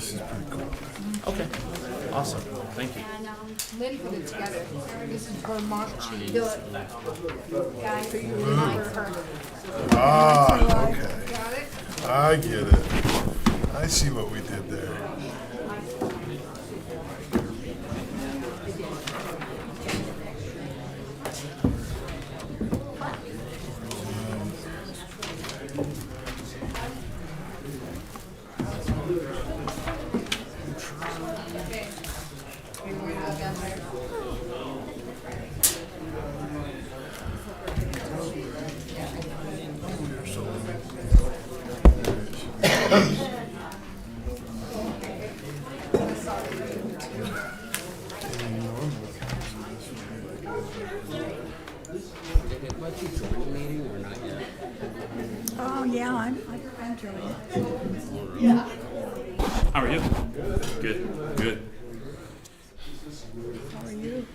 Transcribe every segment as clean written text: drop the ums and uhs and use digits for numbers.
this is pretty cool. Okay, awesome, thank you. And Lynn put it together. This is her mark sheet. Do it. Guys, for you remember her. Ah, okay. Got it? I get it. I see what we did there. Oh, yeah, I'm joining. How are you? Good, good. How are you?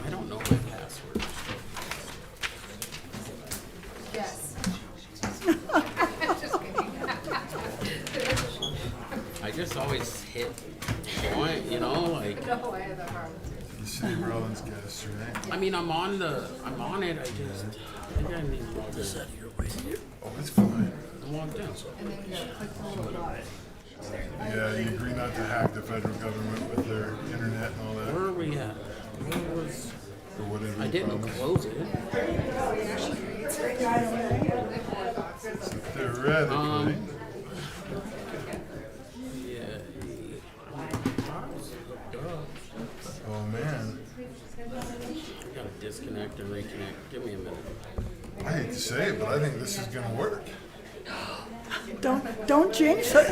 I don't know my password. Yes. I just always hit join, you know, like, No, I have that problem. The city of Rawlins guest, right? I mean, I'm on it, I think I need to log in. Oh, it's fine. I'm logged in. And then you gotta click the little dot. Yeah, you agree not to hack the federal government with their internet and all that, Where are we at? Where was, or whatever. I you didn't promised. close it. Theoretically. Yeah. Oh, man. Gotta disconnect and reconnect. Give me a minute. I hate to say it, but I think this is going to work. Don't jinx it.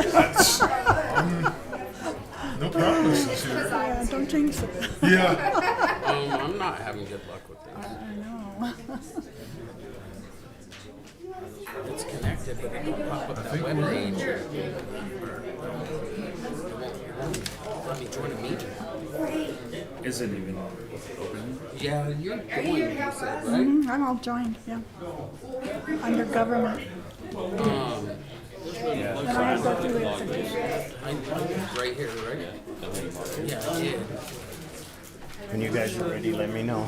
No promises here. Yeah, don't jinx it. Yeah. I'm not having good luck with this. I know. It's connected, but it don't pop up that think web we're page. Let me join a meeting. Is it even open? Yeah, you're going, you said, right? I'm all joined, yeah. Under government. And I have to go through it. I'm right here, right? Yeah, I did. When you guys are ready, let me know.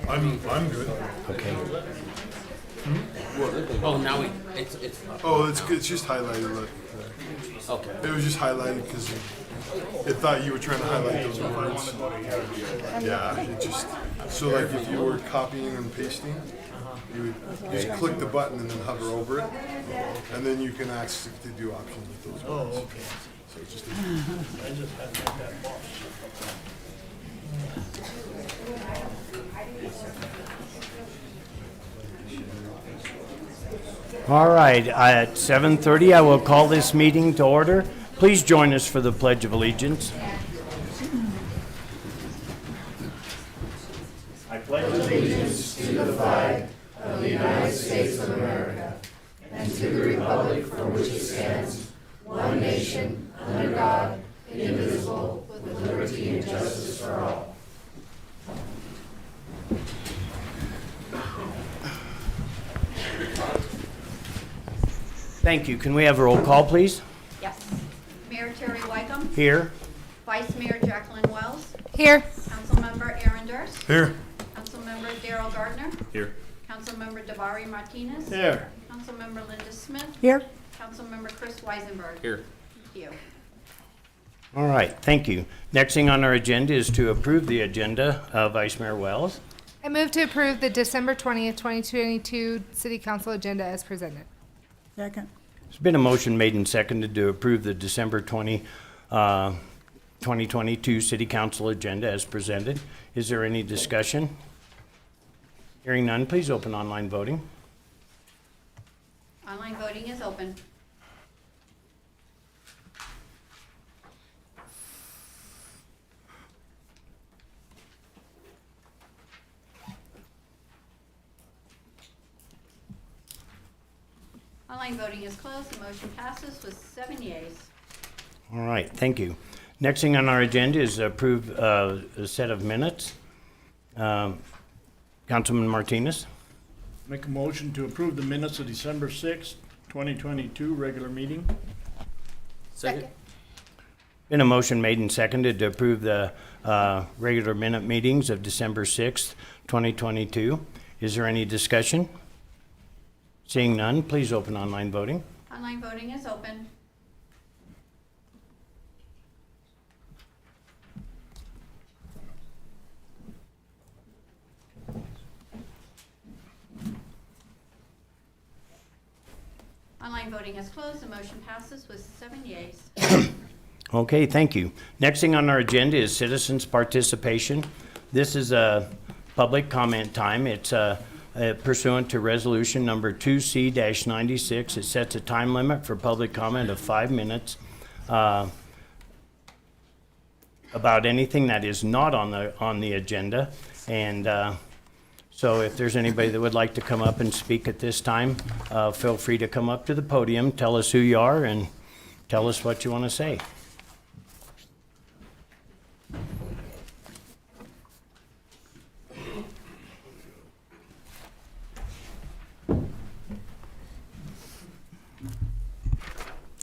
I'm good. Okay. Oh, now it's Oh, it's good. It's just highlighted. Look. okay. It was just highlighted because it thought you were trying to highlight those words. Yeah, it just, so like if you were copying and pasting, you would just click the button and then hover over it, and then you can ask to do options with those words. Oh, okay. So it's just All right, at 7:30, I will call this meeting to order. Please join us for the Pledge of Allegiance. I pledge allegiance to the flag of the United States of America and to the republic for which it stands, one nation, under God, indivisible, with liberty and justice for all. Thank you. Can we have a roll call, please? Yes. Mayor Terry Wycombe, Here. Vice Mayor Jacqueline Wells, Here. Councilmember Aaron Durst, here. Councilmember Darrell Gardner, Here. Councilmember Davari Martinez, Here. Councilmember Linda Smith, Here, Councilmember Chris Weisenberg. Here. Thank you. All right, thank you. Next thing on our agenda is to approve the agenda of Vice Mayor Wells. I move to approve the December 20th, 2022 City Council agenda as presented. second. There's been a motion made and seconded to approve the December 2022 City Council agenda as presented. Is there any discussion? Hearing none, please open online voting. Online voting is open. Online voting is closed. The motion passes with 7 yeas. All right, thank you. Next thing on our agenda is approve a set of minutes. Councilman Martinez. Make a motion to approve the minutes of December 6th, 2022, regular meeting. Second. Been a motion made and seconded to approve the regular minute meetings of December 6th, 2022. Is there any discussion? Seeing none, please open online voting. Online voting is open. Online voting is closed. The motion passes with 7 yeas. Okay, thank you. Next thing on our agenda is citizens' participation. This is a public comment time. It's pursuant to resolution number 2C-96. It sets a time limit for public comment of 5 minutes about anything that is not on the agenda. And so if there's anybody that would like to come up and speak at this time, feel free to come up to the podium, tell us who you are, and tell us what you want to say.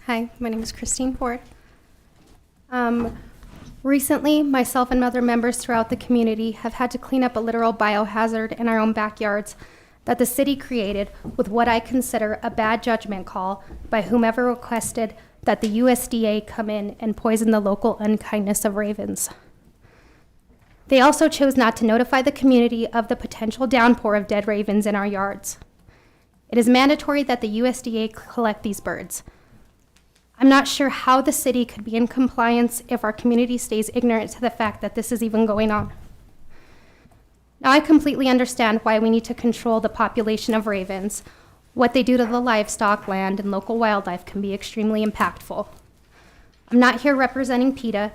Hi, my name is Christine Ford. Recently, myself and other members throughout the community have had to clean up a literal biohazard in our own backyards that the city created with what I consider a bad judgment call by whomever requested that the USDA come in and poison the local unkindness of ravens. They also chose not to notify the community of the potential downpour of dead ravens in our yards. It is mandatory that the USDA collect these birds. I'm not sure how the city could be in compliance if our community stays ignorant to the fact that this is even going on. Now, I completely understand why we need to control the population of ravens. What they do to the livestock, land, and local wildlife can be extremely impactful. I'm not here representing PETA.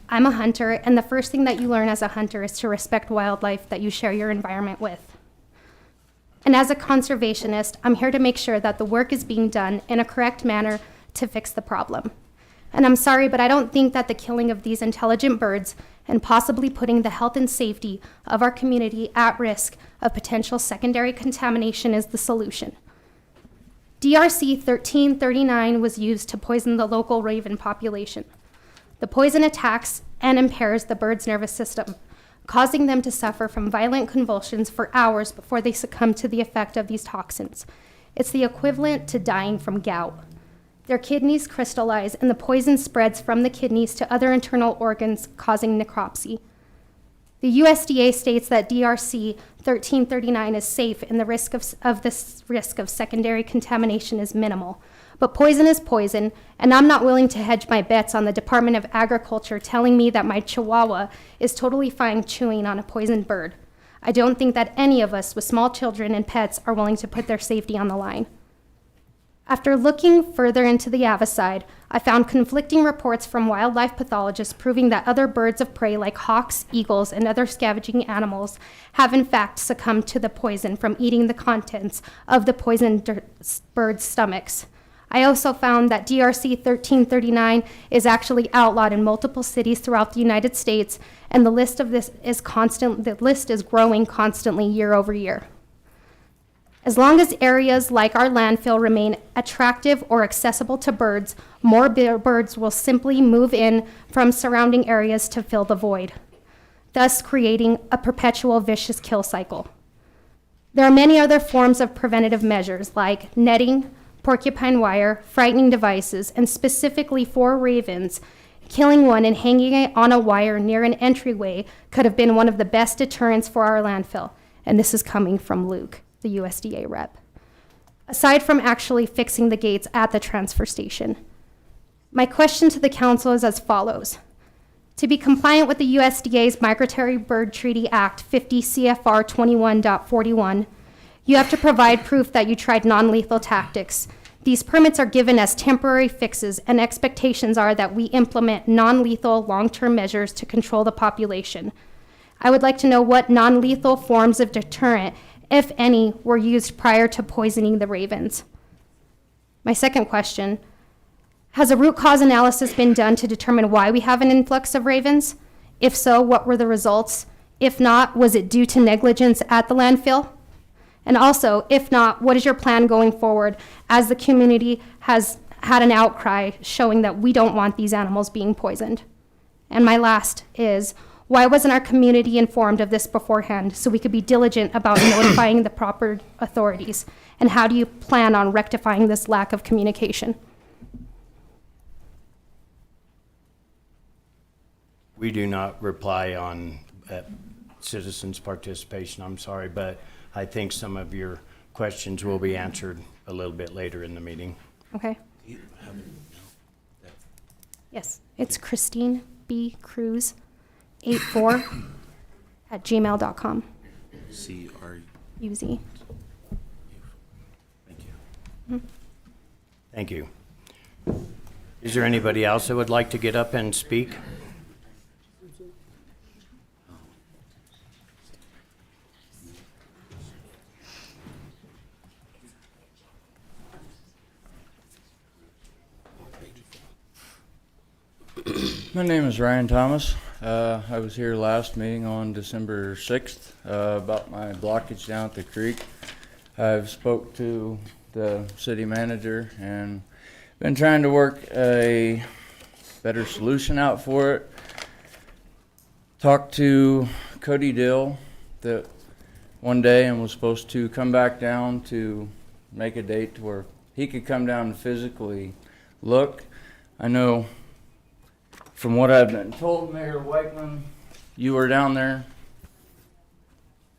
I'm a hunter, and the first thing that you learn as a hunter is to respect wildlife that you share your environment with. And as a conservationist, I'm here to make sure that the work is being done in a correct manner to fix the problem. And I'm sorry, but I don't think that the killing of these intelligent birds and possibly putting the health and safety of our community at risk of potential secondary contamination is the solution. DRC 1339 was used to poison the local raven population. The poison attacks and impairs the bird's nervous system, causing them to suffer from violent convulsions for hours before they succumb to the effect of these toxins. It's the equivalent to dying from gout. Their kidneys crystallize, and the poison spreads from the kidneys to other internal organs, causing necropsy. The USDA states that DRC 1339 is safe, and the risk of secondary contamination is minimal. But poison is poison, and I'm not willing to hedge my bets on the Department of Agriculture telling me that my Chihuahua is totally fine chewing on a poisoned bird. I don't think that any of us with small children and pets are willing to put their safety on the line. After looking further into the avicide, I found conflicting reports from wildlife pathologists proving that other birds of prey like hawks, eagles, and other scavenging animals have in fact succumbed to the poison from eating the contents of the poisoned birds' stomachs. I also found that DRC 1339 is actually outlawed in multiple cities throughout the United States, and the list is growing constantly year over year. As long as areas like our landfill remain attractive or accessible to birds, more birds will simply move in from surrounding areas to fill the void, thus creating a perpetual vicious kill cycle. There are many other forms of preventative measures like netting, porcupine wire, frightening devices, and specifically for ravens, killing one and hanging it on a wire near an entryway could have been one of the best deterrents for our landfill. And this is coming from Luke, the USDA rep. Aside from actually fixing the gates at the transfer station. My question to the council is as follows. To be compliant with the USDA's Migratory Bird Treaty Act 50 CFR 21.41, you have to provide proof that you tried non-lethal tactics. These permits are given as temporary fixes, and expectations are that we implement non-lethal long-term measures to control the population. I would like to know what non-lethal forms of deterrent, if any, were used prior to poisoning the ravens. My second question, has a root cause analysis been done to determine why we have an influx of ravens? If so, what were the results? If not, was it due to negligence at the landfill? And also, if not, what is your plan going forward as the community has had an outcry showing that we don't want these animals being poisoned? And my last is, why wasn't our community informed of this beforehand so we could be diligent about notifying the proper authorities? And how do you plan on rectifying this lack of communication? We do not reply on citizens' participation, I'm sorry, but I think some of your questions will be answered a little bit later in the meeting. Okay? Yes, it's Christine B. Cruz, 84 at gmail.com. CR. UZ. Thank you. Thank you. Is there anybody else that would like to get up and speak? My name is Ryan Thomas. I was here last meeting on December 6th about my blockage down at the creek. I've spoke to the city manager and been trying to work a better solution out for it. Talked to Cody Dill that one day and was supposed to come back down to make a date to where he could come down and physically look. I know from what I've been told, Mayor Whiteman, you were down there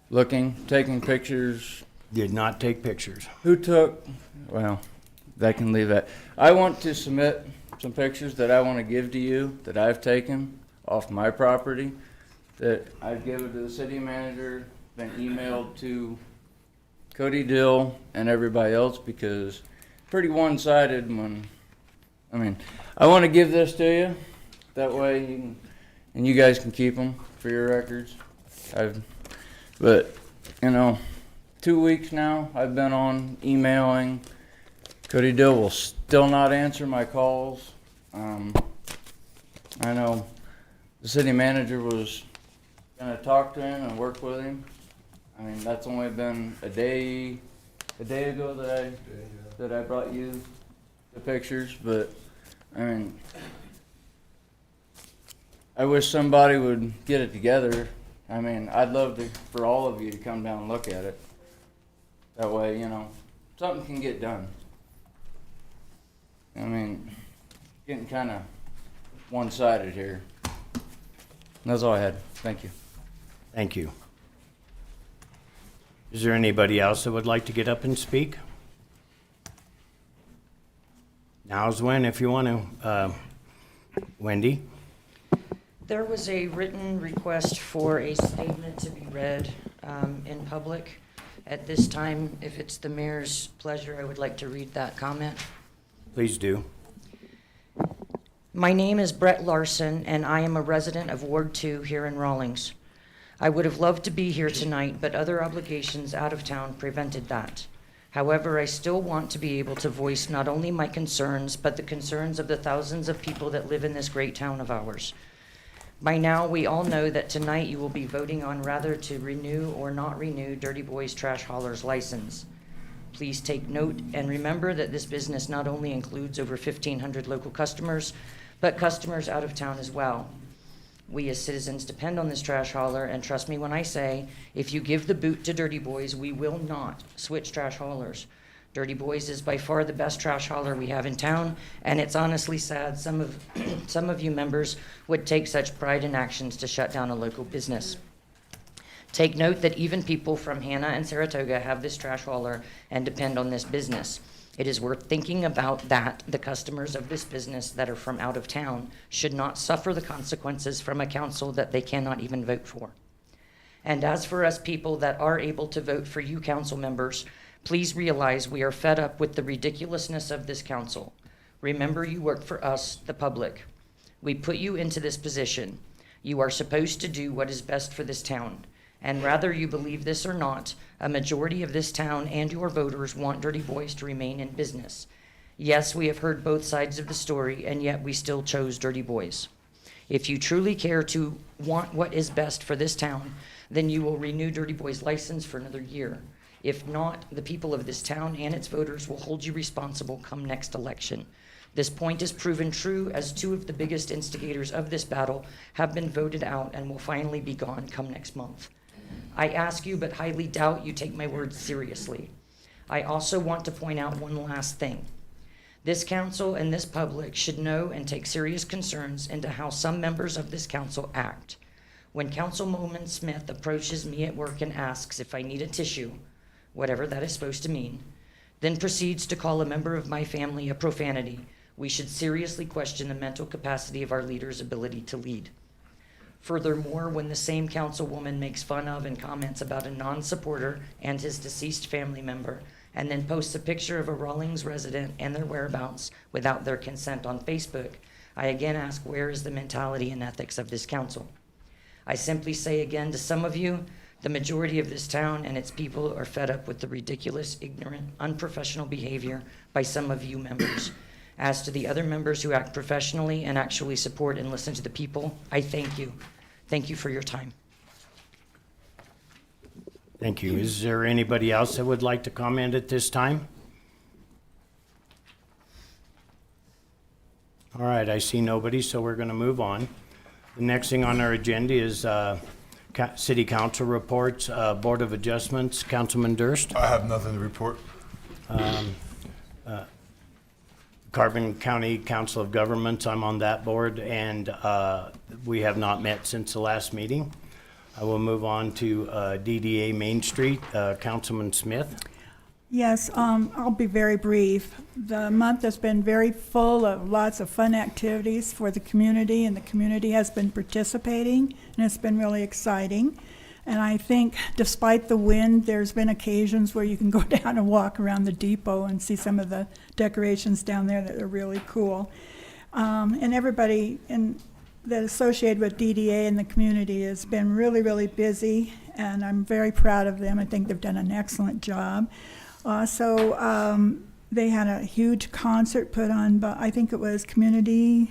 looking, taking pictures. Did not take pictures. Who took, well, that can leave that. I want to submit some pictures that I want to give to you that I've taken off my property that I've given to the city manager, been emailed to Cody Dill and everybody else because pretty one-sided when, I want to give this to you. That way, you guys can keep them for your records. But 2 weeks now I've been on emailing. Cody Dill will still not answer my calls. I know the city manager was gonna talk to him and work with him. That's only been a day ago that I brought you the pictures, but I wish somebody would get it together. I'd love for all of you to come down and look at it. That way, something can get done. Getting kind of one-sided here. That's all I had. Thank you. Thank you. Is there anybody else that would like to get up and speak? Now's when, if you want to. Wendy? There was a written request for a statement to be read in public. At this time, if it's the mayor's pleasure, I would like to read that comment. Please do. My name is Brett Larson, and I am a resident of Ward 2 here in Rawlins. I would have loved to be here tonight, but other obligations out of town prevented that. However, I still want to be able to voice not only my concerns, but the concerns of the thousands of people that live in this great town of ours. By now, we all know that tonight you will be voting on whether to renew or not renew Dirty Boy's Trash Hauler's license. Please take note and remember that this business not only includes over 1,500 local customers, but customers out of town as well. We as citizens depend on this trash hauler, and trust me when I say, if you give the boot to Dirty Boys, we will not switch trash haulers. Dirty Boys is by far the best trash hauler we have in town, and it's honestly sad some of you members would take such pride in actions to shut down a local business. Take note that even people from Hanna and Saratoga have this trash hauler and depend on this business. It is worth thinking about that the customers of this business that are from out of town should not suffer the consequences from a council that they cannot even vote for. And as for us people that are able to vote for you council members, please realize we are fed up with the ridiculousness of this council. Remember, you work for us, the public. We put you into this position. You are supposed to do what is best for this town. And whether you believe this or not, a majority of this town and your voters want Dirty Boys to remain in business. Yes, we have heard both sides of the story, and yet we still chose Dirty Boys. If you truly care to want what is best for this town, then you will renew Dirty Boy's license for another year. If not, the people of this town and its voters will hold you responsible come next election. This point is proven true as 2 of the biggest instigators of this battle have been voted out and will finally be gone come next month. I ask you, but highly doubt you take my words seriously. I also want to point out one last thing. This council and this public should know and take serious concerns into how some members of this council act. When Councilwoman Smith approaches me at work and asks if I need a tissue, whatever that is supposed to mean, then proceeds to call a member of my family a profanity, we should seriously question the mental capacity of our leader's ability to lead. Furthermore, when the same councilwoman makes fun of and comments about a non-supporter and his deceased family member, and then posts a picture of a Rawlins resident and their whereabouts without their consent on Facebook, I again ask, where is the mentality and ethics of this council? I simply say again to some of you, the majority of this town and its people are fed up with the ridiculous, ignorant, unprofessional behavior by some of you members. As to the other members who act professionally and actually support and listen to the people, I thank you. Thank you for your time. Thank you. Is there anybody else that would like to comment at this time? All right, I see nobody, so we're going to move on. The next thing on our agenda is City Council reports, Board of Adjustments. Councilman Durst. I have nothing to report. Carbon County Council of Governments, I'm on that board, and we have not met since the last meeting. I will move on to DDA Main Street. Councilman Smith. Yes, I'll be very brief. The month has been very full of lots of fun activities for the community, and the community has been participating, and it's been really exciting. And I think despite the wind, there's been occasions where you can go down and walk around the depot and see some of the decorations down there that are really cool. And everybody that associated with DDA in the community has been really, really busy, and I'm very proud of them. I think they've done an excellent job. Also, they had a huge concert put on, but I think it was Community,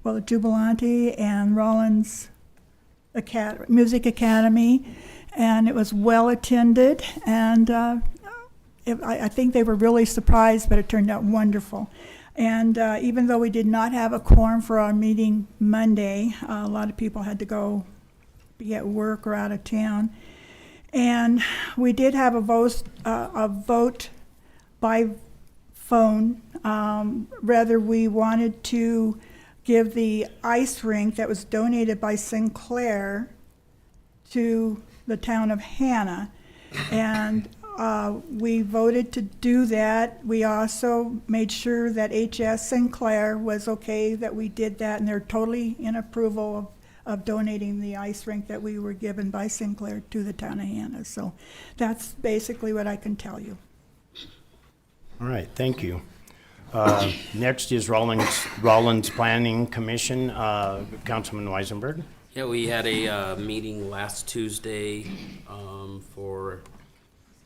Jubilanti and Rawlins Music Academy, and it was well attended, and I think they were really surprised, but it turned out wonderful. And even though we did not have a quorum for our meeting Monday, a lot of people had to go be at work or out of town. And we did have a vote by phone, whether we wanted to give the ice rink that was donated by Sinclair to the town of Hannah. And we voted to do that. We also made sure that HS Sinclair was okay that we did that, and they're totally in approval of donating the ice rink that we were given by Sinclair to the town of Hannah. So that's basically what I can tell you. All right, thank you. Next is Rawlins Planning Commission. Councilman Weisenberg. Yeah, we had a meeting last Tuesday for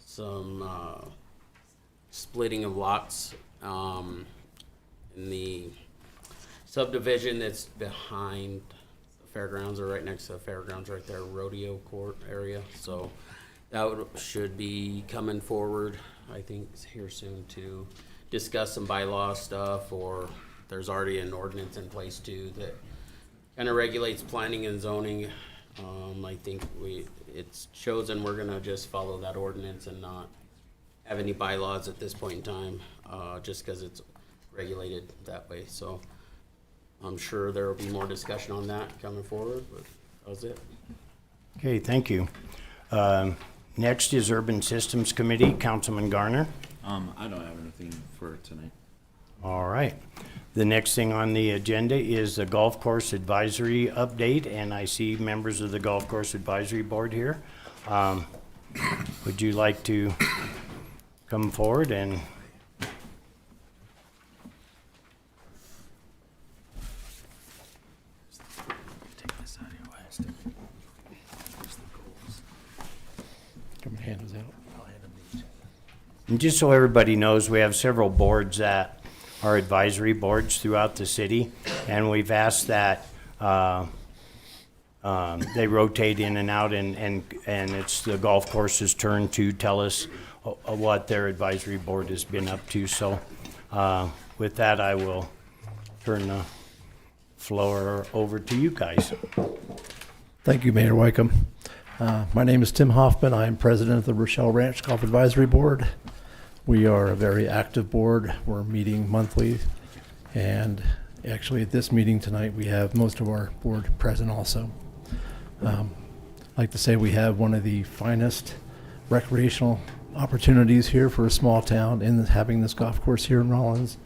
some splitting of lots in the subdivision that's behind the fairgrounds, or right next to the fairgrounds, right there, rodeo court area. So that should be coming forward, I think, here soon to discuss some bylaw stuff, or there's already an ordinance in place too that kind of regulates planning and zoning. I think it's chosen we're gonna just follow that ordinance and not have any bylaws at this point in time, just because it's regulated that way. So I'm sure there will be more discussion on that coming forward, but that was it. Okay, thank you. Next is Urban Systems Committee. Councilman Garner. I don't have anything for tonight. All right. The next thing on the agenda is the Golf Course Advisory Update, and I see members of the Golf Course Advisory Board here. Would you like to come forward and Take this out of your way. Here's the goals. Come hand those out. I'll hand them these. And just so everybody knows, we have several boards that are advisory boards throughout the city, and we've asked that They rotate in and out, and it's the golf course's turn to tell us what their advisory board has been up to. So with that, I will turn the floor over to you guys. Thank you, Mayor Wycombe. My name is Tim Hoffman. I am president of the Rochelle Ranch Golf Advisory Board. We are a very active board. We're meeting monthly, and actually at this meeting tonight, we have most of our board present also. I'd like to say we have one of the finest recreational opportunities here for a small town in having this golf course here in Rawlins.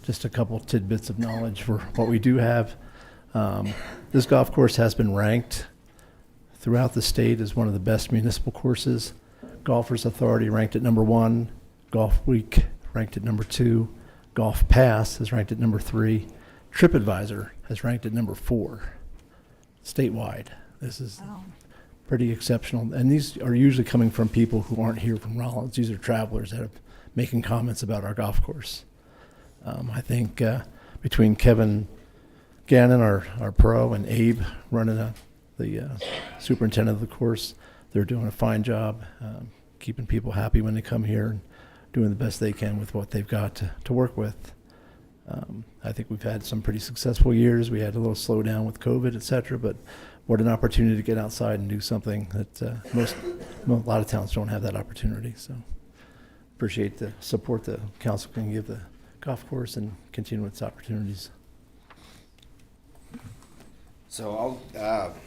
Just a couple tidbits of knowledge for what we do have. This golf course has been ranked throughout the state as one of the best municipal courses. Golfers Authority ranked at number 1. Golf Week ranked at number 2. Golf Pass is ranked at number 3. TripAdvisor has ranked at number 4 statewide. This is pretty exceptional. And these are usually coming from people who aren't here from Rawlins. These are travelers that are making comments about our golf course. I think between Kevin Gannon, our pro, and Abe running the superintendent of the course, they're doing a fine job keeping people happy when they come here and doing the best they can with what they've got to work with. I think we've had some pretty successful years. We had a little slowdown with COVID, et cetera, but what an opportunity to get outside and do something that a lot of towns don't have that opportunity. So appreciate the support the council can give the golf course and continue its opportunities. So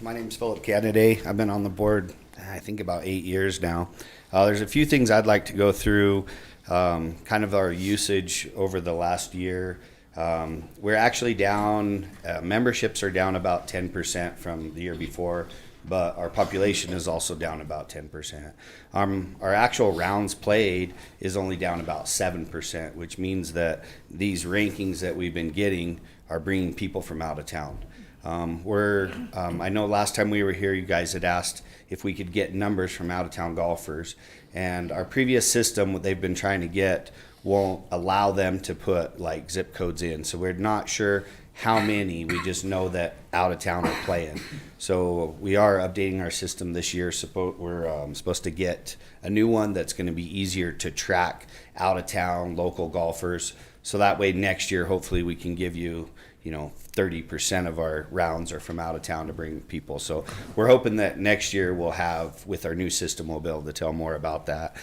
my name's Philip Kennedy. I've been on the board, I think, about 8 years now. There's a few things I'd like to go through, kind of our usage over the last year. We're actually down, memberships are down about 10% from the year before, but our population is also down about 10%. Our actual rounds played is only down about 7%, which means that these rankings that we've been getting are bringing people from out of town. I know last time we were here, you guys had asked if we could get numbers from out of town golfers, and our previous system, what they've been trying to get, won't allow them to put like zip codes in. So we're not sure how many, we just know that out of town are playing. So we are updating our system this year. We're supposed to get a new one that's going to be easier to track out of town local golfers. So that way next year, hopefully we can give you, 30% of our rounds are from out of town to bring people. So we're hoping that next year we'll have, with our new system, we'll be able to tell more about that.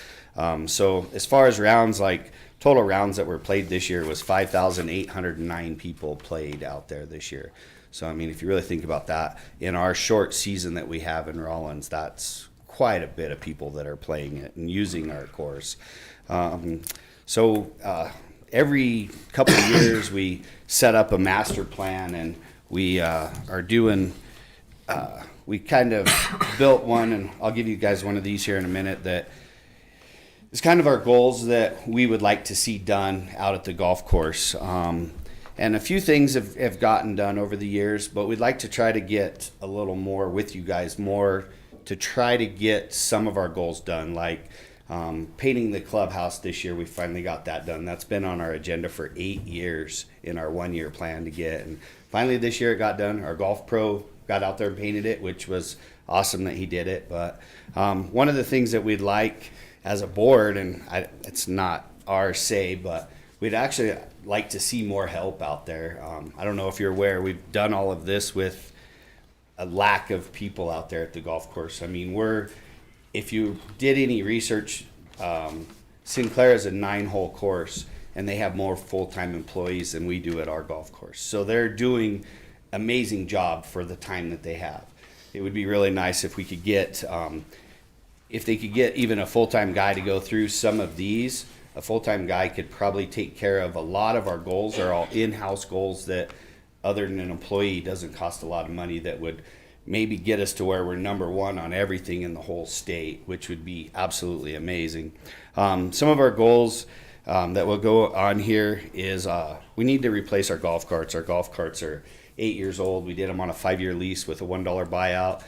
So as far as rounds, like total rounds that were played this year was 5,809 people played out there this year. So, I mean, if you really think about that, in our short season that we have in Rawlins, that's quite a bit of people that are playing it and using our course. Every couple of years we set up a master plan, and we are doing, we kind of built one, and I'll give you guys one of these here in a minute, that is kind of our goals that we would like to see done out at the golf course. And a few things have gotten done over the years, but we'd like to try to get a little more with you guys, more to try to get some of our goals done, like painting the clubhouse this year. We finally got that done. That's been on our agenda for 8 years in our 1 year plan to get. And finally this year it got done. Our golf pro got out there and painted it, which was awesome that he did it. But one of the things that we'd like as a board, and it's not our say, but we'd actually like to see more help out there. I don't know if you're aware, we've done all of this with a lack of people out there at the golf course. I mean, if you did any research, Sinclair is a 9-hole course, and they have more full-time employees than we do at our golf course. So they're doing amazing job for the time that they have. It would be really nice if we could get, if they could get even a full-time guy to go through some of these. A full-time guy could probably take care of a lot of our goals. Are all in-house goals that, other than an employee, doesn't cost a lot of money, that would maybe get us to where we're number 1 on everything in the whole state, which would be absolutely amazing. Some of our goals that will go on here is we need to replace our golf carts. Our golf carts are 8 years old. We did them on a 5-year lease with a $1 buyout.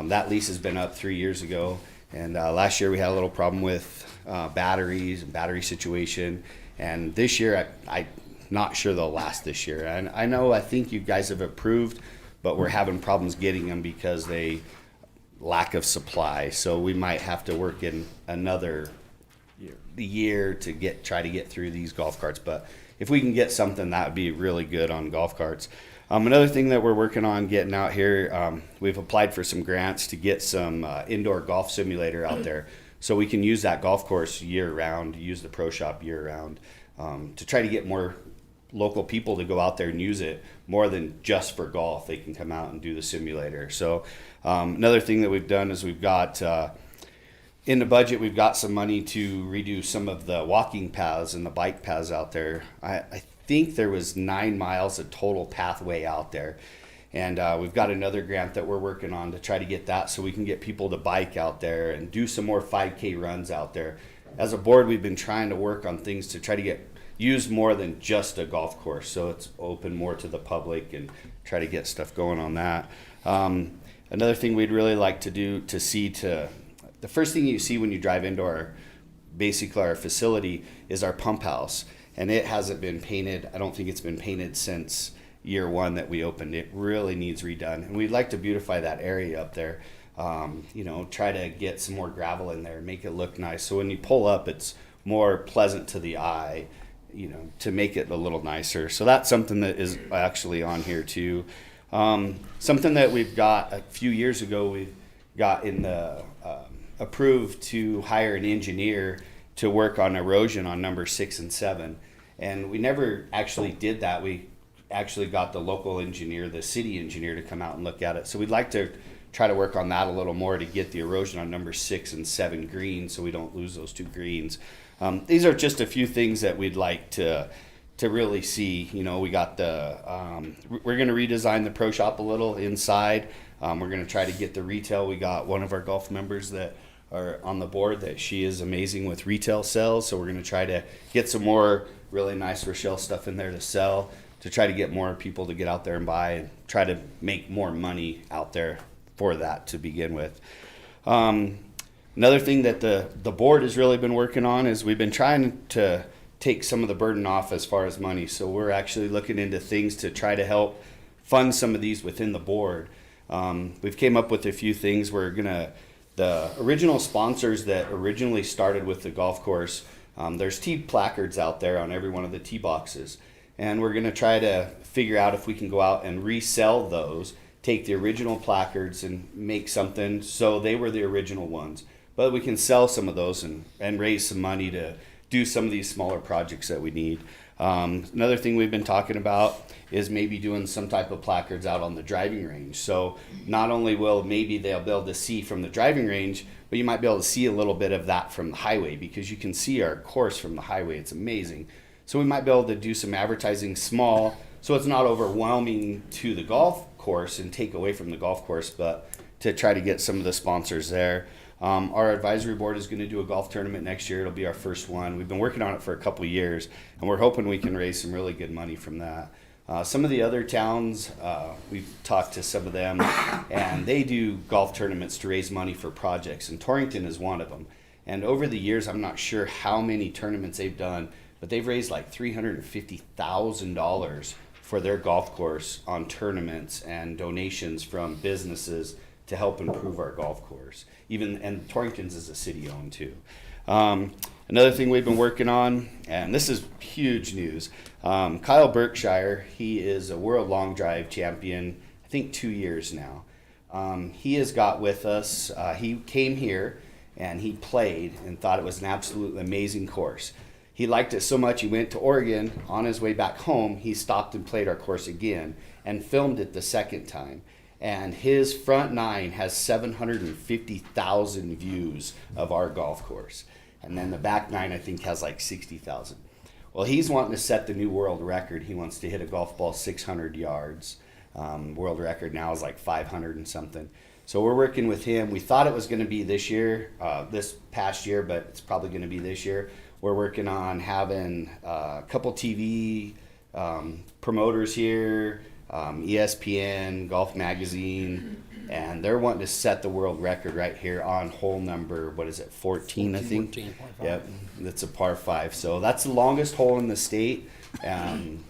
That lease has been up 3 years ago. And last year we had a little problem with batteries and battery situation. And this year, I'm not sure they'll last this year. And I think you guys have approved but we're having problems getting them because they lack of supply. So we might have to work in another year to try to get through these golf carts. But if we can get something, that would be really good on golf carts. Another thing that we're working on getting out here, we've applied for some grants to get some indoor golf simulator out there, so we can use that golf course year round, use the pro shop year round, to try to get more local people to go out there and use it more than just for golf. They can come out and do the simulator. So another thing that we've done is we've got in the budget, we've got some money to redo some of the walking paths and the bike paths out there. I think there was 9 miles of total pathway out there. And we've got another grant that we're working on to try to get that so we can get people to bike out there and do some more 5K runs out there. As a board, we've been trying to work on things to try to get used more than just a golf course, so it's open more to the public and try to get stuff going on that. Another thing we'd really like to do the first thing you see when you drive into our facility is our pump house, and it hasn't been painted. I don't think it's been painted since year one that we opened. It really needs redone, and we'd like to beautify that area up there. Try to get some more gravel in there, make it look nice, so when you pull up, it's more pleasant to the eye, to make it a little nicer. So that's something that is actually on here too. Something that we've got a few years ago, we got in the approved to hire an engineer to work on erosion on number 6 and 7, and we never actually did that. We actually got the local engineer, the city engineer, to come out and look at it. So we'd like to try to work on that a little more to get the erosion on number 6 and 7 green, so we don't lose those 2 greens. These are just a few things that we'd like to really see. We got we're going to redesign the pro shop a little inside. We're going to try to get the retail. We got one of our golf members that are on the board that she is amazing with retail sales, so we're going to try to get some more really nice Rochelle stuff in there to sell, to try to get more people to get out there and buy and try to make more money out there for that to begin with. Another thing that the board has really been working on is we've been trying to take some of the burden off as far as money. So we're actually looking into things to try to help fund some of these within the board. We've came up with a few things. The original sponsors that originally started with the golf course, there's tee placards out there on every one of the tee boxes. And we're going to try to figure out if we can go out and resell those, take the original placards and make something so they were the original ones. But we can sell some of those and raise some money to do some of these smaller projects that we need. Another thing we've been talking about is maybe doing some type of placards out on the driving range. So not only will maybe they'll be able to see from the driving range, but you might be able to see a little bit of that from the highway, because you can see our course from the highway. It's amazing. So we might be able to do some advertising small, so it's not overwhelming to the golf course and take away from the golf course, but to try to get some of the sponsors there. Our advisory board is going to do a golf tournament next year. It'll be our first one. We've been working on it for a couple of years, and we're hoping we can raise some really good money from that. Some of the other towns, we've talked to some of them, and they do golf tournaments to raise money for projects, and Torrington is one of them. And over the years, I'm not sure how many tournaments they've done, but they've raised like $350,000 for their golf course on tournaments and donations from businesses to help improve our golf course. And Torrington's is a city-owned too. Another thing we've been working on, and this is huge news, Kyle Berkshire, he is a World Long Drive champion, I think 2 years now. He has got with us, he came here and he played and thought it was an absolutely amazing course. He liked it so much he went to Oregon. On his way back home, he stopped and played our course again and filmed it the second time. And his front nine has 750,000 views of our golf course. And then the back nine, I think, has like 60,000. Well, he's wanting to set the new world record. He wants to hit a golf ball 600 yards. World record now is like 500 and something. So we're working with him. We thought it was going to be this year, this past year, but it's probably going to be this year. We're working on having a couple TV promoters here, ESPN, Golf Magazine, and they're wanting to set the world record right here on hole number, what is it, 14, I think? 14. Yep, that's a par 5. So that's the longest hole in the state.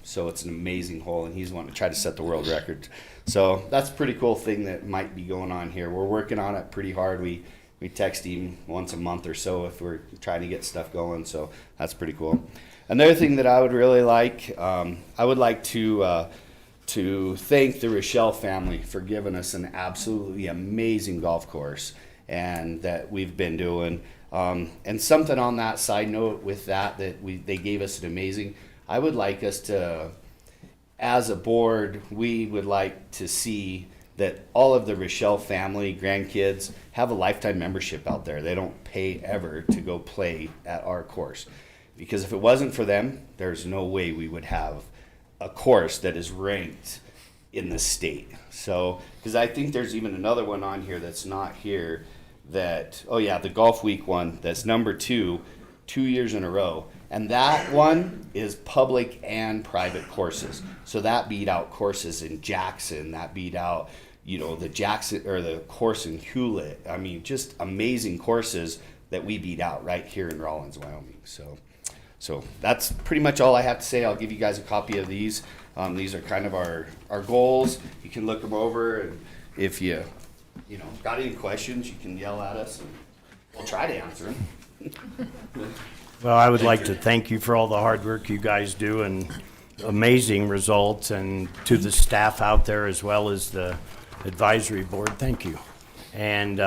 So it's an amazing hole, and he's wanting to try to set the world record. So that's a pretty cool thing that might be going on here. We're working on it pretty hard. We text him once a month or so if we're trying to get stuff going. So that's pretty cool. Another thing that I would really like, I would like to thank the Rochelle family for giving us an absolutely amazing golf course and that we've been doing. And something on that side note with that they gave us an amazing. I would like us to, as a board, we would like to see that all of the Rochelle family, grandkids, have a lifetime membership out there. They don't pay ever to go play at our course. Because if it wasn't for them, there's no way we would have a course that is ranked in the state. So, because I think there's even another one on here that's not here that, oh yeah, the Golf Week one, that's number 2 years in a row. And that one is public and private courses. So that beat out courses in Jackson, that beat out, the Jackson or the course in Hewlett. I mean, just amazing courses that we beat out right here in Rawlins, Wyoming. So that's pretty much all I have to say. I'll give you guys a copy of these. These are kind of our goals. You can look them over, and if you got any questions, you can yell at us, and we'll try to answer them. Well, I would like to thank you for all the hard work you guys do and amazing results, and to the staff out there as well as the advisory board, thank you. And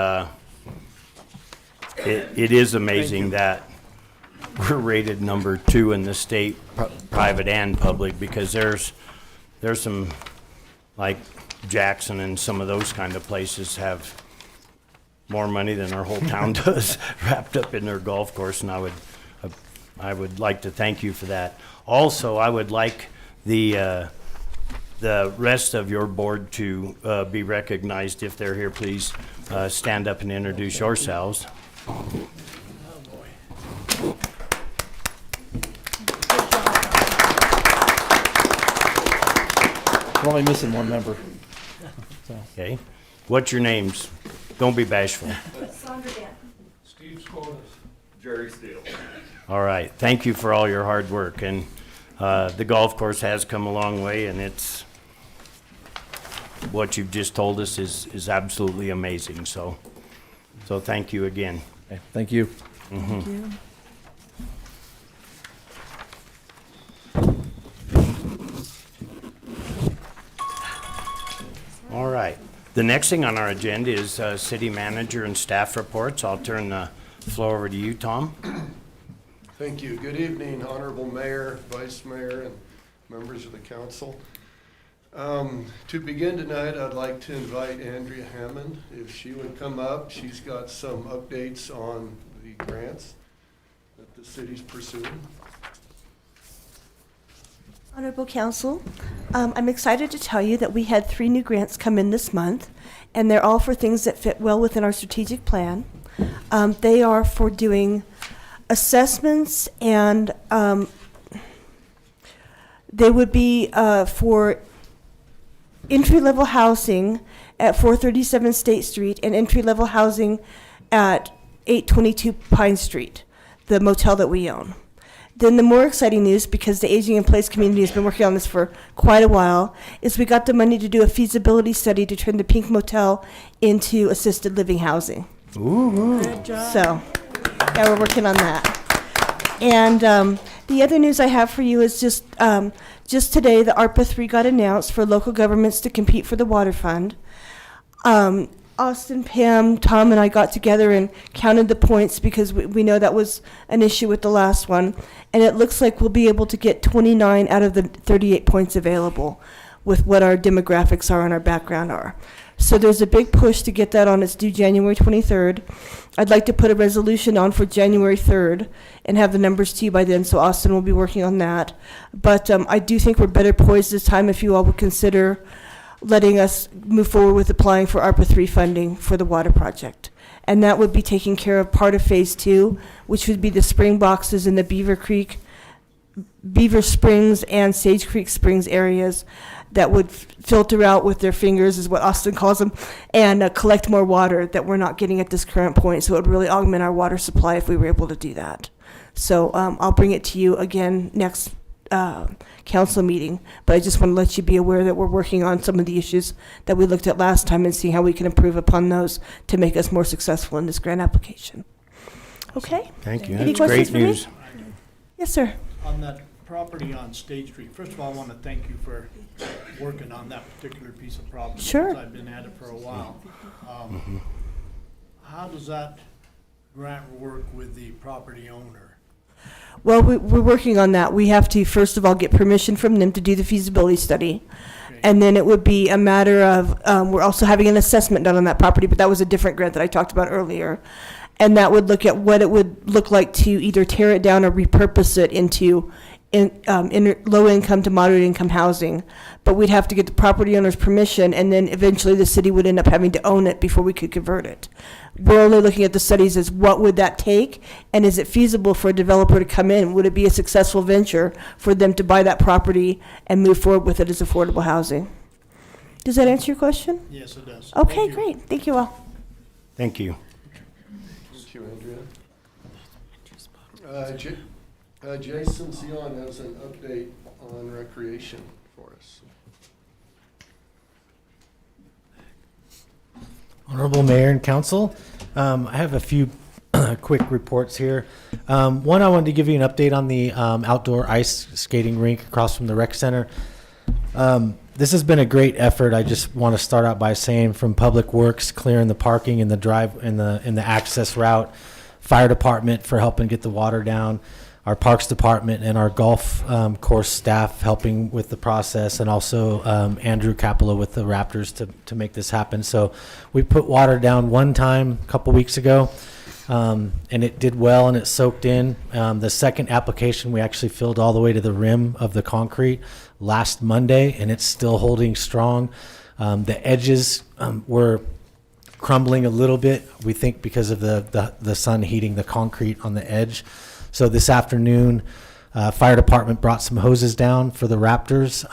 it is amazing that we're rated number 2 in the state, private and public, because there's some, like Jackson and some of those kind of places have more money than our whole town does wrapped up in their golf course, and I would like to thank you for that. Also, I would like the rest of your board to be recognized. If they're here, please stand up and introduce yourselves. We're only missing one member. Okay. What's your names? Don't be bashful. Steve Scotus. Jerry Steele. All right. Thank you for all your hard work. And the golf course has come a long way, and it's what you've just told us is absolutely amazing. So thank you again. Okay, thank you. Mm-hmm. Thank you. All right. The next thing on our agenda is city manager and staff reports. I'll turn the floor over to you, Tom. Thank you. Good evening, Honorable Mayor, Vice Mayor, and members of the council. To begin tonight, I'd like to invite Andrea Hammond, if she would come up. She's got some updates on the grants that the city's pursuing. Honorable Council, I'm excited to tell you that we had 3 new grants come in this month, and they're all for things that fit well within our strategic plan. They are for doing assessments, and they would be for entry-level housing at 437 State Street and entry-level housing at 822 Pine Street, the motel that we own. Then the more exciting news, because the Aging in Place community has been working on this for quite a while, is we got the money to do a feasibility study to turn the Pink Motel into assisted living housing. Ooh. Good job. So, yeah, we're working on that. And the other news I have for you is just today, the ARPA 3 got announced for local governments to compete for the water fund. Austin, Pam, Tom, and I got together and counted the points because we know that was an issue with the last one. And it looks like we'll be able to get 29 out of the 38 points available with what our demographics are and our background are. So there's a big push to get that on. It's due January 23rd. I'd like to put a resolution on for January 3rd and have the numbers to you by then, so Austin will be working on that. But I do think we're better poised this time if you all would consider letting us move forward with applying for ARPA 3 funding for the water project. And that would be taking care of part of phase 2, which would be the spring boxes in the Beaver Springs and Sage Creek Springs areas. that would filter out with their fingers, is what Austin calls them, and collect more water that we're not getting at this current point. So it would really augment our water supply if we were able to do that. So I'll bring it to you again next council meeting, but I just want to let you be aware that we're working on some of the issues that we looked at last time and see how we can improve upon those to make us more successful in this grant application. Okay? Thank you. Any That's great questions for me? news. Yes, sir. On that property on State Street, first of all, I want to thank you for working on that particular piece of property. Sure. Since I've been at it for a while. How does that grant work with the property owner? Well, we're working on that. We have to, first of all, get permission from them to do the feasibility study. Okay. And then it would be a matter of, we're also having an assessment done on that property, but that was a different grant that I talked about earlier. And that would look at what it would look like to either tear it down or repurpose it into low income to moderate income housing. But we'd have to get the property owner's permission, and then eventually the city would end up having to own it before we could convert it. We're only looking at the studies as what would that take, and is it feasible for a developer to come in? Would it be a successful venture for them to buy that property and move forward with it as affordable housing? Does that answer your question? Yes, it does. Okay, Thank you. great. Thank you all. Thank you. Thank you, Andrea. Jason Zeon has an update on recreation for us. Honorable Mayor and Council, I have a few quick reports here. One, I wanted to give you an update on the outdoor ice skating rink across from the rec center. This has been a great effort. I just want to start out by saying, from Public Works clearing the parking and the drive in the access route, fire department for helping get the water down, our parks department and our golf course staff helping with the process, and also Andrew Capello with the Raptors to make this happen. So we put water down one time a couple weeks ago, and it did well and it soaked in. The second application, we actually filled all the way to the rim of the concrete last Monday, and it's still holding strong. The edges were crumbling a little bit, we think because of the sun heating the concrete on the edge. So this afternoon, fire department brought some hoses down for the Raptors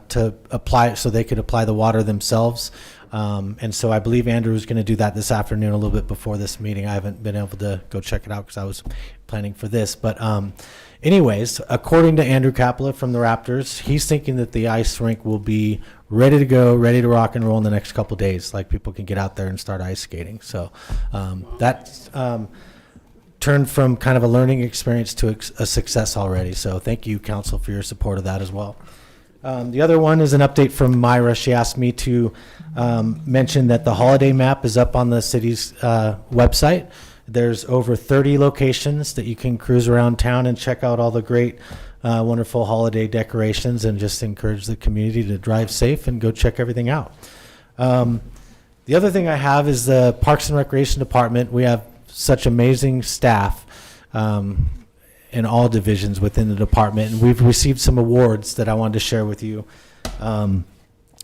to apply, so they could apply the water themselves. And so I believe Andrew is going to do that this afternoon, a little bit before this meeting. I haven't been able to go check it out because I was planning for this. But anyways, according to Andrew Capella from the Raptors, he's thinking that the ice rink will be ready to go, ready to rock and roll in the next couple days. Like, people can get out there and start ice skating. So that's turned from kind of a learning experience to a success already. So thank you, Council, for your support of that as well. The other one is an update from Myra. She asked me to mention that the holiday map is up on the city's website. There's over 30 locations that you can cruise around town and check out all the great, wonderful holiday decorations, and just encourage the community to drive safe and go check everything out. The other thing I have is the Parks and Recreation Department. We have such amazing staff in all divisions within the department, and we've received some awards that I wanted to share with you.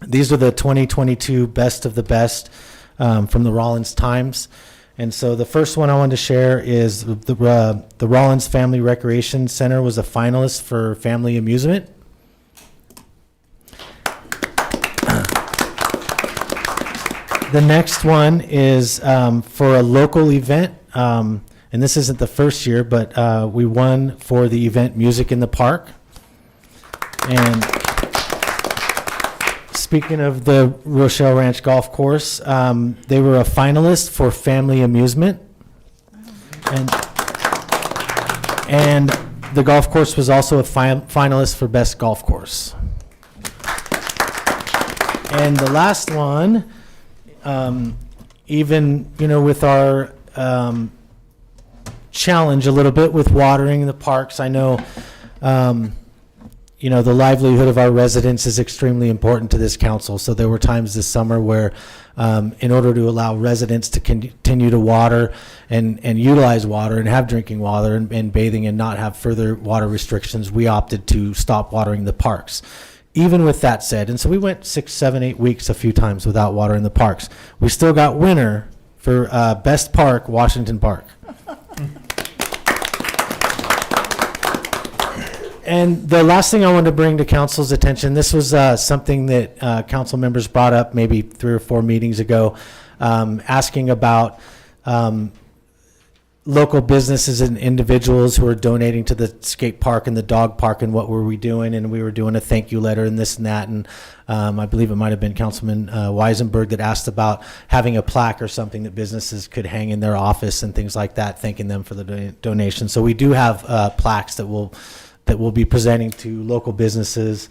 These are the 2022 Best of the Best from the Rawlins Times. And so the first one I wanted to share is the Rawlins Family Recreation Center was a finalist for family amusement. The next one is for a local event, and this isn't the first year, but we won for the event Music in the Park. And speaking of the Rochelle Ranch Golf Course, they were a finalist for family amusement. And the golf course was also a finalist for best golf course. And the last one, even, with our challenge a little bit with watering the parks, I know, the livelihood of our residents is extremely important to this council. So there were times this summer where, in order to allow residents to continue to water and utilize water and have drinking water and bathing and not have further water restrictions, we opted to stop watering the parks. Even with that said, and so we went 6, 7, 8 weeks a few times without water in the parks. We still got winner for best park, Washington Park. And the last thing I wanted to bring to council's attention, this was something that council members brought up maybe 3 or 4 meetings ago, asking about local businesses and individuals who are donating to the skate park and the dog park, and what were we doing? And we were doing a thank you letter and this and that. And I believe it might have been Councilman Weisenberg that asked about having a plaque or something that businesses could hang in their office and things like that, thanking them for the donation. So we do have plaques that we'll be presenting to local businesses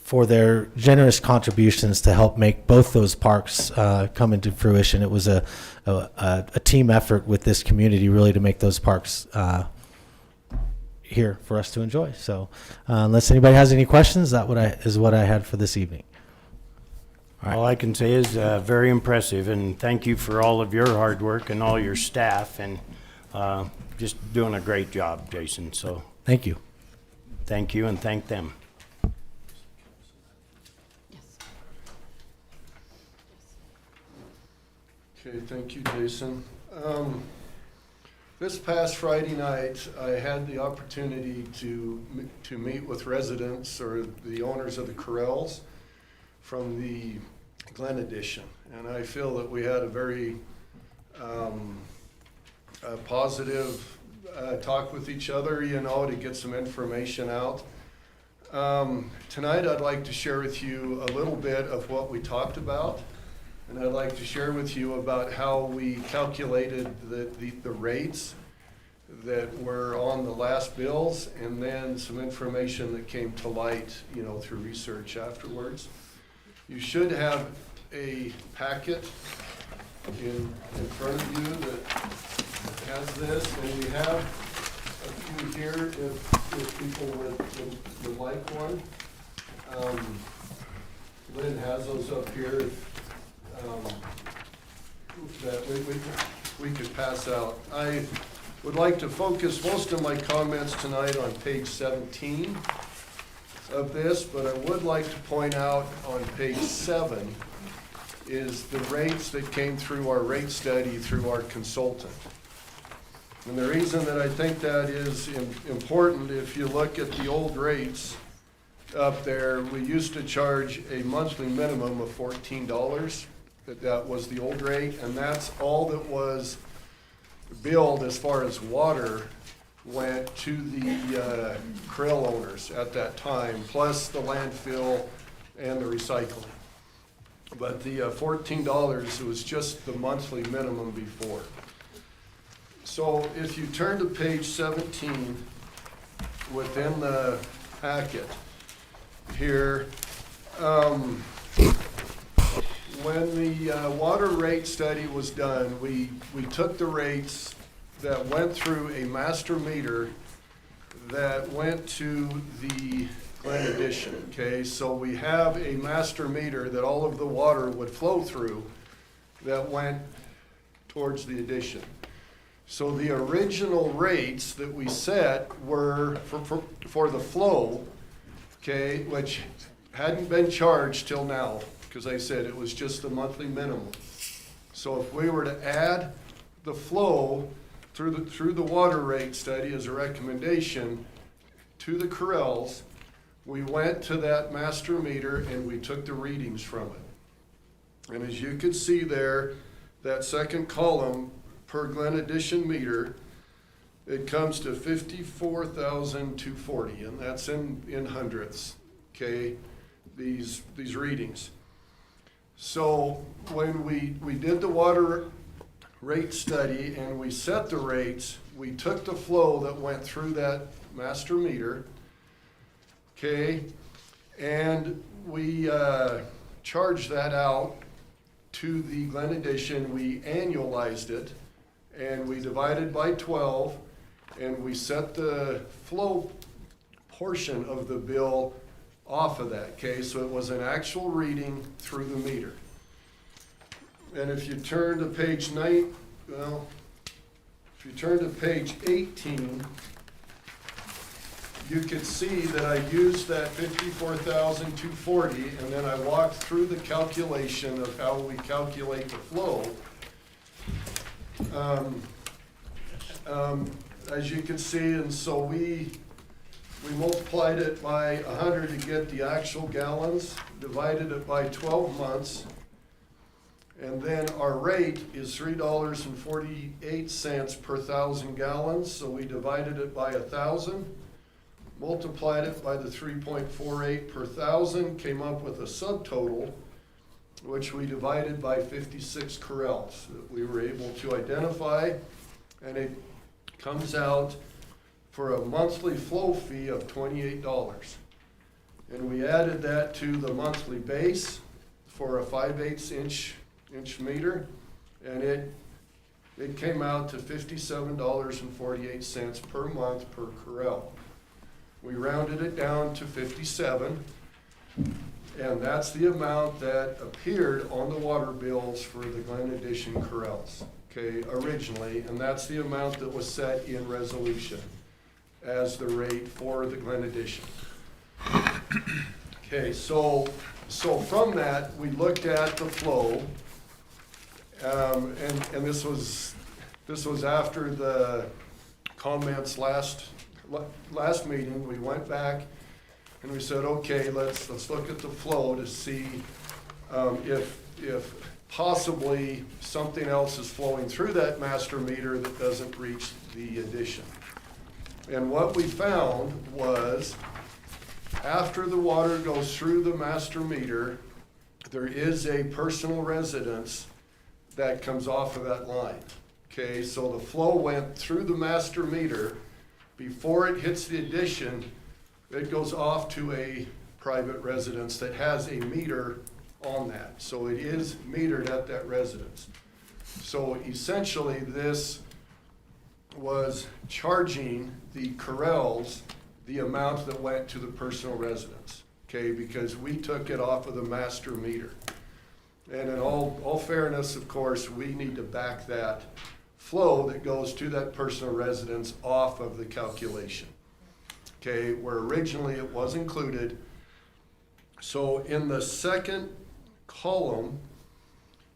for their generous contributions to help make both those parks come into fruition. It was a team effort with this community really to make those parks here for us to enjoy. So unless anybody has any questions, that is what I had for this evening. All I can say is very impressive, and thank you for all of your hard work and all your staff, and just doing a great job, Jason. So thank you. Thank you, and thank them. Okay, thank you, Jason. This past Friday night, I had the opportunity to meet with residents or the owners of the corrals from the Glen Edition, and I feel that we had a very positive talk with each other, to get some information out. Tonight, I'd like to share with you a little bit of what we talked about. And I'd like to share with you about how we calculated the rates that were on the last bills, and then some information that came to light, through research afterwards. You should have a packet in front of you that has this, and we have a few here if people would like one. Lynn has those up here. That we could pass out. I would like to focus most of my comments tonight on page 17 of this, but I would like to point out on page 7 is the rates that came through our rate study through our consultant. And the reason that I think that is important, if you look at the old rates up there, we used to charge a monthly minimum of $14. That was the old rate, and that's all that was billed as far as water went to the krill owners at that time, plus the landfill and the recycling. But the $14 was just the monthly minimum before. So if you turn to page 17 within the packet here, when the water rate study was done, we took the rates that went through a master meter that went to the Glen Edition, okay? So we have a master meter that all of the water would flow through that went towards the addition. So the original rates that we set were for the flow, okay, which hadn't been charged till now, because I said it was just the monthly minimum. So if we were to add the flow through the water rate study as a recommendation to the corrals, we went to that master meter and we took the readings from it. And as you can see there, that second column per Glen Edition meter, it comes to 54,240, and that's in hundredths, okay, these readings. So when we did the water rate study and we set the rates, we took the flow that went through that master meter, okay, and we charged that out to the Glen Edition. We annualized it and we divided by 12, and we set the flow portion of the bill off of that, okay? So it was an actual reading through the meter. And if you turn to page 9, if you turn to page 18, you could see that I used that 54,240, and then I walked through the calculation of how we calculate the flow. As you can see, and so we we multiplied it by 100 to get the actual gallons, divided it by 12 months, and then our rate is $3.48 per 1,000 gallons, so we divided it by 1,000, multiplied it by the 3.48 per 1,000, came up with a subtotal, which we divided by 56 corrals that we were able to identify, and it comes out for a monthly flow fee of $28. And we added that to the monthly base for a 5/8 inch meter, and it came out to $57.48 per month per corral. We rounded it down to 57, and that's the amount that appeared on the water bills for the Glen Addition corrals, okay, originally, and that's the amount that was set in resolution as the rate for the Glen Addition. Okay, so from that, we looked at the flow, and this was after the comments last meeting. We went back and we said, okay, let's look at the flow to see if possibly something else is flowing through that master meter that doesn't reach the addition. And what we found was, after the water goes through the master meter, there is a personal residence that comes off of that line. Okay, so the flow went through the master meter. Before it hits the addition, it goes off to a private residence that has a meter on that. So it is metered at that residence. So essentially, this was charging the corrals the amount that went to the personal residence, okay, because we took it off of the master meter. And in all fairness, of course, we need to back that flow that goes to that personal residence off of the calculation, okay, where originally it was included. So in the second column,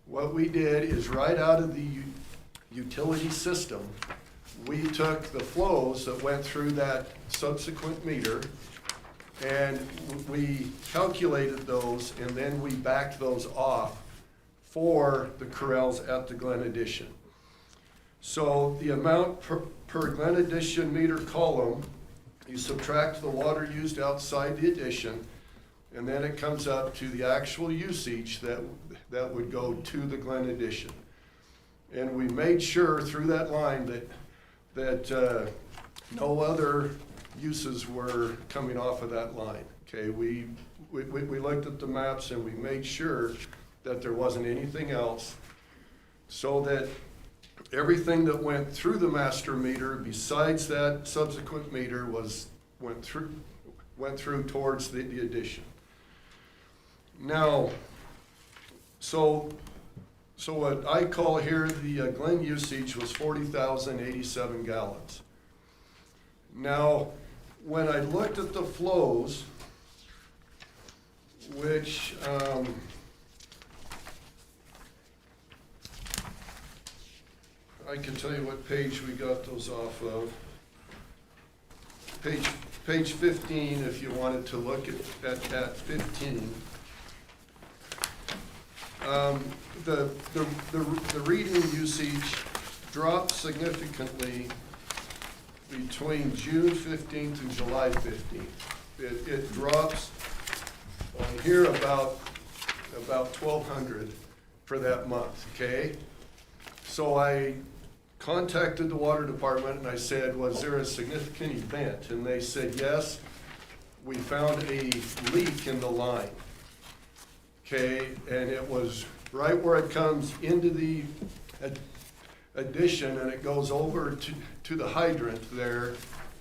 what we did is right out of the utility system, we took the flows that went through that subsequent meter and we calculated those, and then we backed those off for the corrals at the Glen Addition. So the amount per Glen Addition meter column, you subtract the water used outside the addition, and then it comes up to the actual usage that would go to the Glen Addition. And we made sure through that line that no other uses were coming off of that line. Okay, we looked at the maps and we made sure that there wasn't anything else, so that everything that went through the master meter besides that subsequent meter went through towards the addition. Now, so what I call here the Glen usage was 40,087 gallons. Now, when I looked at the flows, which I can tell you what page we got those off of. Page 15, if you wanted to look at 15. The reading usage dropped significantly between June 15th and July 15th. It drops on here about 1,200 for that month, okay? So I contacted the water department and I said, was there a significant event? And they said, yes, we found a leak in the line. Okay, and it was right where it comes into the addition and it goes over to the hydrant there.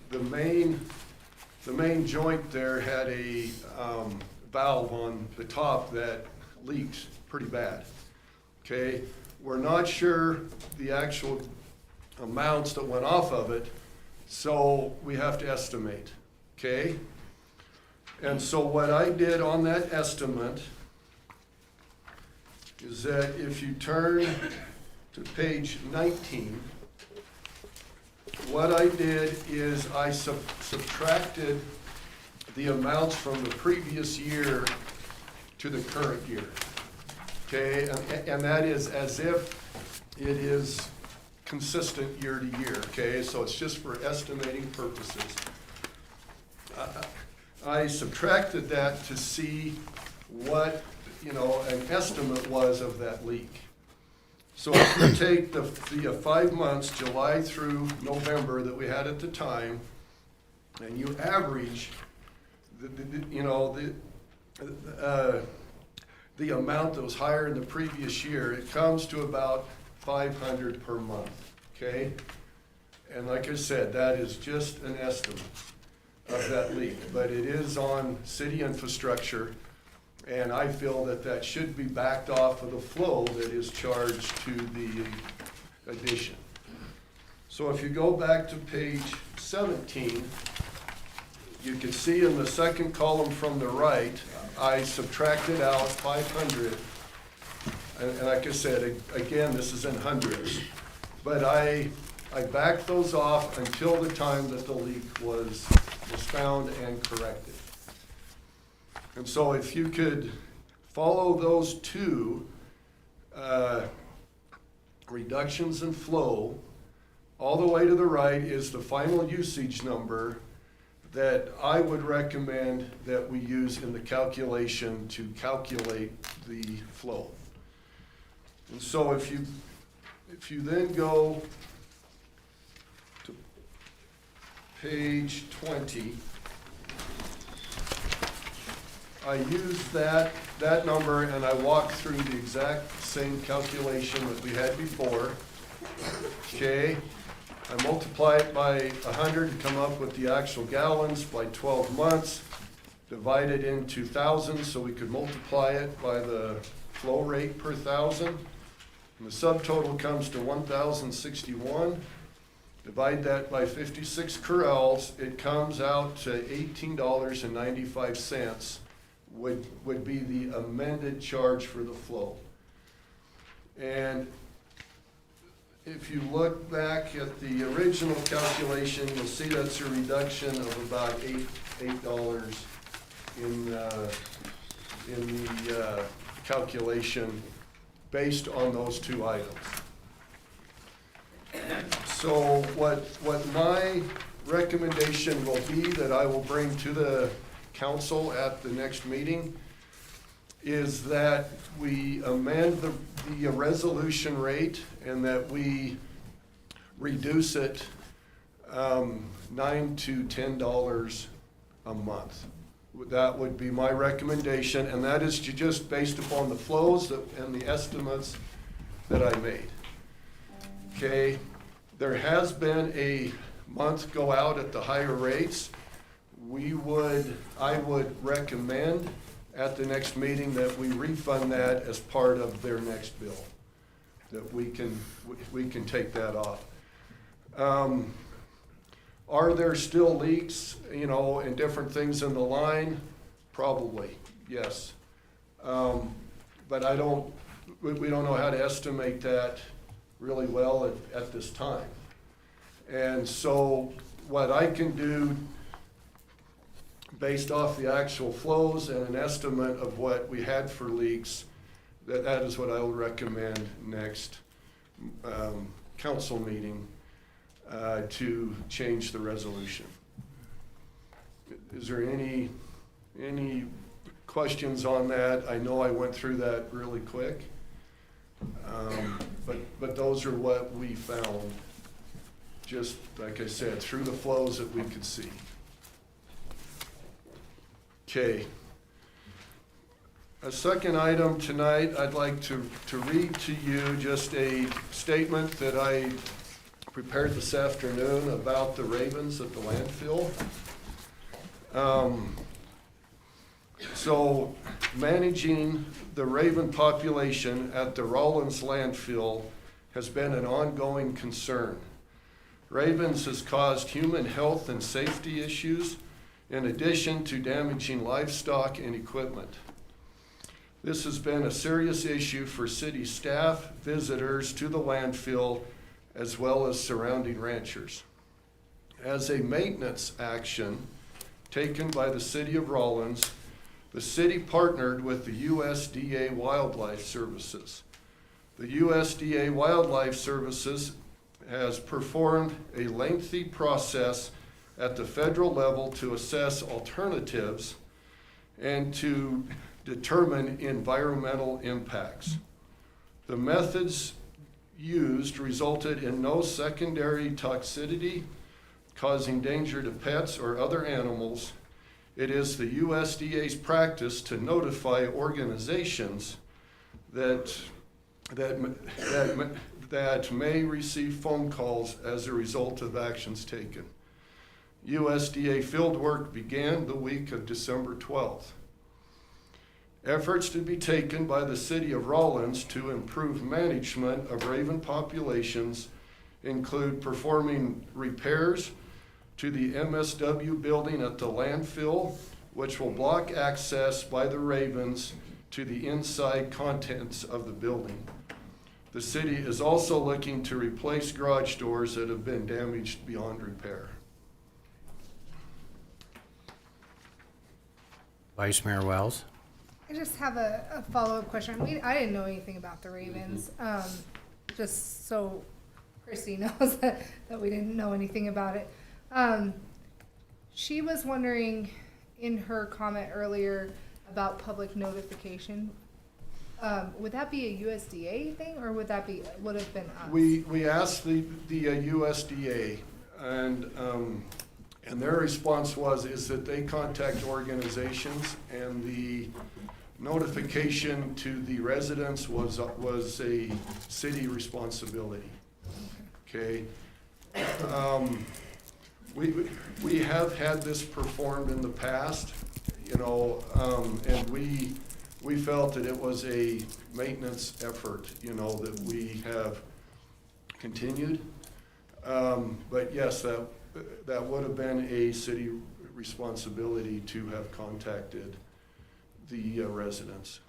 The main joint there had a valve on the top that leaks pretty bad. Okay, we're not sure the actual amounts that went off of it, so we have to estimate. Okay, and so what I did on that estimate is that if you turn to page 19, what I did is I subtracted the amounts from the previous year to the current year. Okay, and that is as if it is consistent year to year, okay? So it's just for estimating purposes. I subtracted that to see what, an estimate was of that leak. So if you take the 5 months, July through November that we had at the time, and you average the amount that was higher in the previous year, it comes to about $500 per month, okay? And like I said, that is just an estimate of that leak, but it is on city infrastructure, and I feel that that should be backed off of the flow that is charged to the addition. So if you go back to page 17, you can see in the second column from the right, I subtracted out 500. And like I said, again, this is in hundreds. But I backed those off until the time that the leak was found and corrected. And so if you could follow those two reductions in flow, all the way to the right is the final usage number that I would recommend that we use in the calculation to calculate the flow. And so if you then go to page 20, I use that number and I walk through the exact same calculation that we had before. Okay, I multiply it by 100 to come up with the actual gallons by 12 months, divide it into thousands so we could multiply it by the flow rate per thousand. And the subtotal comes to 1,061. Divide that by 56 corrals, it comes out to $18.95 would be the amended charge for the flow. And if you look back at the original calculation, you'll see that's a reduction of about $8 in the calculation based on those two items. So what my recommendation will be that I will bring to the council at the next meeting is that we amend the resolution rate and that we reduce it $9 to $10 a month. That would be my recommendation, and that is just based upon the flows and the estimates that I made. Okay, there has been a month go out at the higher rates. I would recommend at the next meeting that we refund that as part of their next bill, that we can take that off. Are there still leaks, and different things in the line? Probably, yes. But we don't know how to estimate that really well at this time. And so what I can do based off the actual flows and an estimate of what we had for leaks, that is what I will recommend next council meeting to change the resolution. Is there any questions on that? I know I went through that really quick, but those are what we found, just like I said, through the flows that we could see. Okay. A second item tonight, I'd like to read to you just a statement that I prepared this afternoon about the ravens at the landfill. So managing the raven population at the Rawlins landfill has been an ongoing concern. Ravens has caused human health and safety issues in addition to damaging livestock and equipment. This has been a serious issue for city staff, visitors to the landfill, as well as surrounding ranchers. as a maintenance action taken by the city of Rawlins, the city partnered with the USDA Wildlife Services. The USDA Wildlife Services has performed a lengthy process at the federal level to assess alternatives and to determine environmental impacts. The methods used resulted in no secondary toxicity causing danger to pets or other animals. It is the USDA's practice to notify organizations that may receive phone calls as a result of actions taken. USDA fieldwork began the week of December 12th. Efforts to be taken by the city of Rawlins to improve management of raven populations include performing repairs to the MSW building at the landfill, which will block access by the ravens to the inside contents of the building. The city is also looking to replace garage doors that have been damaged beyond repair. Vice Mayor Wells? I just have a follow-up question. I didn't know anything about the Ravens. Just so Christy knows that we didn't know anything about it. She was wondering in her comment earlier about public notification. Would that be a USDA thing, or would have been us? We asked the USDA, and their response is that they contact organizations, and the notification to the residents was a city responsibility. Okay. We have had this performed in the past, and we felt that it was a maintenance effort, that we have continued. But yes, that would have been a city responsibility to have contacted the residents.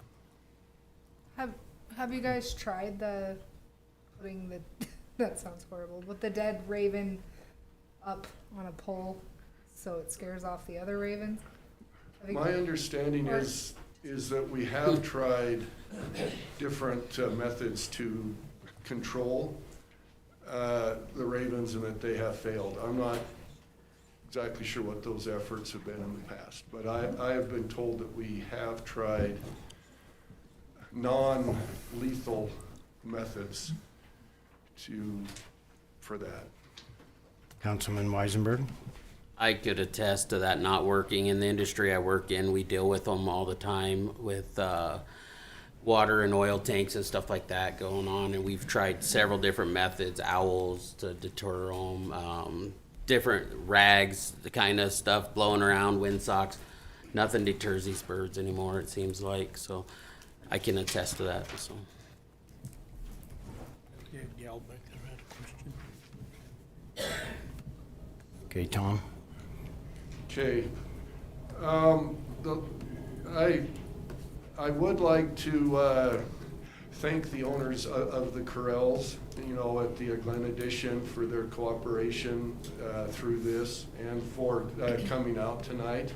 Have you guys tried putting that sounds horrible, but the dead raven up on a pole so it scares off the other ravens? My understanding is that we have tried different methods to control the ravens and that they have failed. I'm not exactly sure what those efforts have been in the past, but I have been told that we have tried non-lethal methods for that. Councilman Weisenberg? I could attest to that not working. In the industry I work in, we deal with them all the time with water and oil tanks and stuff like that going on, and we've tried several different methods, owls to deter them, different rags, the kind of stuff blowing around, windsocks. Nothing deters these birds anymore, it seems like, so I can attest to that. So. Yeah, Gal back there had a question. Okay, Tom? Okay. I would like to thank the owners of the corrals, at the Glen Edition for their cooperation through this and for coming out tonight.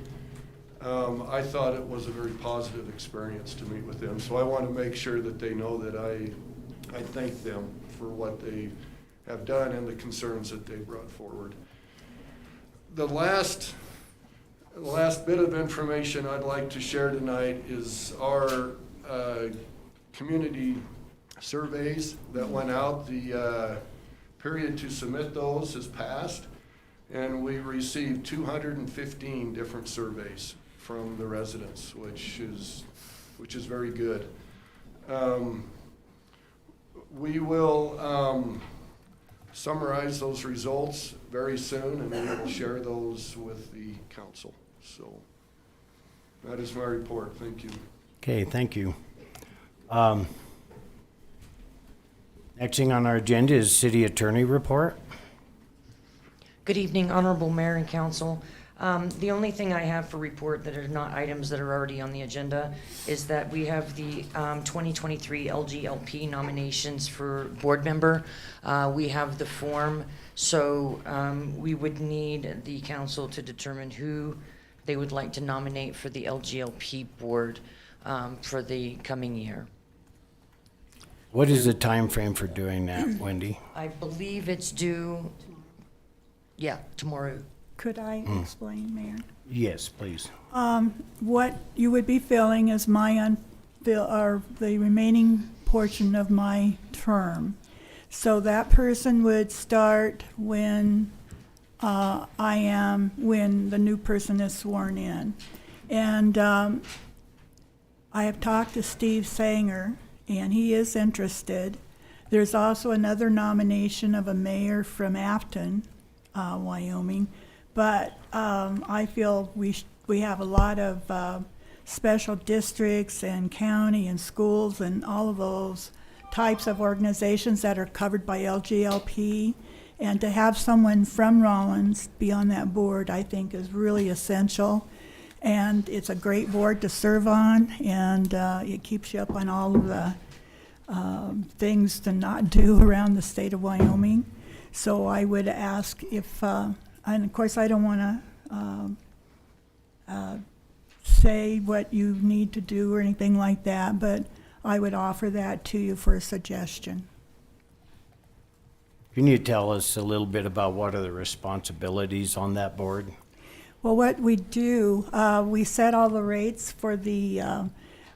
I thought it was a very positive experience to meet with them, so I want to make sure that they know that I thank them for what they have done and the concerns that they brought forward. The last bit of information I'd like to share tonight is our community surveys that went out. The period to submit those has passed, and we received 215 different surveys from the residents, which is very good. We will summarize those results very soon, and we will share those with the council. So that is my report. Thank you. Okay, thank you. Next thing on our agenda is city attorney report. Good evening, Honorable Mayor and Council. The only thing I have for report that are not items that are already on the agenda is that we have the 2023 LGLP nominations for board member. We have the form, so we would need the council to determine who they would like to nominate for the LGLP board for the coming year. What is the time frame for doing that, Wendy? I believe it's due, yeah, tomorrow. Could I explain, Mayor? Yes, please. What you would be filling is the remaining portion of my term. So that person would start when when the new person is sworn in. And I have talked to Steve Sanger, and he is interested. There's also another nomination of a mayor from Afton, Wyoming. But I feel we have a lot of special districts and county and schools and all of those types of organizations that are covered by LGLP. And to have someone from Rawlins be on that board, I think, is really essential. And it's a great board to serve on, and it keeps you up on all of the things to not do around the state of Wyoming. So I would ask if, and of course I don't want to say what you need to do or anything like that, but I would offer that to you for a suggestion. Can you tell us a little bit about what are the responsibilities on that board? Well, what we do, we set all the rates for the,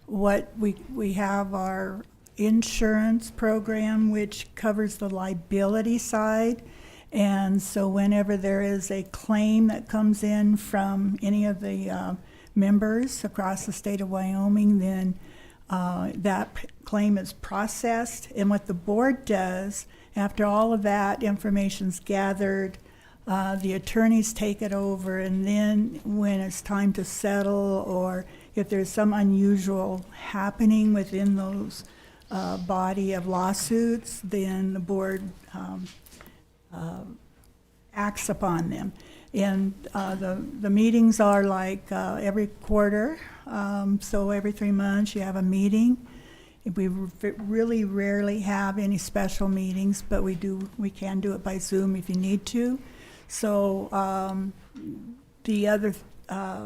what we have our insurance program, which covers the liability side. And so whenever there is a claim that comes in from any of the members across the state of Wyoming, then that claim is processed. And what the board does, after all of that information's gathered, the attorneys take it over, and then when it's time to settle, or if there's some unusual happening within those body of lawsuits, then the board acts upon them. And the meetings are like every quarter, so every 3 months you have a meeting. We really rarely have any special meetings, but we can do it by Zoom if you need to. So the other,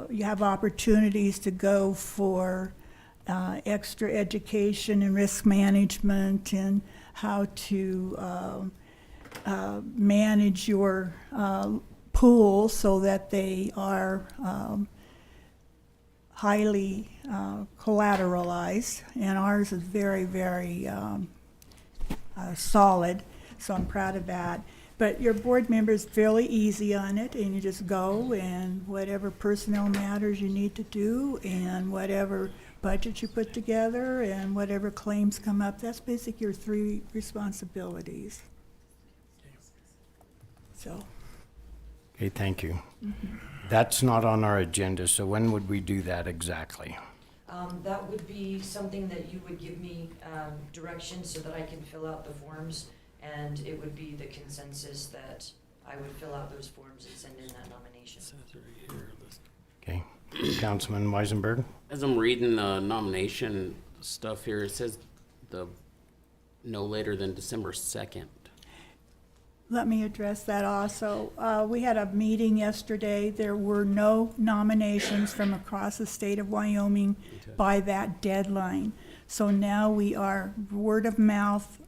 you have opportunities to go for extra education and risk management and how to manage your pool so that they are highly collateralized, and ours is very, very solid, so I'm proud of that. But your board member is fairly easy on it, and you just go, and whatever personnel matters you need to do, and whatever budget you put together, and whatever claims come up, that's basically your 3 responsibilities. So. Okay, thank you. That's not on our agenda, so when would we do that exactly? That would be something that you would give me direction so that I can fill out the forms, and it would be the consensus that I would fill out those forms and send in that nomination. Okay, Councilman Weisenberg? As I'm reading the nomination stuff here, it says no later than December 2nd. Let me address that also. We had a meeting yesterday. There were no nominations from across the state of Wyoming by that deadline. So now we are word of mouth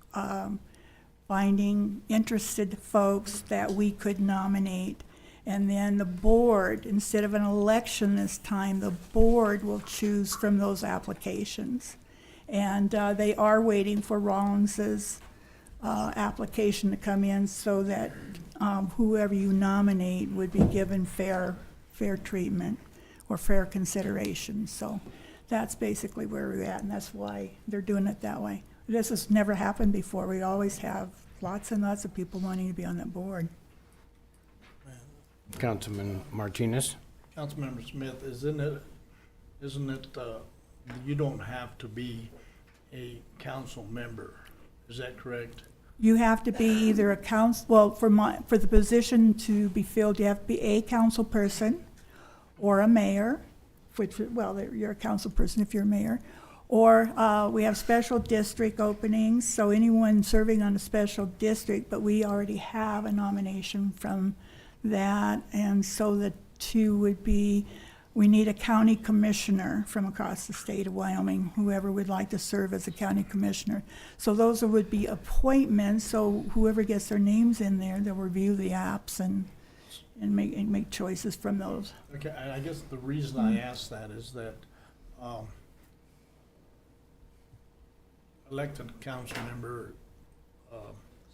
finding interested folks that we could nominate. And then the board, instead of an election this time, the board will choose from those applications. And they are waiting for Rawlins's application to come in so that whoever you nominate would be given fair treatment or fair consideration. So that's basically where we're at, and that's why they're doing it that way. This has never happened before. We always have lots and lots of people wanting to be on that board. Councilman Martinez? Councilmember Smith, isn't it you don't have to be a council member, is that correct? You have to be either a council, well, for the position to be filled, you have to be a council person, or a mayor, which, well, you're a council person if you're a mayor. Or we have special district openings, so anyone serving on a special district, but we already have a nomination from that. And so the two would be, we need a county commissioner from across the state of Wyoming, whoever would like to serve as a county commissioner. So those would be appointments, so whoever gets their names in there, they'll review the apps and make choices from those. Okay, and I guess the reason I asked that is that, elected council member,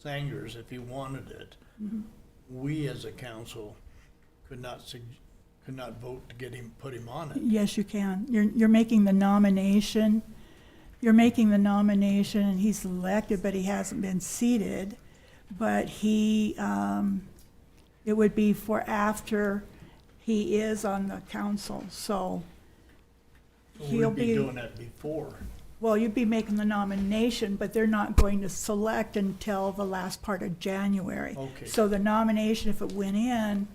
Sangers, if he wanted it, we as a council could not vote to get him, put him on it. Yes, you can. You're making the nomination. You're making the nomination, and he's elected, but he hasn't been seated. But he, it would be for after he is on the council, so So he'll we'd be doing that before. Well, you'd be making the nomination, but they're not going to select until the last part of January. Okay. So the nomination, if it went in,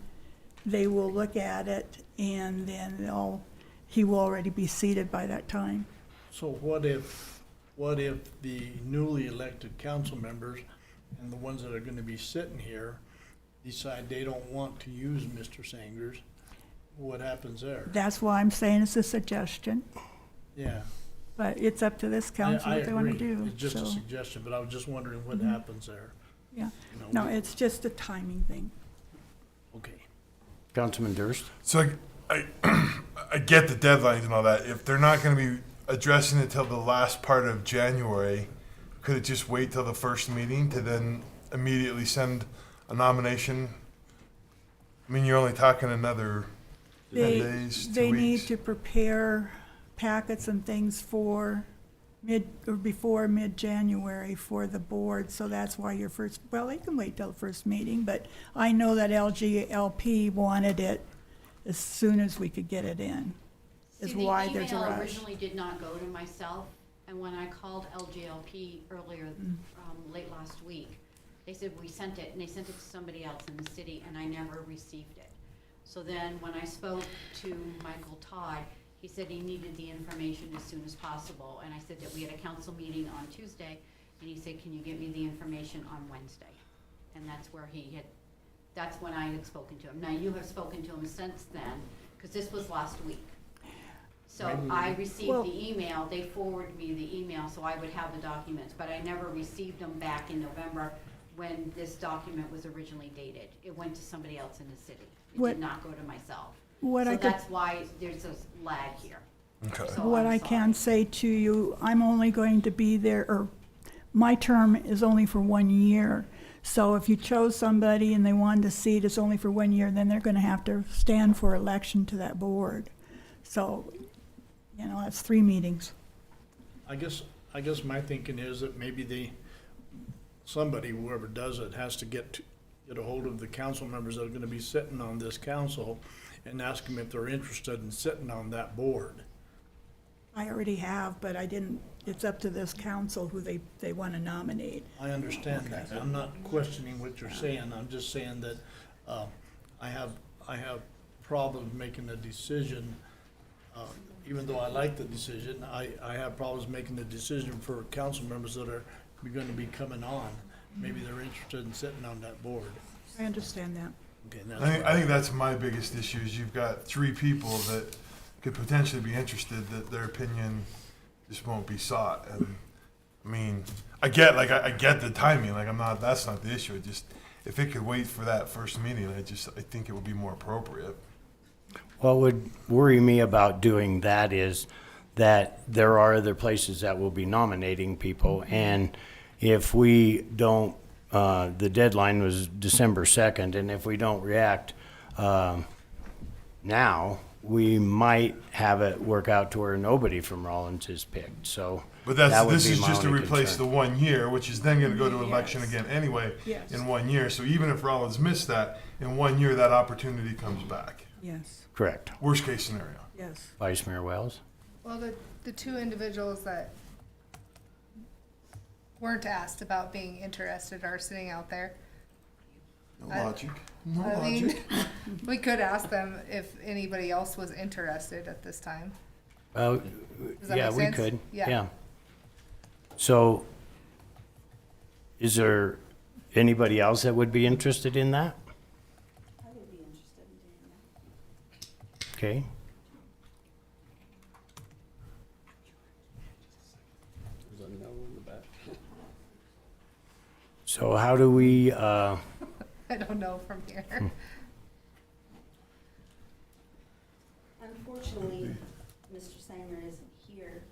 they will look at it, and then he will already be seated by that time. So what if the newly elected council members and the ones that are gonna be sitting here decide they don't want to use Mr. Sangers? What happens there? That's why I'm saying it's a suggestion, Yeah. but it's up to this council I what they want to agree. do. It's just a so, suggestion, but I was just wondering what happens there. Yeah, You know, no, it's just a timing thing. Okay. Councilman Durst? So I get the deadlines and all that. If they're not going to be addressing it till the last part of January, could it just wait till the first meeting to then immediately send a nomination? I mean, you're only talking another 10 days, 2 They need weeks. to prepare packets and things for before mid-January for the board, so that's why your first, well, they can wait till the first meeting, but I know that LGLP wanted it as soon as we could get it in, is why there's a The email rush. originally did not go to myself, and when I called LGLP earlier, late last week, they said we sent it, and they sent it to somebody else in the city, and I never received it. So then, when I spoke to Michael Todd, he said he needed the information as soon as possible, and I said that we had a council meeting on Tuesday, and he said, can you get me the information on Wednesday? And that's where that's when I had spoken to him. Now, you have spoken to him since then, because this was last week. So I received the email, they forwarded me the email, so I would have the documents, but I never received them back in November when this document was originally dated. It went to somebody else in the city. It did not go to myself. So that's why there's a lag here. Okay. So What I'm I sorry. can say to you, I'm only going to be there, or my term is only for 1 year. So if you chose somebody and they wanted a seat, it's only for 1 year, then they're gonna have to stand for election to that board. So, that's 3 meetings. I guess my thinking is that maybe somebody, whoever does it, has to get a hold of the council members that are gonna be sitting on this council and ask them if they're interested in sitting on that board. I already have, but it's up to this council who they wanna nominate. I understand that. I'm not questioning what you're saying. I'm just saying that, I have problems making a decision. Even though I like the decision, I have problems making the decision for council members that are gonna be coming on. Maybe they're interested in sitting on that board. I understand that. Okay, that's I think that's my biggest issue is you've got 3 people that could potentially be interested that their opinion just won't be sought. And I mean, I get the timing. That's not the issue. It just, if it could wait for that first meeting, I think it would be more appropriate. What would worry me about doing that is that there are other places that will be nominating people, and if we don't, the deadline was December 2nd, and if we don't react now, we might have it work out to where nobody from Rawlins is picked, so. But that would this be is my just to only replace concern. the 1 year, which is then going to go to election Yes. again anyway Yes. in 1 year. So even if Rollins missed that, in 1 year, that opportunity comes back. Yes, Correct. Worst case scenario. yes. Vice Mayor Wells? Well, the 2 individuals that weren't asked about being interested are sitting out there. No I- logic. No I mean, logic. we could ask them if anybody else was interested at this time. Well, Does that yeah, make we sense? could, Yeah. yeah. So, is there anybody else that would be interested in that? I would be interested in doing that. Okay. There's a no in the back. So how do we, I don't know from here. Unfortunately, Mr. Sanger isn't here.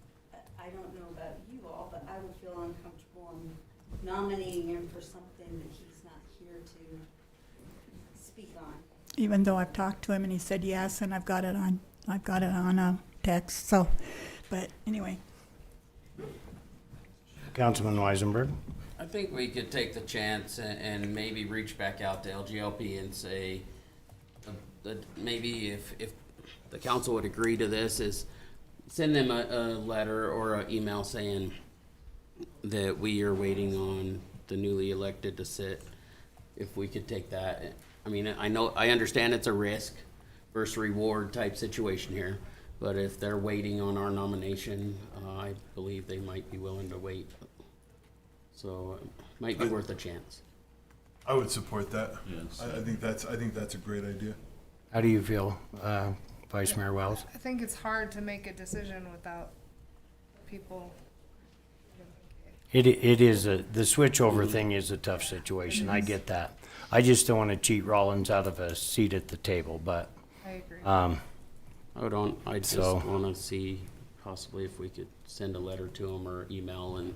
I don't know about you all, but I would feel uncomfortable in nominating him for something that he's not here to speak on. Even though I've talked to him and he said yes, and I've got it on text, so, but anyway. Councilman Weisenberg? I think we could take the chance and maybe reach back out to LGLP and say, that maybe if the council would agree to this, is send them a letter or an email saying that we are waiting on the newly elected to sit. If we could take that, I mean, I understand it's a risk versus reward type situation here, but if they're waiting on our nomination, I believe they might be willing to wait. So it might be worth a chance. I would support that. Yes. I think that's a great idea. How do you feel, Vice Mayor Wells? I think it's hard to make a decision without people. It is the switchover thing is a tough situation. I get that. I just don't want to cheat Rollins out of a seat at the table, but, I agree. I just So- want to see possibly if we could send a letter to them or email and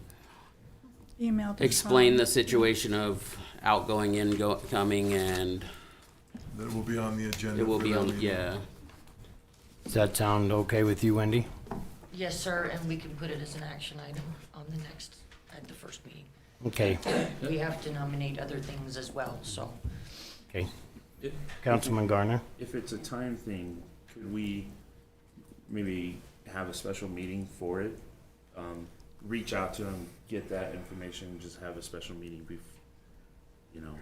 Email to explain Tom. the situation of outgoing, incoming, and That it will be on the agenda. it will for be that on, meeting. yeah. does that sound okay with you, Wendy? Yes, sir, and we can put it as an action item on the next, at the first meeting. Okay, We have to nominate other things as well, so. okay. If- Councilman Garner? If it's a time thing, could we maybe have a special meeting for it? Reach out to them, get that information, just have a special meeting you know.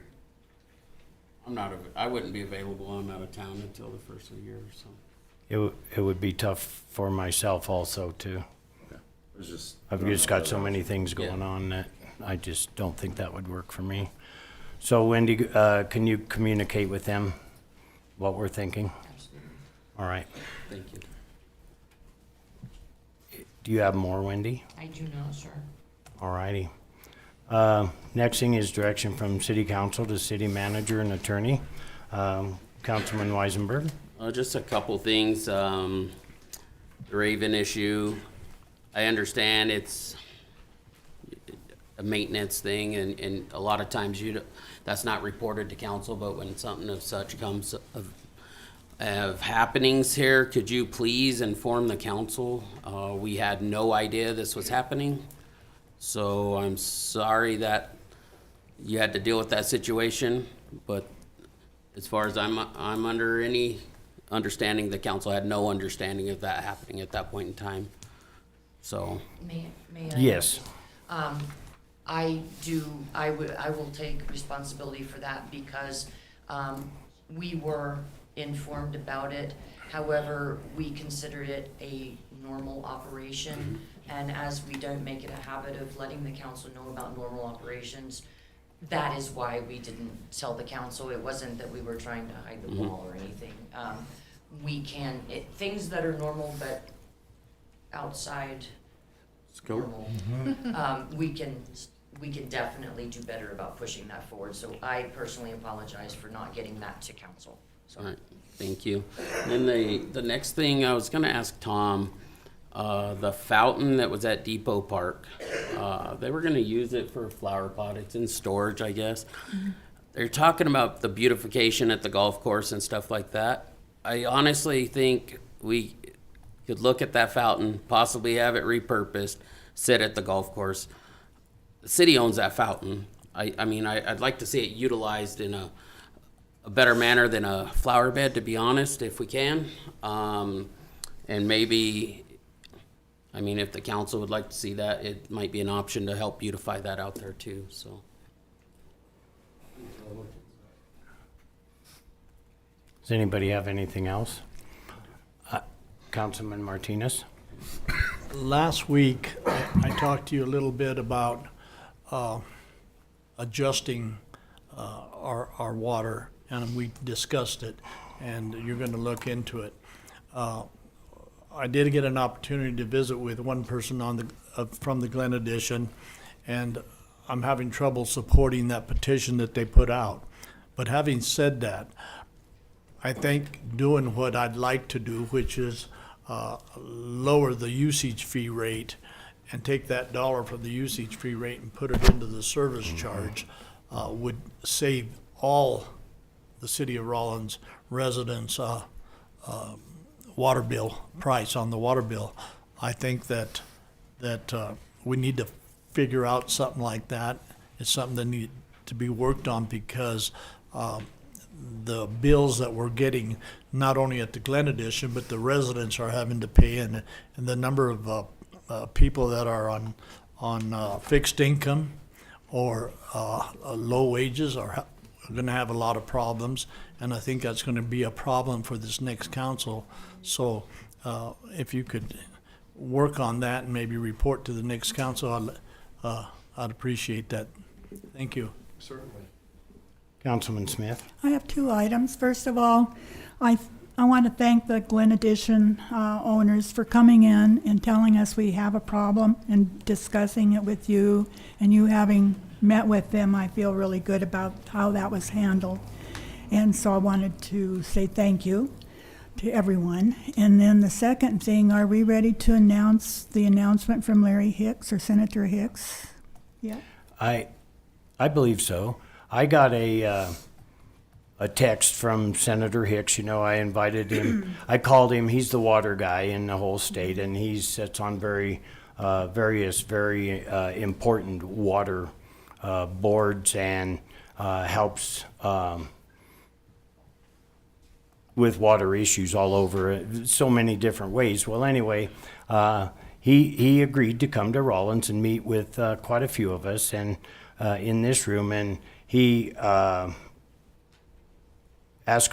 I wouldn't be available. I'm out of town until the first of the year, so. It would be tough for myself also too. Okay. It was just. I've just got so many things Yeah. going on that I just don't think that would work for me. So Wendy, can you communicate with them what we're thinking? Absolutely. All right. Thank you. Do you have more, Wendy? I do know, sir. All righty. Next thing is direction from city council to city manager and attorney. Councilman Weisenberg? Just a couple things. The Raven issue, I understand it's a maintenance thing, and a lot of times that's not reported to council, but when something of such comes of happenings here, could you please inform the council? We had no idea this was happening, so I'm sorry that you had to deal with that situation, but as far as I'm under any understanding, the council had no understanding of that happening at that point in time, so. May I? Yes. I will take responsibility for that because, we were informed about it. However, we considered it a normal operation, and as we don't make it a habit of letting the council know about normal operations, that is why we didn't tell the council. It wasn't that we were trying to hide the ball or anything. Things that are normal but outside normal, we can definitely do better about pushing that forward. So I personally apologize for not getting that to council. So. All right, thank you. Then the next thing, I was gonna ask Tom, the fountain that was at Depot Park, they were gonna use it for a flower pot. It's in storage, I guess. They're talking about the beautification at the golf course and stuff like that. I honestly think we could look at that fountain, possibly have it repurposed, sit at the golf course. The city owns that fountain. I mean, I'd like to see it utilized in a better manner than a flower bed, to be honest, if we can. And maybe, I mean, if the council would like to see that, it might be an option to help beautify that out there too, so. Does anybody have anything else? Councilman Martinez? Last week, I talked to you a little bit about adjusting our water, and we discussed it, and you're going to look into it. I did get an opportunity to visit with one person from the Glen Edition, and I'm having trouble supporting that petition that they put out. But having said that, I think doing what I'd like to do, which is lower the usage fee rate and take that dollar from the usage fee rate and put it into the service charge, would save all the city of Rawlins residents water bill price on the water bill. I think that we need to figure out something like that. It's something that needs to be worked on, because the bills that we're getting, not only at the Glen Edition, but the residents are having to pay, and the number of people that are on fixed income or low wages are going to have a lot of problems, and I think that's going to be a problem for this next council. So if you could work on that and maybe report to the next council, I'd appreciate that. Thank you. Certainly. Councilman Smith? I have two items. First of all, I want to thank the Glen Edition owners for coming in and telling us we have a problem and discussing it with you, and you having met with them. I feel really good about how that was handled. And so I wanted to say thank you to everyone. And then the second thing, are we ready to announce the announcement from Larry Hicks or Senator Hicks? Yeah. I believe so. I got a text from Senator Hicks. You know, I invited him. I called him. He's the water guy in the whole state, and he sits on various very important water boards and helps with water issues all over so many different ways. Well, anyway, he agreed to come to Rawlins and meet with quite a few of us and in this room, and he asked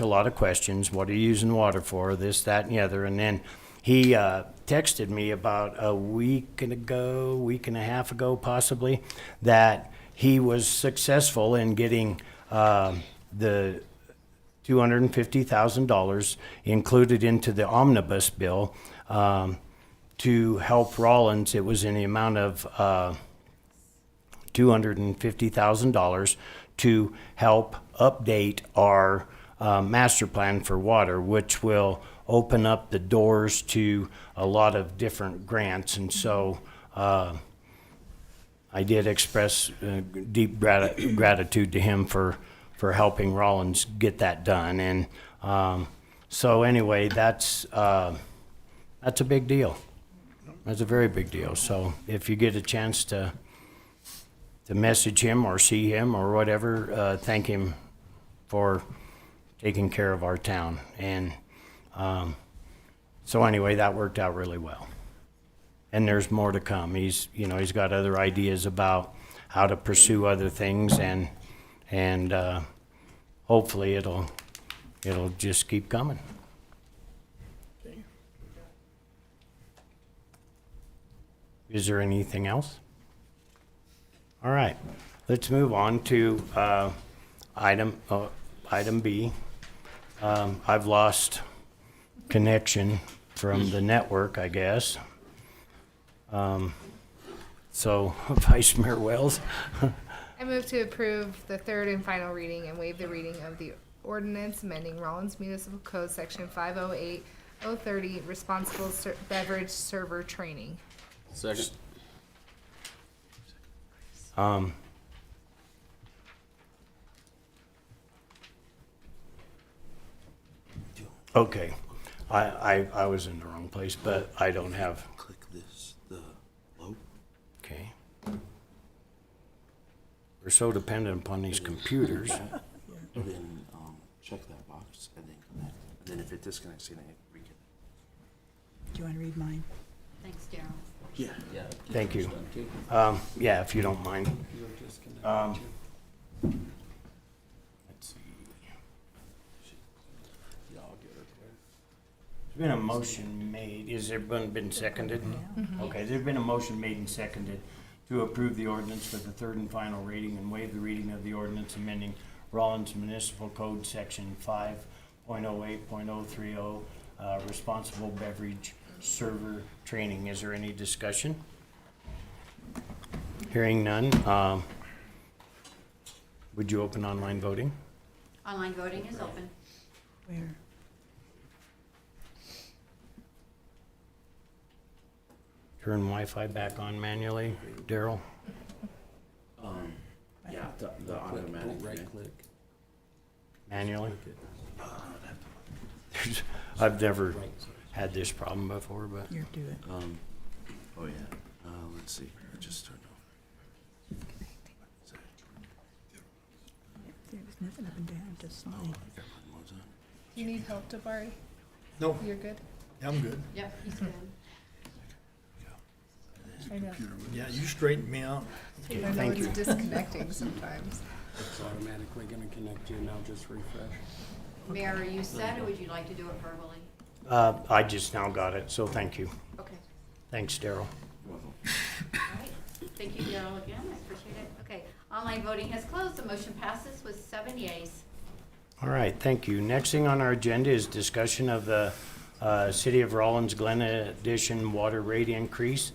a lot of questions. What are you using water for? This, that, and the other. And then he texted me about a week and a half ago, possibly, that he was successful in getting the $250,000 included into the omnibus bill to help Rawlins. It was in the amount of $250,000 to help update our master plan for water, which will open up the doors to a lot of different grants. And so I did express deep gratitude to him for helping Rawlins get that done. And so anyway, that's a big deal. That's a very big deal. So if you get a chance to message him or see him or whatever, thank him for taking care of our town. And so anyway, that worked out really well. And there's more to come. He's got other ideas about how to pursue other things, and hopefully it'll just keep coming. Is there anything else? All right, let's move on to item B. I've lost connection from the network, I guess. So, Vice Mayor Wells. I move to approve the third and final reading and waive the reading of the ordinance amending Rawlins Municipal Code Section 508-030, responsible beverage server training. Second. Okay, I was in the wrong place, but I don't have. Click this, the low. Okay. We're so dependent upon these computers. And then check that box and then connect. And then if it disconnects, then we can. Do you want to read mine? Thanks, Daryl. Yeah. Thank you. Yeah, if you don't mind. Let's see. There's been a motion made. Is there been seconded? Okay, there's been a motion made and seconded to approve the ordinance for the third and final reading and waive the reading of the ordinance amending Rawlins Municipal Code Section 5.08.030, responsible beverage server training. Is there any discussion? Hearing none. Would you open online voting? Online voting is open. Where? Turn Wi-Fi back on manually. Daryl? Yeah, the automatic. Right click. Manually? I've never had this problem before, but. You're doing. Oh, yeah. Let's see. I just turned off. There's nothing up and down, just sign. You need help, Jabari? No, You're good? I'm good. Yep, he's good. I know. Yeah, you straightened me out. I know Thank it's you. disconnecting sometimes. It's automatically gonna connect you, now just refresh. Mayor, are you set, or would you like to do it verbally? I just now got it, so thank you. Okay. Thanks, Daryl. All right. Thank you, Daryl, again. I appreciate it. Okay. Online voting has closed. The motion passes with 7 yeas. All right, thank you. Next thing on our agenda is discussion of the City of Rawlins Glen Addition water rate increase.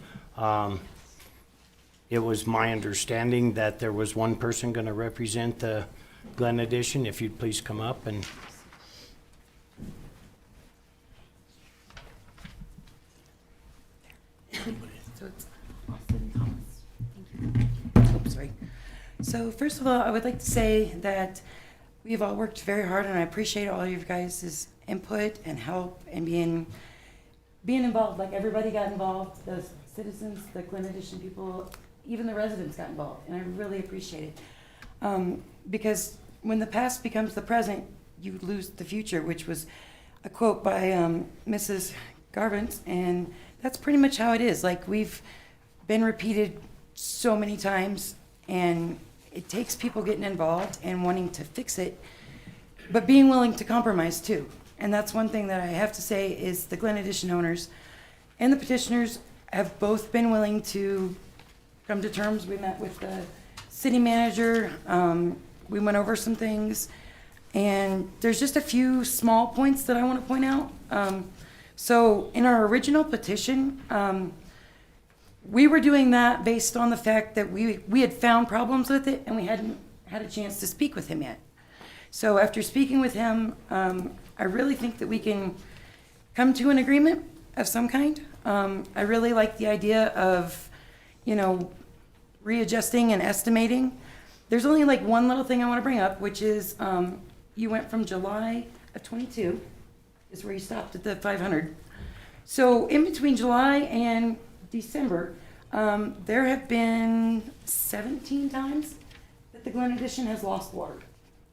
It was my understanding that there was one person going to represent the Glen Addition. If you'd please come up and. So it's Austin Thomas. Thank you. Oops, sorry. So first of all, I would like to say that we've all worked very hard, and I appreciate all of you guys' input and help and being involved. Like, everybody got involved, the citizens, the Glen Addition people, even the residents got involved, and I really appreciate it. Because when the past becomes the present, you lose the future, which was a quote by Mrs. Garvin, and that's pretty much how it is. Like, we've been repeated so many times, and it takes people getting involved and wanting to fix it, but being willing to compromise too. And that's one thing that I have to say is the Glen Addition owners and the petitioners have both been willing to come to terms. We met with the city manager. We went over some things, and there's just a few small points that I want to point out. So in our original petition, we were doing that based on the fact that we had found problems with it, and we hadn't had a chance to speak with him yet. So after speaking with him, I really think that we can come to an agreement of some kind. I really like the idea of, readjusting and estimating. There's only like one little thing I want to bring up, which is you went from July of 22, is where you stopped at the 500. So in between July and December, there have been 17 times that the Glen Addition has lost water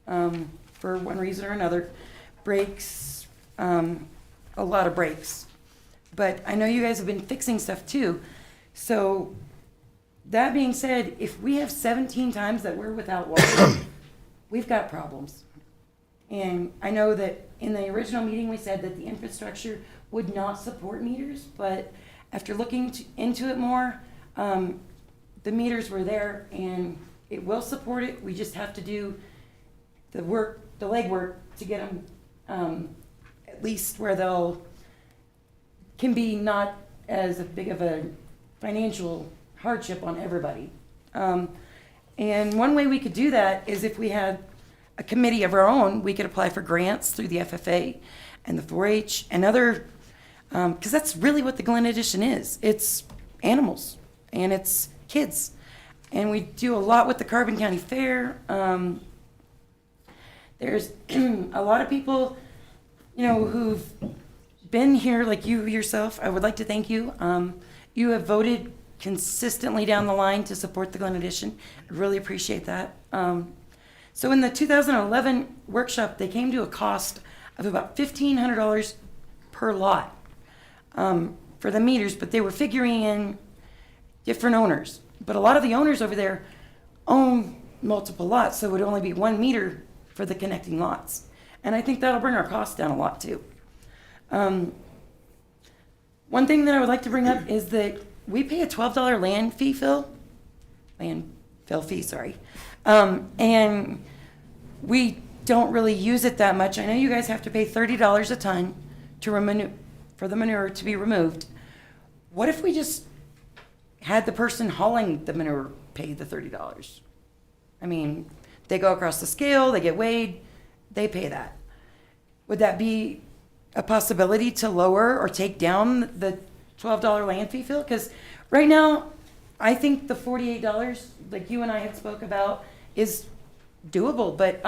for one reason or another. Breaks, a lot of breaks. But I know you guys have been fixing stuff too. So that being said, if we have 17 times that we're without water, we've got problems. And I know that in the original meeting, we said that the infrastructure would not support meters, but after looking into it more, the meters were there and it will support it. We just have to do the work, the legwork to get them at least where can be not as big of a financial hardship on everybody. And one way we could do that is if we had a committee of our own, we could apply for grants through the FFA and the 4-H and other, because that's really what the Glen Addition is. It's animals and it's kids. And we do a lot with the Carbon County Fair. There's a lot of people, who've been here, like you yourself. I would like to thank you. You have voted consistently down the line to support the Glen Addition. I really appreciate that. So in the 2011 workshop, they came to a cost of about $1,500 per lot for the meters, but they were figuring in different owners. But a lot of the owners over there own multiple lots, so it would only be 1 meter for the connecting lots. And I think that'll bring our costs down a lot too. One thing that I would like to bring up is that we pay a $12 landfill fee, sorry. And we don't really use it that much. I know you guys have to pay $30 a ton for the manure to be removed. What if we just had the person hauling the manure pay the $30? I mean, they go across the scale, they get weighed, they pay that. Would that be a possibility to lower or take down the $12 landfill fee? Because right now, I think the $48, like you and I had spoke about, is doable. But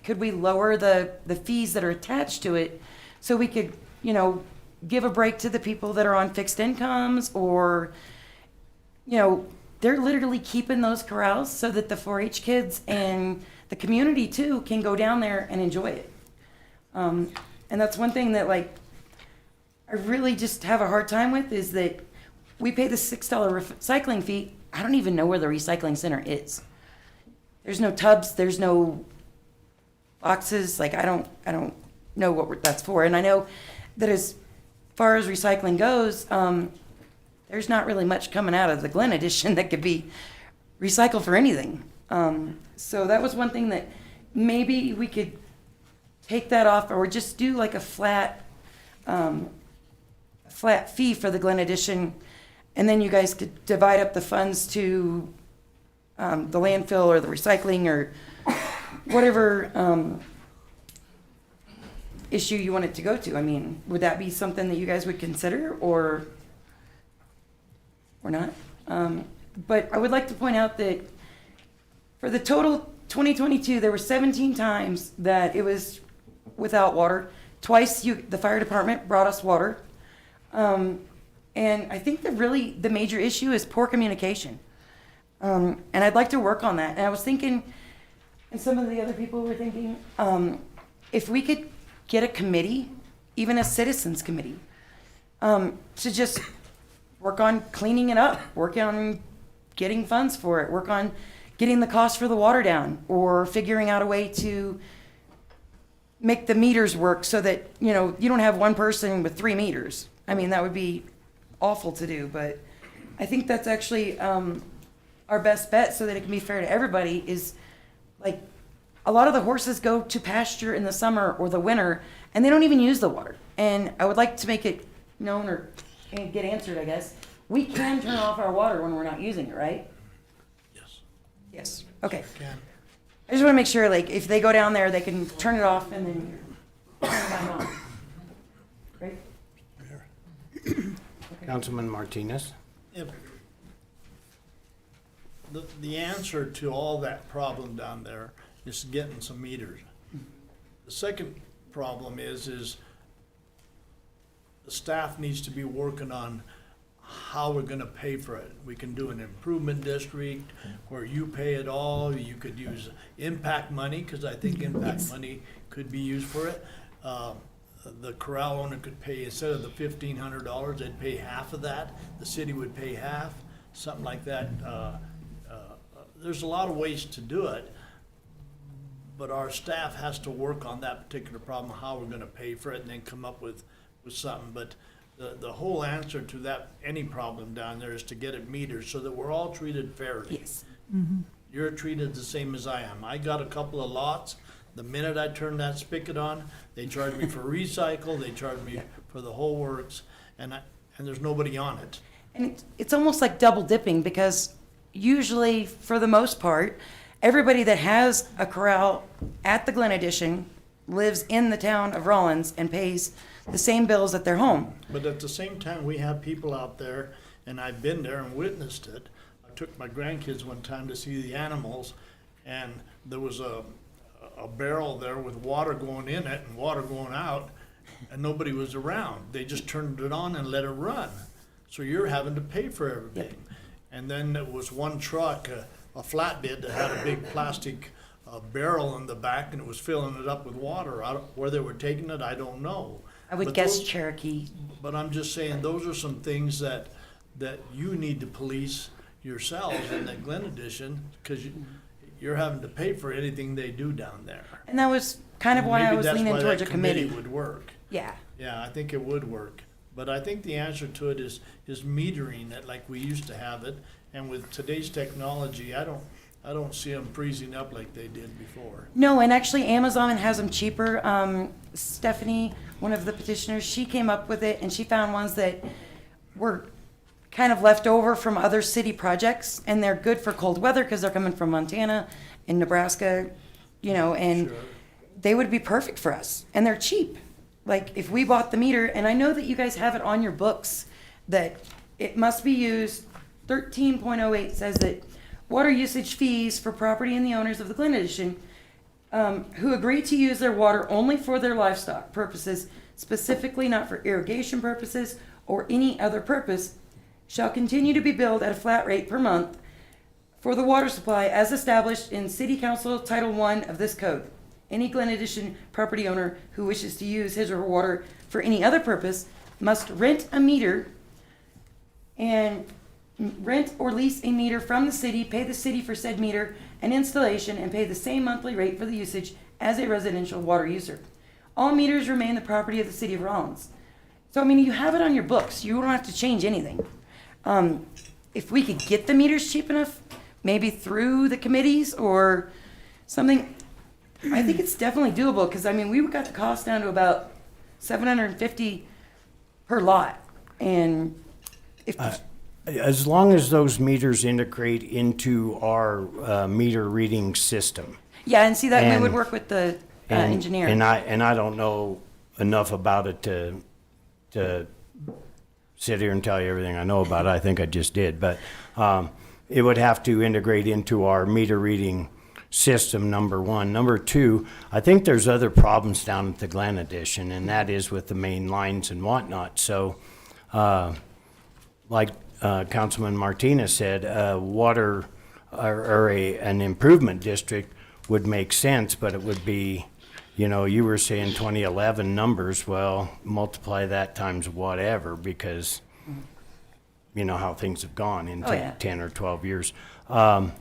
could we lower the fees that are attached to it so we could, you know, give a break to the people that are on fixed incomes, or, you know, they're literally keeping those corrals so that the 4-H kids and the community too can go down there and enjoy it. And that's one thing that, like, I really just have a hard time with, is that we pay the $6 recycling fee. I don't even know where the recycling center is. There's no tubs, there's no boxes. Like, I don't know what that's for. And I know that as far as recycling goes, there's not really much coming out of the Glen Edition that could be recycled for anything. So that was one thing that maybe we could take that off, or just do like a flat fee for the Glen Edition, and then you guys could divide up the funds to the landfill or the recycling or whatever issue you want it to go to. I mean, would that be something that you guys would consider, or not? But I would like to point out that for the total 2022, there were 17 times that it was without water. Twice the fire department brought us water. And I think that really the major issue is poor communication. And I'd like to work on that. And I was thinking, and some of the other people were thinking, if we could get a committee, even a citizens committee, to just work on cleaning it up, work on getting funds for it, work on getting the cost for the water down, or figuring out a way to make the meters work so that, you know, you don't have one person with 3 meters. I mean, that would be awful to do, but I think that's actually our best bet, so that it can be fair to everybody. Is, like, a lot of the horses go to pasture in the summer or the winter, and they don't even use the water. And I would like to make it known, or get answered, I guess. We can turn off our water when we're not using it, right? Yes. Yes. Okay. Can. I just want to make sure, like, if they go down there, they can turn it off and then turn it back on. Right? Councilman Martinez? If the answer to all that problem down there is getting some meters. The second problem is the staff needs to be working on how we're gonna pay for it. We can do an improvement district where you pay it all. You could use impact money, because I think impact money could be used for it. The corral owner could pay, instead of the $1,500, they'd pay half of that. The city would pay half, something like that. There's a lot of ways to do it, but our staff has to work on that particular problem, how we're gonna pay for it, and then come up with something. But the whole answer to that, any problem down there, is to get it metered so that we're all treated fairly. Yes. You're treated the same as I am. I got a couple of lots. The minute I turn that spigot on, they charge me for recycle, they charge me for the whole works, and there's nobody on it. And it's almost like double dipping, because usually, for the most part, everybody that has a corral at the Glen Edition lives in the town of Rawlins and pays the same bills at their home. But at the same time, we have people out there, and I've been there and witnessed it. I took my grandkids one time to see the animals, and there was a barrel there with water going in it and water going out, and nobody was around. They just turned it on and let it run. So you're having to pay for everything. Yep. And then there was one truck, a flatbed, that had a big plastic barrel in the back, and it was filling it up with water. Where they were taking it, I don't know. I would guess Cherokee. But I'm just saying, those are some things that you need to police yourselves in the Glen Edition, because you're having to pay for anything they do down there. And that was kind of why I was leaning towards a committee. Maybe that's why that committee would work. Yeah. Yeah, I think it would work. But I think the answer to it is metering it like we used to have it. And with today's technology, I don't see them freezing up like they did before. No, and actually Amazon has them cheaper. Stephanie, one of the petitioners, she came up with it and she found ones that were kind of left over from other city projects, and they're good for cold weather because they're coming from Montana and Nebraska, and Sure. they would be perfect for us. And they're cheap. Like if we bought the meter, and I know that you guys have it on your books that it must be used, 13.08 says that water usage fees for property and the owners of the Glen Edition who agree to use their water only for their livestock purposes, specifically not for irrigation purposes or any other purpose, shall continue to be billed at a flat rate per month for the water supply as established in City Council Title I of this code. Any Glen Edition property owner who wishes to use his or her water for any other purpose must rent a meter and rent or lease a meter from the city, pay the city for said meter and installation, and pay the same monthly rate for the usage as a residential water user. All meters remain the property of the city of Rawlins. So, I mean, you have it on your books. You don't have to change anything. If we could get the meters cheap enough, maybe through the committees or something, I think it's definitely doable, because, I mean, we got the cost down to about $750 per lot. And if... As long as those meters integrate into our meter reading system. Yeah, and see that we And- would work with the engineer. And I don't know enough about it to sit here and tell you everything I know about it. I think I just did, but it would have to integrate into our meter reading system, number one. Number two, I think there's other problems down at the Glen Edition, and that is with the main lines and whatnot. So, like Councilman Martinez said, water or an improvement district would make sense, but it would be, you were saying 2011 numbers. Well, multiply that times whatever, because you know how things have gone in 10 or 12 years. But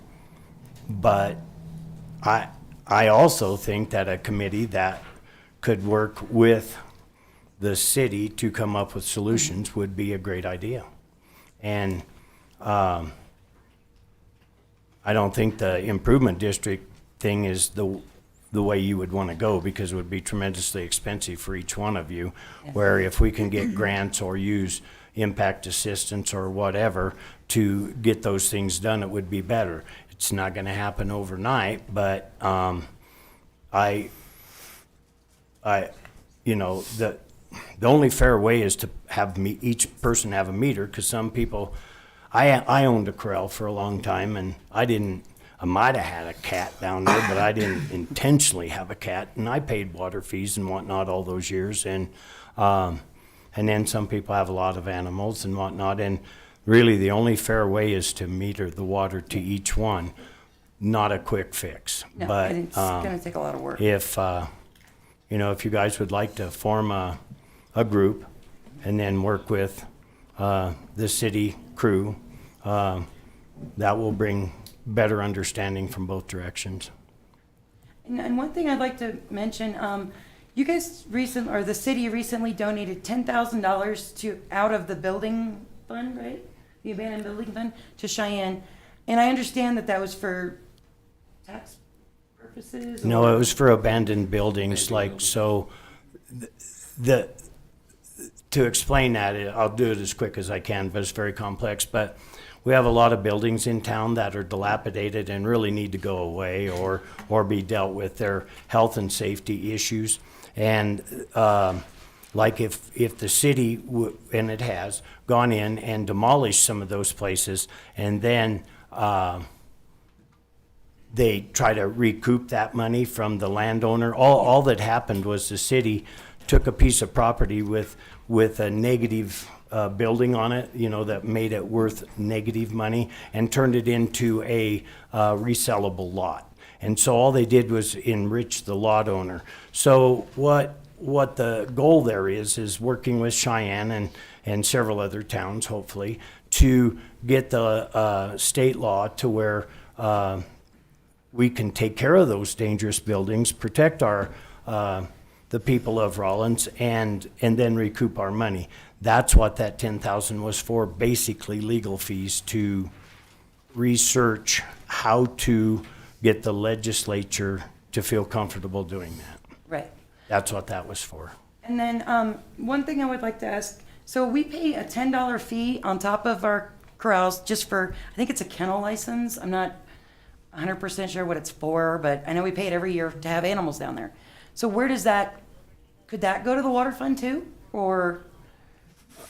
I also think that a committee that could work with the city to come up with solutions would be a great idea. And I don't think the improvement district thing is the way you would want to go, because it would be tremendously expensive for each one of you. Where if we can get grants or use impact assistance or whatever to get those things done, it would be better. It's not going to happen overnight, but the only fair way is to have each person have a meter, because some people, I owned a corral for a long time, and I might have had a cat down there, but I didn't intentionally have a cat, and I paid water fees and whatnot all those years, and then some people have a lot of animals and whatnot, and really the only fair way is to meter the water to each one, not a quick fix. No, but and it's gonna take a lot of work. If if you guys would like to form a group and then work with the city crew, that will bring better understanding from both directions. And one thing I'd like to mention, you guys the city recently donated $10,000 out of the building fund, right? The abandoned building fund to Cheyenne. And I understand that was for tax purposes? No, it was for abandoned buildings, to explain that, I'll do it as quick as I can, but it's very complex. But we have a lot of buildings in town that are dilapidated and really need to go away or be dealt with. Their health and safety issues. And like if the city, and it has, gone in and demolished some of those places, and then they try to recoup that money from the landowner. All that happened was the city took a piece of property with a negative building on it, that made it worth negative money, and turned it into a resellable lot. And so all they did was enrich the lot owner. So what the goal there is working with Cheyenne and several other towns, hopefully, to get the state law to where we can take care of those dangerous buildings, protect our the people of Rawlins and then recoup our money. That's what that 10,000 was for, basically legal fees to research how to get the legislature to feel comfortable doing that. Right. That's what that was for. And then one thing I would like to ask, so we pay a $10 fee on top of our corrals just for, I think it's a kennel license. I'm not 100% sure what it's for, but I know we pay it every year to have animals down there. So where does that, could that go to the water fund too? Or?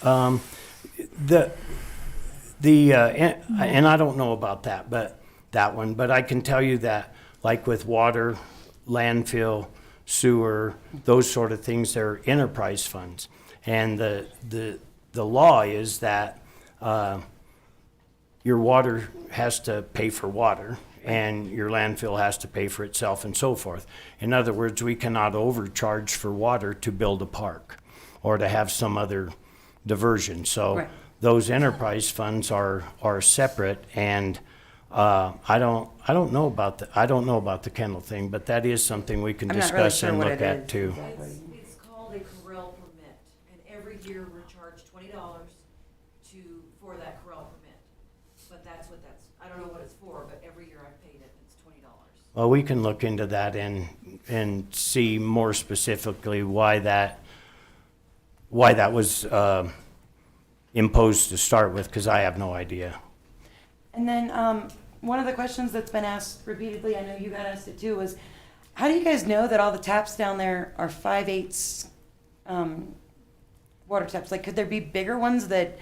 And I don't know about that, but I can tell you that, like with water, landfill, sewer, those sort of things, they're enterprise funds. And the law is that your water has to pay for water, and your landfill has to pay for itself, and so forth. In other words, we cannot overcharge for water to build a park or to have some other diversion. So right. Those enterprise funds are separate, and I don't know about the kennel thing, but that is something we can I'm not really discuss sure and what look it at is. too. It's called a corral permit, and every year we're charged $20 for that corral permit. But I don't know what it's for, but every year I've paid it, it's $20. Well, we can look into that and see more specifically why that was imposed to start with, because I have no idea. And then one of the questions that's been asked repeatedly, I know you got asked it too, was how do you guys know that all the taps down there are 5/8 water taps? Like, could there be bigger ones that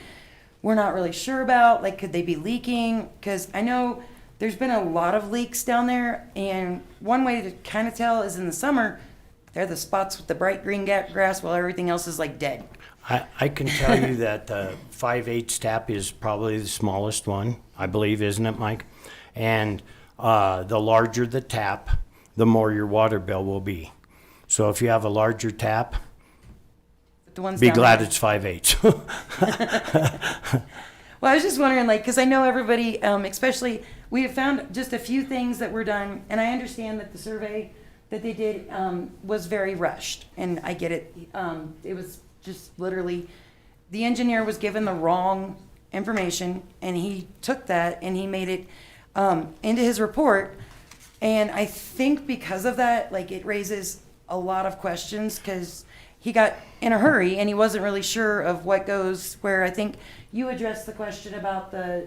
we're not really sure about? Like, could they be leaking? Because I know there's been a lot of leaks down there, and one way to kind of tell is in the summer, they're the spots with the bright green grass while everything else is like dead. I can tell you that the 5/8 tap is probably the smallest one, I believe, isn't it, Mike? And the larger the tap, the more your water bill will be. So if you have a larger tap, The ones be down glad there. it's 5/8. Well, I was just wondering, like, because I know everybody, especially, we have found just a few things that were done, and I understand that the survey that they did was very rushed, and I get it. It was just literally, the engineer was given the wrong information, and he took that and he made it into his report. And I think because of that, like, it raises a lot of questions, because he got in a hurry and he wasn't really sure of what goes where. I think you addressed the question about the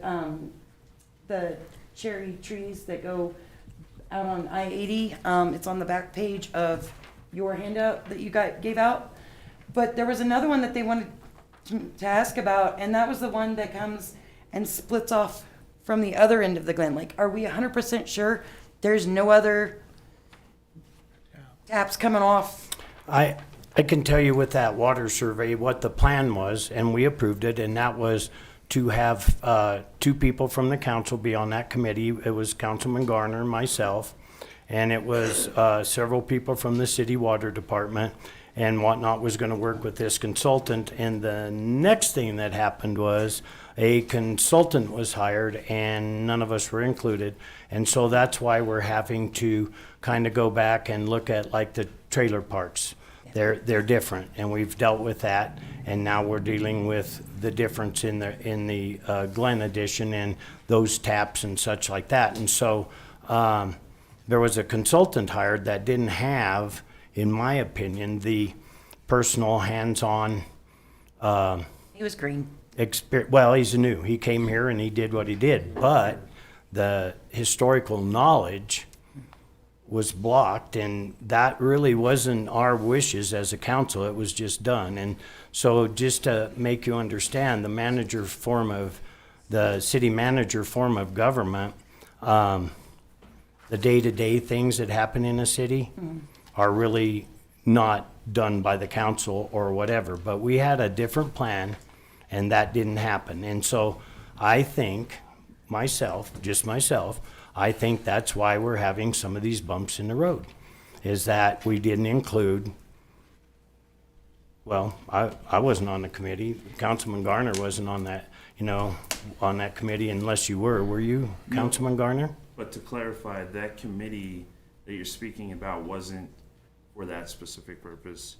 cherry trees that go out on I-80. It's on the back page of your handout that you gave out. But there was another one that they wanted to ask about, and that was the one that comes and splits off from the other end of the glen. Like, are we 100% sure there's no other taps coming off? I can tell you with that water survey what the plan was, and we approved it, and that was to have 2 people from the council be on that committee. It was Councilman Garner and myself, and it was several people from the city water department, and whatnot was going to work with this consultant. And the next thing that happened was a consultant was hired, and none of us were included. And so that's why we're having to kind of go back and look at, like, the trailer parks. They're different, and we've dealt with that, and now we're dealing with the difference in the Glen edition and those taps and such like that. And so there was a consultant hired that didn't have, in my opinion, the personal hands-on. He was green. Well, he's new. He came here and he did what he did, but the historical knowledge was blocked, and that really wasn't our wishes as a council. It was just done. And so, just to make you understand, the city manager form of government, the day-to-day things that happen in a city are really not done by the council or whatever. But we had a different plan, and that didn't happen. And so I think I think that's why we're having some of these bumps in the road, is that we didn't include, well, I wasn't on the committee. Councilman Garner wasn't on that, on that committee, unless you were you, Councilman Garner? But to clarify, that committee that you're speaking about wasn't for that specific purpose.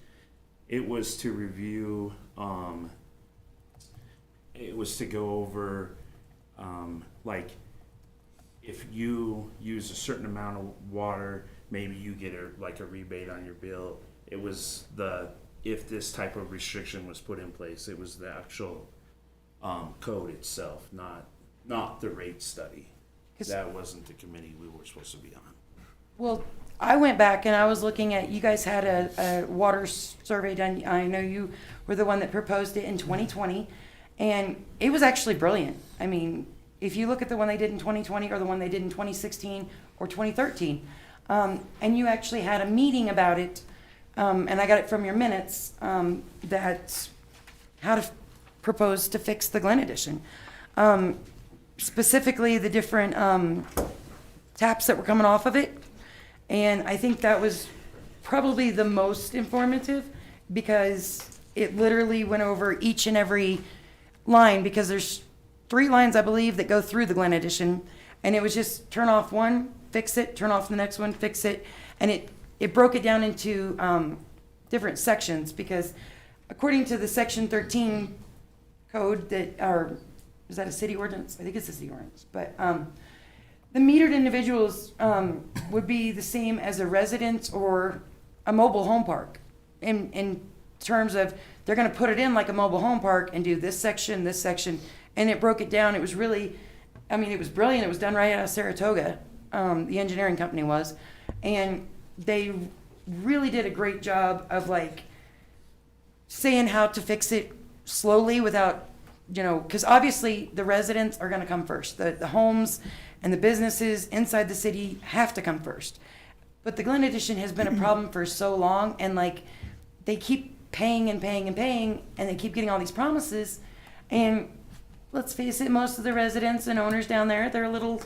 It was to review, it was to go over, like, if you use a certain amount of water, maybe you get a rebate on your bill. It was if this type of restriction was put in place, it was the actual code itself, not the rate study. That wasn't the committee we were supposed to be on. Well, I went back and I was looking at, you guys had a water survey done. I know you were the one that proposed it in 2020, and it was actually brilliant. I mean, if you look at the one they did in 2020 or the one they did in 2016 or 2013, and you actually had a meeting about it, and I got it from your minutes, that how to propose to fix the Glen Edition. Specifically the different taps that were coming off of it. And I think that was probably the most informative, because it literally went over each and every line, because there's 3 lines, I believe, that go through the Glen Edition. And it was just turn off one, fix it, turn off the next one, fix it. And it broke it down into different sections, because according to the Section 13 code is that a city ordinance? I think it's a city ordinance. But the metered individuals would be the same as a residence or a mobile home park in terms of they're going to put it in like a mobile home park and do this section, and it broke it down. It was really, I mean, it was brilliant. It was done right out of Saratoga, the engineering company was, and they really did a great job of like saying how to fix it slowly without, because obviously the residents are going to come first. The homes and the businesses inside the city have to come first. But the Glen Edition has been a problem for so long, and like they keep paying and paying and paying, and they keep getting all these promises. And let's face it, most of the residents and owners down there, they're a little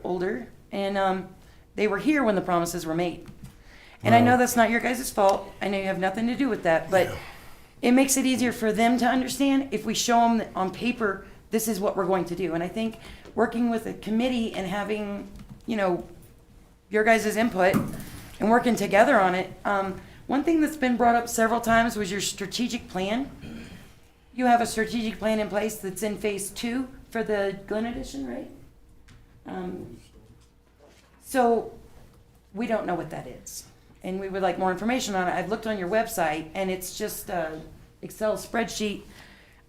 older, and they were here when the promises were made. And I know that's not your guys' fault. I know you have nothing to do with that, but it makes it easier for them to understand if we show them that on paper, this is what we're going to do. And I think working with a committee and having, your guys' input and working together on it. One thing that's been brought up several times was your strategic plan. You have a strategic plan in place that's in phase 2 for the Glen Edition, right? So we don't know what that is, and we would like more information on it. I've looked on your website, and it's just an Excel spreadsheet,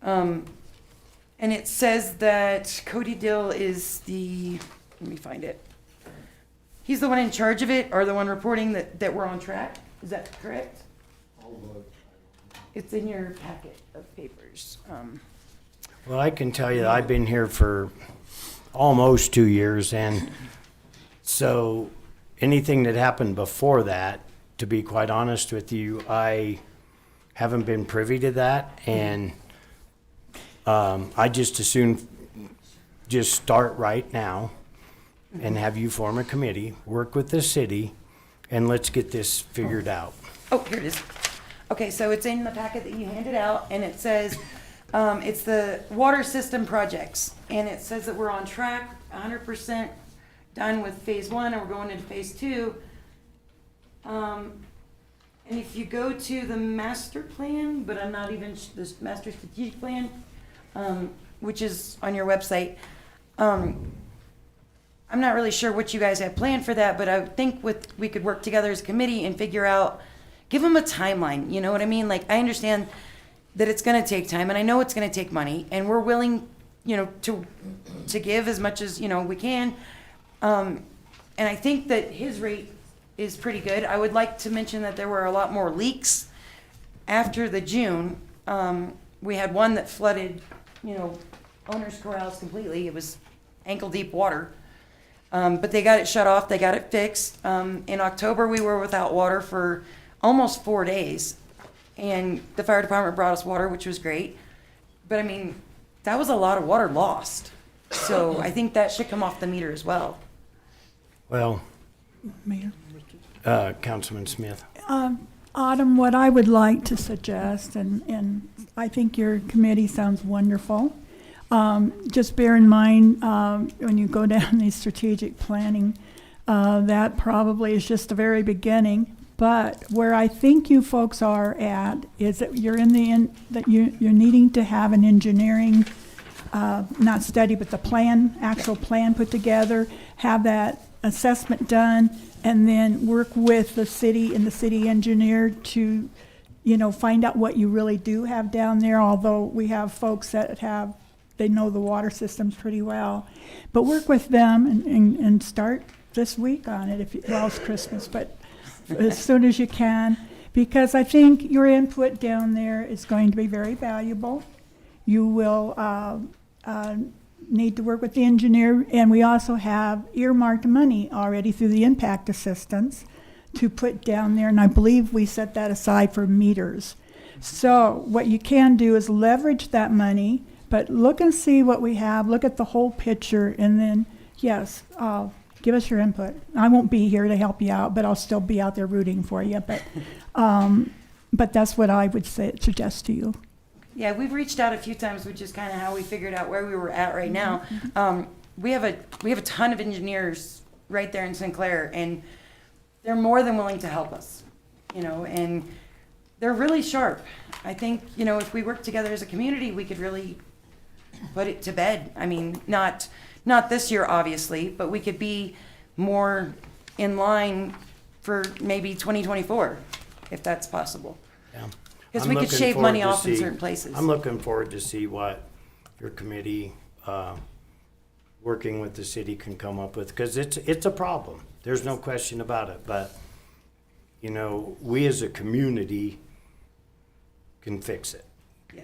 and it says that Cody Dill is let me find it. He's the one in charge of it, or the one reporting that we're on track. Is that correct? It's in your packet of papers. Well, I can tell you that I've been here for almost 2 years, and so anything that happened before that, to be quite honest with you, I haven't been privy to that, and I just as soon just start right now and have you form a committee, work with the city, and let's get this figured out. Oh, here it is. Okay, so it's in the packet that you handed out, and it says it's the water system projects, and it says that we're on track, 100% done with phase 1, and we're going into phase 2. And if you go to the master plan, but I'm not even this master strategic plan, which is on your website. I'm not really sure what you guys have planned for that, but I think we could work together as a committee and figure out, give them a timeline. You know what I mean? Like, I understand that it's going to take time, and I know it's going to take money, and we're willing, to give as much as we can. And I think that his rate is pretty good. I would like to mention that there were a lot more leaks after the June. We had one that flooded, owners' corrals completely. It was ankle deep water. But they got it shut off. They got it fixed. In October, we were without water for almost 4 days. And the fire department brought us water, which was great. But I mean, that was a lot of water lost. So I think that should come off the meter as well. Well, Mayor. Councilman Smith. Autumn, what I would like to suggest, and I think your committee sounds wonderful. Just bear in mind when you go down the strategic planning, that probably is just the very beginning. But where I think you folks are at is that you're you're needing to have an engineering, not study, but the plan, actual plan put together, have that assessment done, and then work with the city and the city engineer to, find out what you really do have down there, although we have folks that they know the water systems pretty well. But work with them and start this week on it, well, it's Christmas, but as soon as you can, because I think your input down there is going to be very valuable. You will need to work with the engineer, and we also have earmarked money already through the impact assistance to put down there, and I believe we set that aside for meters. So what you can do is leverage that money, but look and see what we have, look at the whole picture, and then, yes, give us your input. I won't be here to help you out, but I'll still be out there rooting for you. But that's what I would suggest to you. Yeah, we've reached out a few times, which is kind of how we figured out where we were at right now. We have a ton of engineers right there in Sinclair, and they're more than willing to help us, and they're really sharp. I think, if we work together as a community, we could really put it to bed. I mean, not this year, obviously, but we could be more in line for maybe 2024, if that's possible. Yeah. Because I'm we could looking shave forward money to off in see- certain places. I'm looking forward to see what your committee, working with the city, can come up with, because it's a problem. There's no question about it. But, we as a community can fix it. Yeah.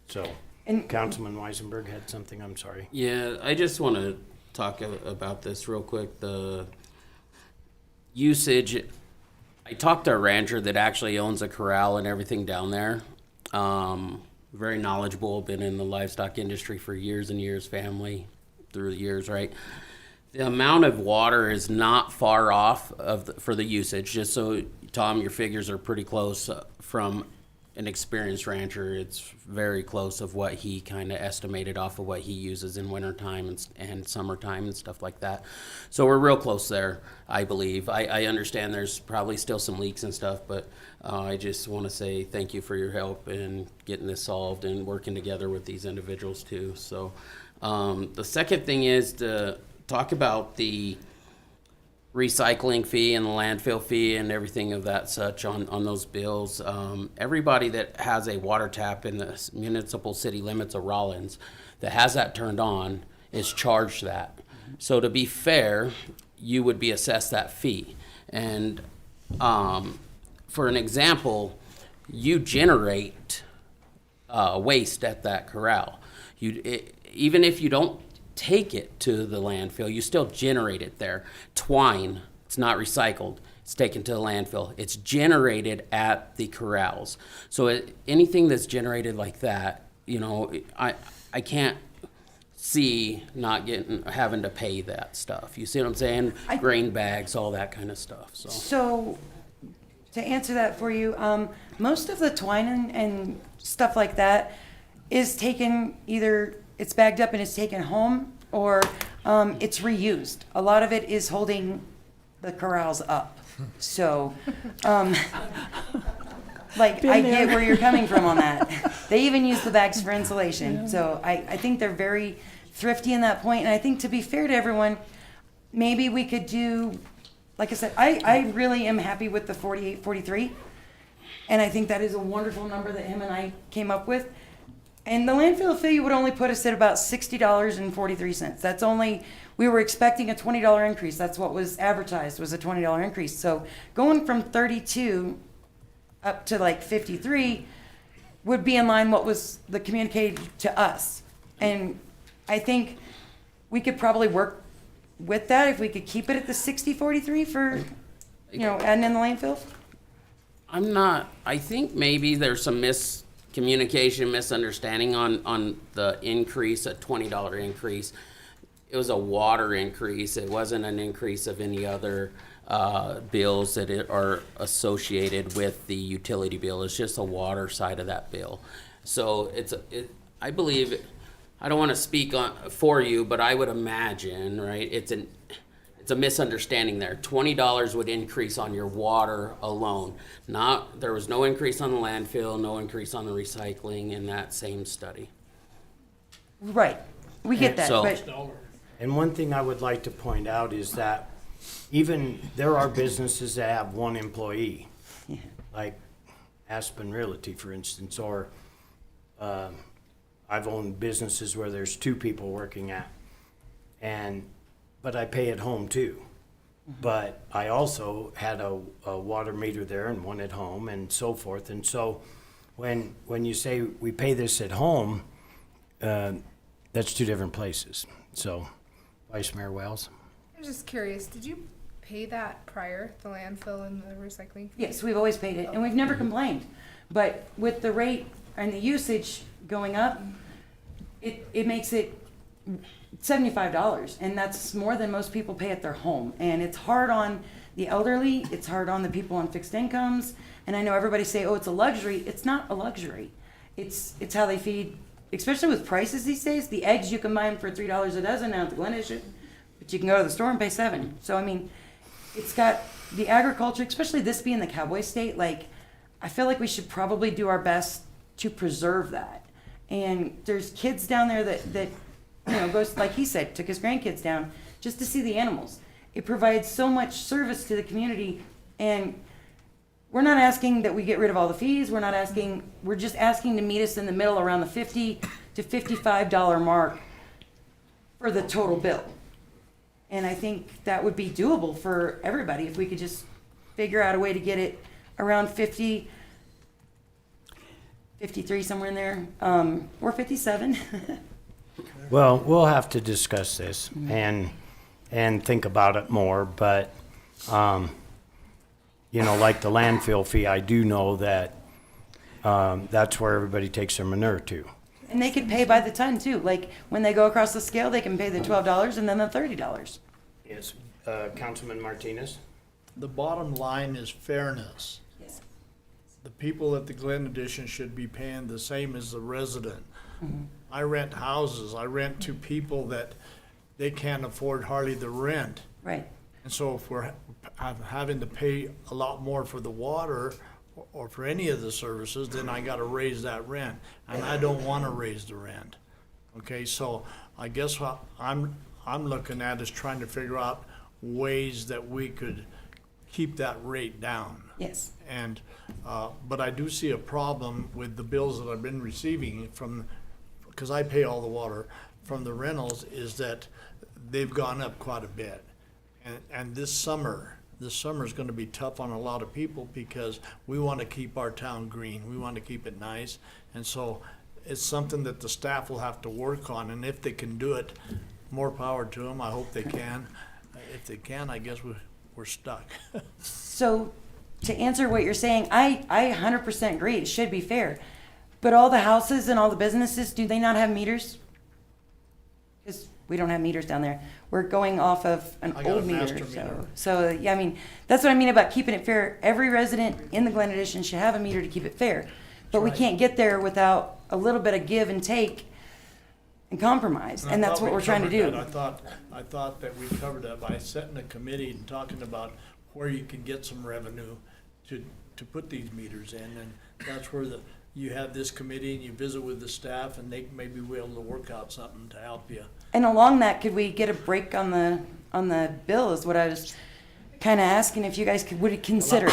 So, And- Councilman Weisenberg had something, I'm sorry. Yeah, I just want to talk about this real quick. The usage, I talked to a rancher that actually owns a corral and everything down there. Very knowledgeable, been in the livestock industry for years and years, family through the years, right? The amount of water is not far off for the usage. Just so, Tom, your figures are pretty close from an experienced rancher. It's very close of what he kind of estimated off of what he uses in wintertime and summertime and stuff like that. So we're real close there, I believe. I understand there's probably still some leaks and stuff, but I just want to say thank you for your help in getting this solved and working together with these individuals too. So the second thing is to talk about the recycling fee and the landfill fee and everything of that such on those bills. Everybody that has a water tap in the municipal city limits of Rawlins that has that turned on is charged that. So to be fair, you would be assessed that fee. And for an example, you generate waste at that corral. Even if you don't take it to the landfill, you still generate it there. Twine, it's not recycled, it's taken to the landfill. It's generated at the corrals. So anything that's generated like that, I can't see not having to pay that stuff. You see what I'm saying? Grain bags, all that kind of stuff. So to answer that for you, most of the twine and stuff like that is taken, either it's bagged up and it's taken home, or it's reused. A lot of it is holding the corrals up. So, I get where you're coming from on that. They even use the bags for insulation. Yeah. So I think they're very thrifty in that point. And I think, to be fair to everyone, maybe we could do, like I said, I really am happy with the 4843. And I think that is a wonderful number that him and I came up with. And the landfill fee would only put us at about $60.43. That's only, we were expecting a $20 increase. That's what was advertised, was a $20 increase. So going from 32 up to like 53 would be in line what was the communicated to us. And I think we could probably work with that if we could keep it at the 60-43 for, adding in the landfill. I think maybe there's some miscommunication, misunderstanding on the increase, a $20 increase. It was a water increase. It wasn't an increase of any other bills that are associated with the utility bill. It's just the water side of that bill. So I believe, I don't want to speak for you, but I would imagine, right? It's it's a misunderstanding there. $20 would increase on your water alone. There was no increase on the landfill, no increase on the recycling in that same study. Right, we get that, So- but, And one thing I would like to point out is that even, there are businesses that have one employee, like Aspen Realty, for instance, or I've owned businesses where there's two people working at, but I pay at home too. But I also had a water meter there and one at home and so forth. And so when you say we pay this at home, that's two different places. So, Vice Mayor Wells? I'm just curious, did you pay that prior, the landfill and the recycling? yes, we've always paid it, and we've never complained. But with the rate and the usage going up, it makes it $75, and that's more than most people pay at their home. And it's hard on the elderly, it's hard on the people on fixed incomes, and I know everybody say, oh, it's a luxury. It's not a luxury. It's how they feed, especially with prices these days. The eggs, you can buy them for $3 a dozen now at the Glen Issue, but you can go to the store and pay $7. So, I mean, it's got the agriculture, especially this being the cowboy state, like, I feel like we should probably do our best to preserve that. And there's kids down there that goes, like he said, took his grandkids down just to see the animals. It provides so much service to the community, and we're not asking that we get rid of all the fees. We're just asking to meet us in the middle around the $50 to $55 mark for the total bill. And I think that would be doable for everybody if we could just figure out a way to get it around 50, 53, somewhere in there, or 57. Well, we'll have to discuss this and think about it more, but, like the landfill fee, I do know that, that's where everybody takes their manure to. And they could pay by the ton too. Like when they go across the scale, they can pay the $12 and then the $30. Yes, Councilman Martinez? The bottom line is fairness. Yes. The people at the Glen Edition should be paying the same as the resident. Mm-hmm. I rent houses. I rent to people that they can't afford hardly the rent. Right. And so if we're having to pay a lot more for the water or for any of the services, then I gotta raise that rent. And I don't wanna raise the rent. Okay, so I guess what I'm looking at is trying to figure out ways that we could keep that rate down. Yes. And, but I do see a problem with the bills that I've been receiving from, because I pay all the water from the rentals, is that they've gone up quite a bit. And this summer is gonna be tough on a lot of people because we wanna keep our town green. We wanna keep it nice. And so it's something that the staff will have to work on. And if they can do it, more power to them. I hope they can. If they can, I guess we're stuck. So to answer what you're saying, I 100% agree. It should be fair. But all the houses and all the businesses, do they not have meters? Because we don't have meters down there. We're going off of an I got a old meter. master meter. So yeah, I mean, that's what I mean about keeping it fair. Every resident in the Glen Edition should have a meter to keep it fair. But we can't get there without a little bit of give and take and compromise. And that's what we're trying to do. I thought that we covered that by setting a committee and talking about where you can get some revenue to put these meters in. And that's where you have this committee and you visit with the staff and they maybe be able to work out something to help you. And along that, could we get a break on the bill is what I was kind of asking if you guys would consider.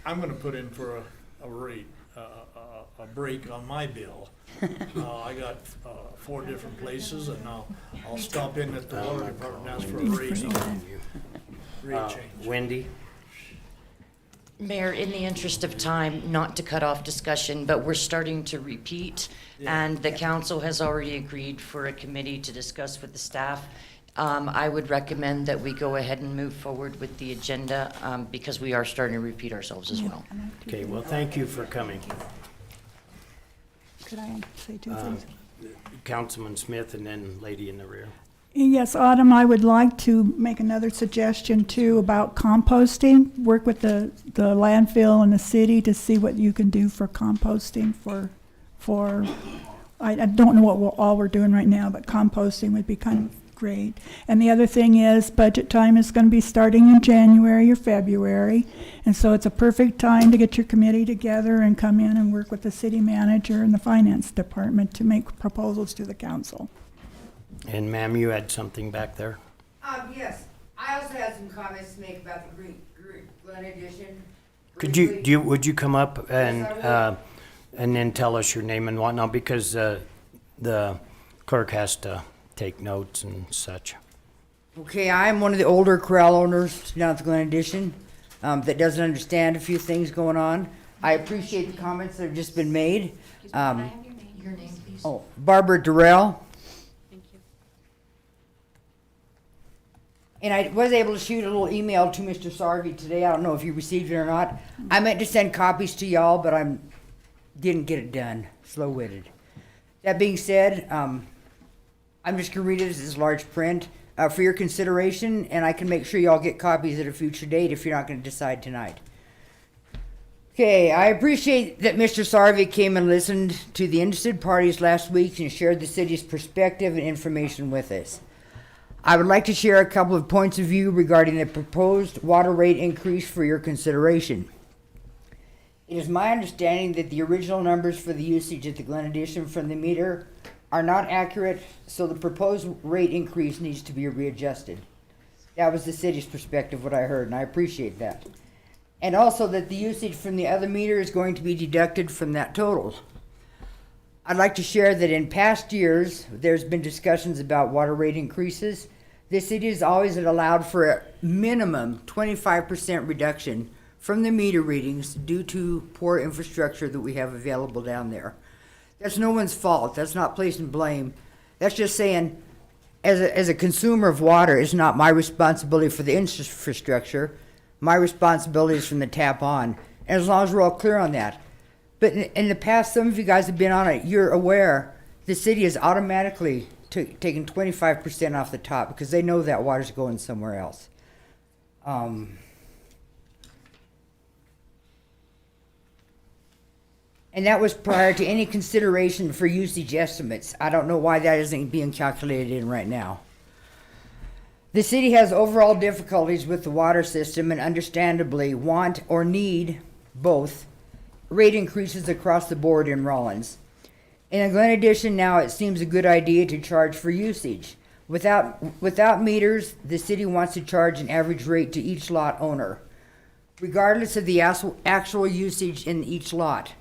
I'm gonna put in for a rate, a break on my bill. I got 4 different places and I'll stop in at the water department and ask for a raise. Rate change. Wendy? Mayor, in the interest of time, not to cut off discussion, but we're starting to repeat, and the council has already agreed for a committee to discuss with the staff. I would recommend that we go ahead and move forward with the agenda because we are starting to repeat ourselves as well. Okay, well, thank you for coming. Could I say two things? Councilman Smith and then lady in the rear. Yes, Autumn, I would like to make another suggestion too about composting. Work with the landfill and the city to see what you can do for composting I don't know what all we're doing right now, but composting would be kind of Great. And the other thing is, budget time is going to be starting in January or February. And so it's a perfect time to get your committee together and come in and work with the city manager and the finance department to make proposals to the council. And ma'am, you had something back there? Yes, I also had some comments to make about the Glen Edition. Could you, would you come up and then tell us your name and whatnot, because the clerk has to take notes and such. Okay, I'm one of the older corral owners down at the Glen Edition that doesn't understand a few things going on. I appreciate the comments that have just been made. Your name, please. Oh, Barbara Durrell. Thank you. And I was able to shoot a little email to Mr. Sarvey today. I don't know if you received it or not. I meant to send copies to y'all, but didn't get it done. Slow-witted. That being said, I'm just gonna read it as large print for your consideration, and I can make sure y'all get copies at a future date if you're not gonna decide tonight. Okay, I appreciate that Mr. Sarvey came and listened to the interested parties last week and shared the city's perspective and information with us. I would like to share a couple of points of view regarding the proposed water rate increase for your consideration. It is my understanding that the original numbers for the usage at the Glen Edition from the meter are not accurate, so the proposed rate increase needs to be readjusted. That was the city's perspective, what I heard, and I appreciate that. And also that the usage from the other meter is going to be deducted from that total. I'd like to share that in past years, there's been discussions about water rate increases. The city has always allowed for a minimum 25% reduction from the meter readings due to poor infrastructure that we have available down there. That's no one's fault. That's not placing blame. That's just saying, as a consumer of water, it's not my responsibility for the infrastructure. My responsibility is from the tap on. And as long as we're all clear on that. But in the past, some of you guys have been on it. You're aware the city has automatically taken 25% off the top because they know that water's going somewhere else. And that was prior to any consideration for usage estimates. I don't know why that isn't being calculated in right now. The city has overall difficulties with the water system and understandably want or need both rate increases across the board in Rawlins. In a Glen Edition now, it seems a good idea to charge for usage. Without meters, the city wants to charge an average rate to each lot owner, regardless of the actual usage in each lot.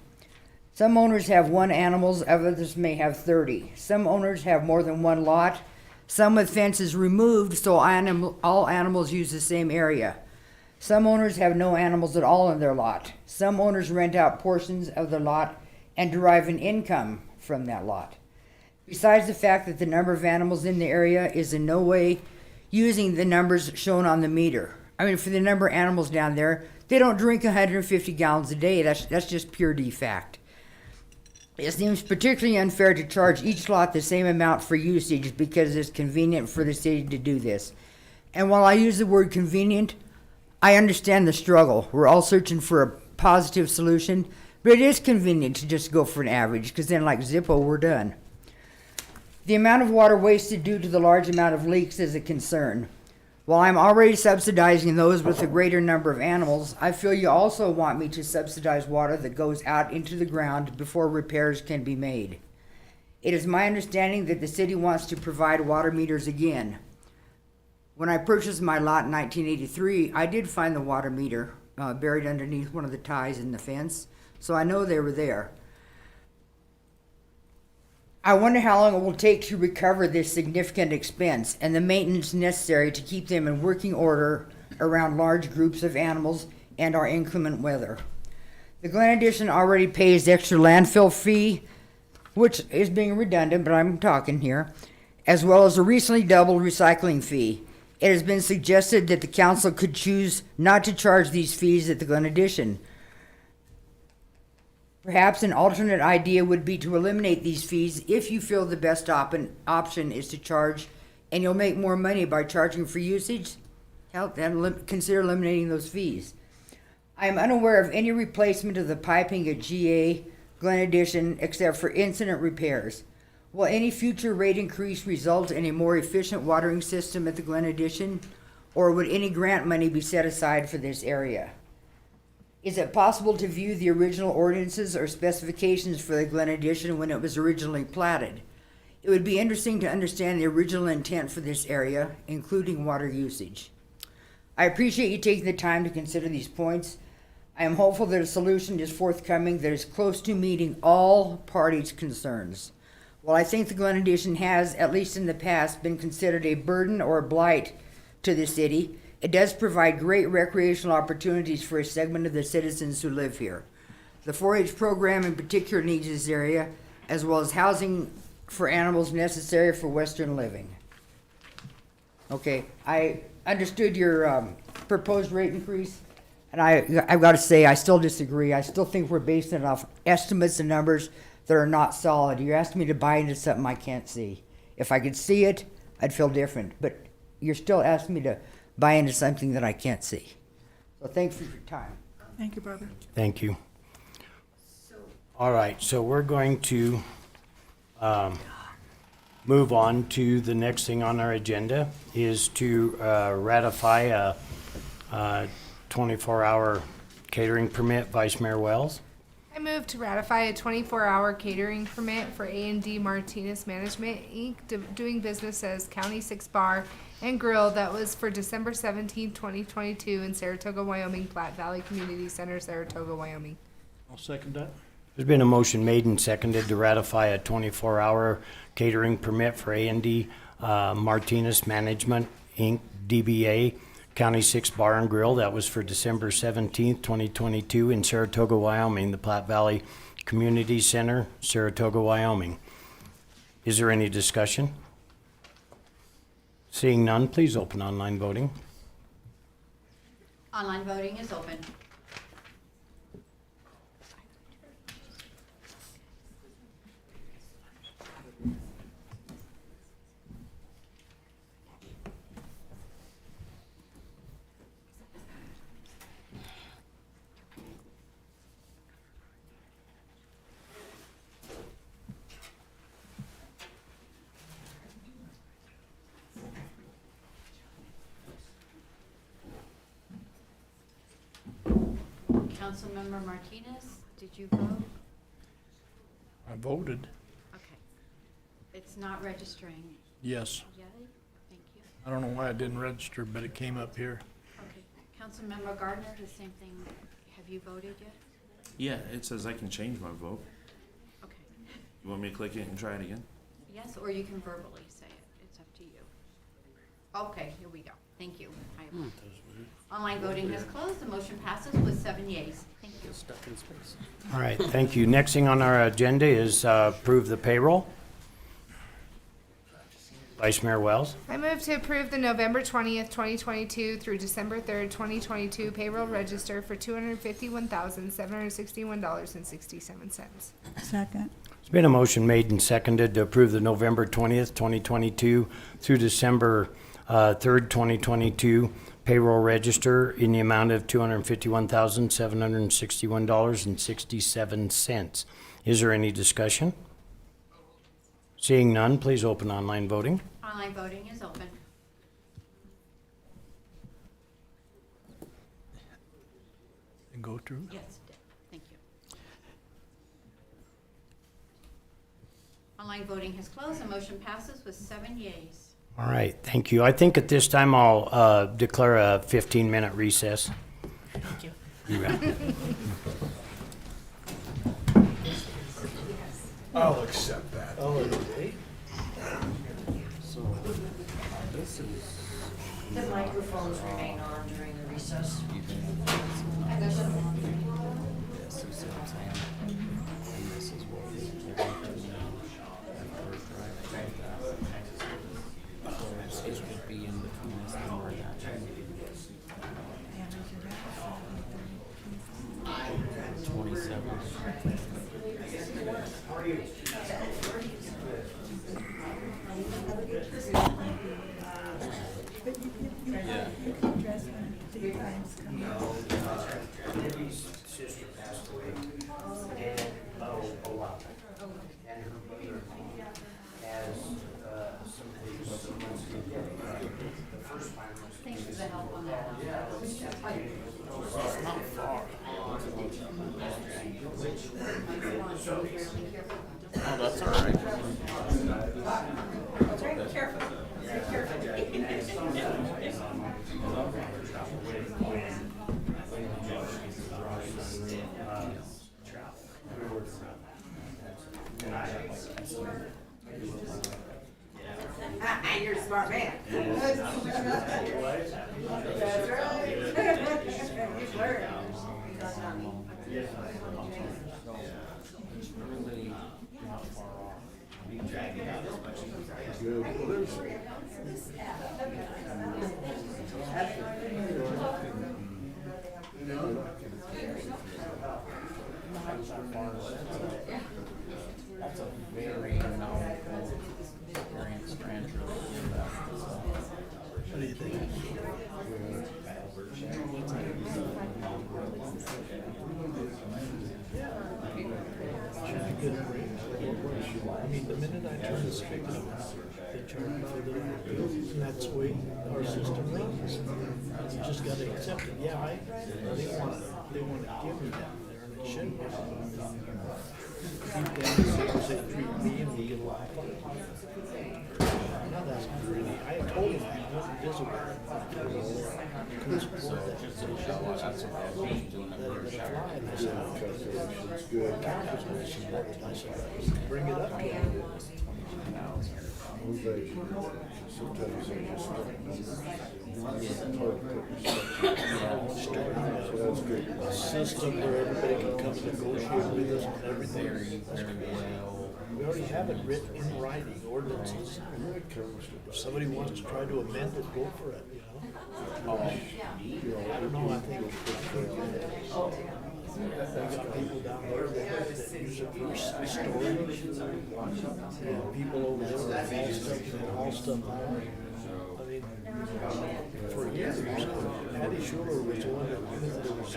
Some owners have 1 animal, others may have 30. Some owners have more than 1 lot, some with fences removed so all animals use the same area. Some owners have no animals at all in their lot. Some owners rent out portions of the lot and derive an income from that lot. Besides the fact that the number of animals in the area is in no way using the numbers shown on the meter. I mean, for the number of animals down there, they don't drink 150 gallons a day. That's just pure fact. It seems particularly unfair to charge each lot the same amount for usage because it's convenient for the city to do this. And while I use the word convenient, I understand the struggle. We're all searching for a positive solution, but it is convenient to just go for an average because then like Zippo, we're done. The amount of water wasted due to the large amount of leaks is a concern. While I'm already subsidizing those with a greater number of animals, I feel you also want me to subsidize water that goes out into the ground before repairs can be made. It is my understanding that the city wants to provide water meters again. When I purchased my lot in 1983, I did find the water meter buried underneath one of the ties in the fence, so I know they were there. I wonder how long it will take to recover this significant expense and the maintenance necessary to keep them in working order around large groups of animals and our inclement weather. The Glen Edition already pays extra landfill fee, which is being redundant, but I'm talking here, as well as a recently doubled recycling fee. It has been suggested that the council could choose not to charge these fees at the Glen Edition. Perhaps an alternate idea would be to eliminate these fees if you feel the best option is to charge and you'll make more money by charging for usage. Then consider eliminating those fees. I am unaware of any replacement of the piping at GA Glen Edition except for incident repairs. Will any future rate increase result in a more efficient watering system at the Glen Addition, or would any grant money be set aside for this area? Is it possible to view the original ordinances or specifications for the Glen Addition when it was originally platted? It would be interesting to understand the original intent for this area, including water usage. I appreciate you taking the time to consider these points. I am hopeful that a solution is forthcoming that is close to meeting all parties' concerns. While I think the Glen Addition has, at least in the past, been considered a burden or a blight to the city, it does provide great recreational opportunities for a segment of the citizens who live here. The 4-H program in particular needs this area, as well as housing for animals necessary for Western living. Okay, I understood your proposed rate increase, and I've got to say, I still disagree. I still think we're basing it off estimates and numbers that are not solid. You're asking me to buy into something I can't see. If I could see it, I'd feel different, but you're still asking me to buy into something that I can't see. So thanks for your time. Thank you, Barbara. Thank you. All right, so we're going to move on to the next thing on our agenda is to ratify a 24-hour catering permit. Vice Mayor Wells. I move to ratify a 24-hour catering permit for A&D Martinez Management, Inc., doing business as County 6 Bar and Grill that was for December 17, 2022 in Saratoga, Wyoming, Platte Valley Community Center, Saratoga, Wyoming. I'll second that. There's been a motion made and seconded to ratify a 24-hour catering permit for A&D Martinez Management, Inc., DBA, County 6 Bar and Grill. That was for December 17th, 2022 in Saratoga, Wyoming, the Platte Valley Community Center, Saratoga, Wyoming. Is there any discussion? Seeing none, please open online voting. Online voting is open. Councilmember Martinez, did you vote? I voted. Okay. It's not registering. Yes. Yay? Thank you. I don't know why it didn't register, but it came up here. Okay. Councilmember Gardner, the same thing. Have you voted yet? Yeah, it says I can change my vote. Okay. You want me to click it and try it again? Yes, or you can verbally say it. It's up to you. Okay, here we go. Thank you. Online voting has closed. The motion passes with 7 yeas. Thank you. Stuck in space. All right, thank you. Next thing on our agenda is approve the payroll. Vice Mayor Wells. I move to approve the November 20th, 2022 through December 3rd, 2022 payroll register for $251,761.67. Second. There's been a motion made and seconded to approve the November 20th, 2022 through December 3rd, 2022 payroll register in the amount of $251,761.67. Is there any discussion? Seeing none, please open online voting. Online voting is open. And go through? Yes, it did. Thank you. Online voting has closed. The motion passes with 7 yeas. All right, thank you. I think at this time I'll declare a 15-minute recess. Thank you. You bet. I'll accept that. The microphones remain on during the recess. Sister passed away, and a while back. And her brother Thanks for the help on that. Not far. Oh, that's all right. Very careful. Very careful. You're a smart man. That's right. You've learned. That's a very What do you think? I mean, the minute I turn the spigot on, they charge me for the bill, and that's the way our system runs. You just gotta accept it. Yeah, they want to give me that there, and it shouldn't. Keep them the same as they treat me, and we get a lot of fun. Now that's really, I told him I wasn't visible. Couldn't support that. That it would fly, and I said, oh, it's good. I said, bring it up to him. A system where everybody can come and negotiate with us and everything. We already have it written in writing, ordinances. If somebody wants to try to amend it, go for it, you know? I don't know, I think. We got people down there that use it for storage. People over there that haul stuff out. I mean, for years, Patty Schuler was the one that there was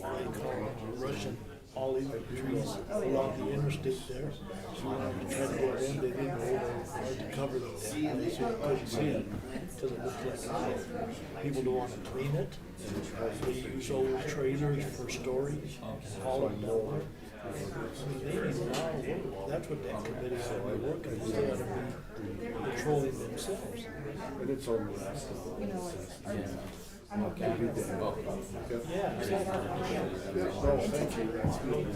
they call them Russian olive trees along the interstate there. So we wanted to try to get them, they didn't know hard to cover them, so you couldn't see it until it looked like olive. People don't want to clean it. They use old trailers for storage, haul it down there. I mean, they need a lot of work. That's what that committee ought to be working, is they ought to be patrolling themselves. And it's on the last one. Okay. Yeah. Well, thank you. That's good.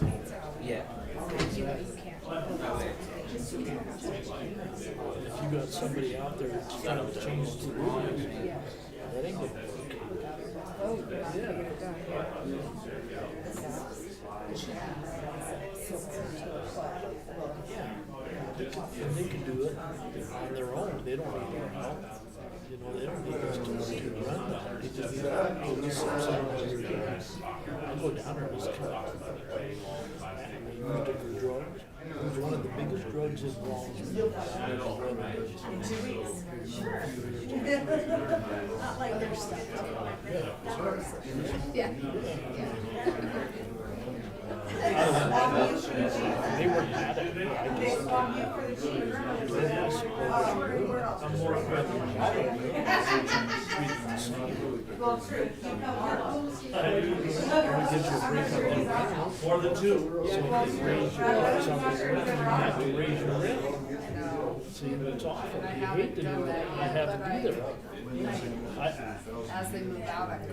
Yeah. If you got somebody out there that's trying to change the rules, that ain't gonna work. And they can do it on their own. They don't need our help. You know, they don't need us to run that. They just need to go do something over there. I go down there and just kind of use it for drugs. It was one of the biggest drugs in Rawlins. In 2 weeks. Not like their stuff. Yeah. They weren't mad at me. I just I'm more more than two. So if you raise your rent, you have to raise your rent. See, it's awful. You hate to do that. You have to be there. As they move out, I go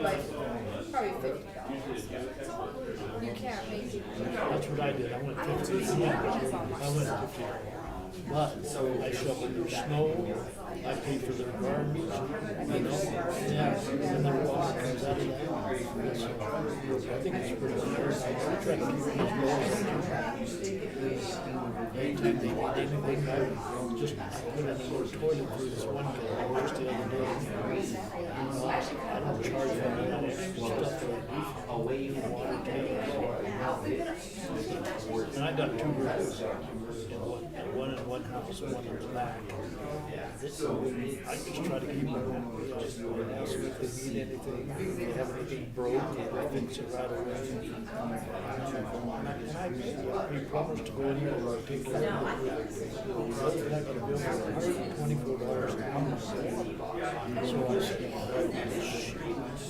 like probably $50. You can't make it. That's what I did. I went 50. I went 50. But I shoveled their snow, I paid for their garbage, you know, and their water comes out of that. So I think it's pretty fair. I try to keep these laws. Anytime they need anything, I just put in a little toilet for this one guy just the other day. I don't charge for any of that stuff that I do. Water tables. And I got two rooms, one in one house, one in the back. I just try to keep them happy. I just ask them if they need anything, if they have anything broke, I fix it right away. And I he promised to go in here and take care of it. I got a bill for $124 an hour. So I said,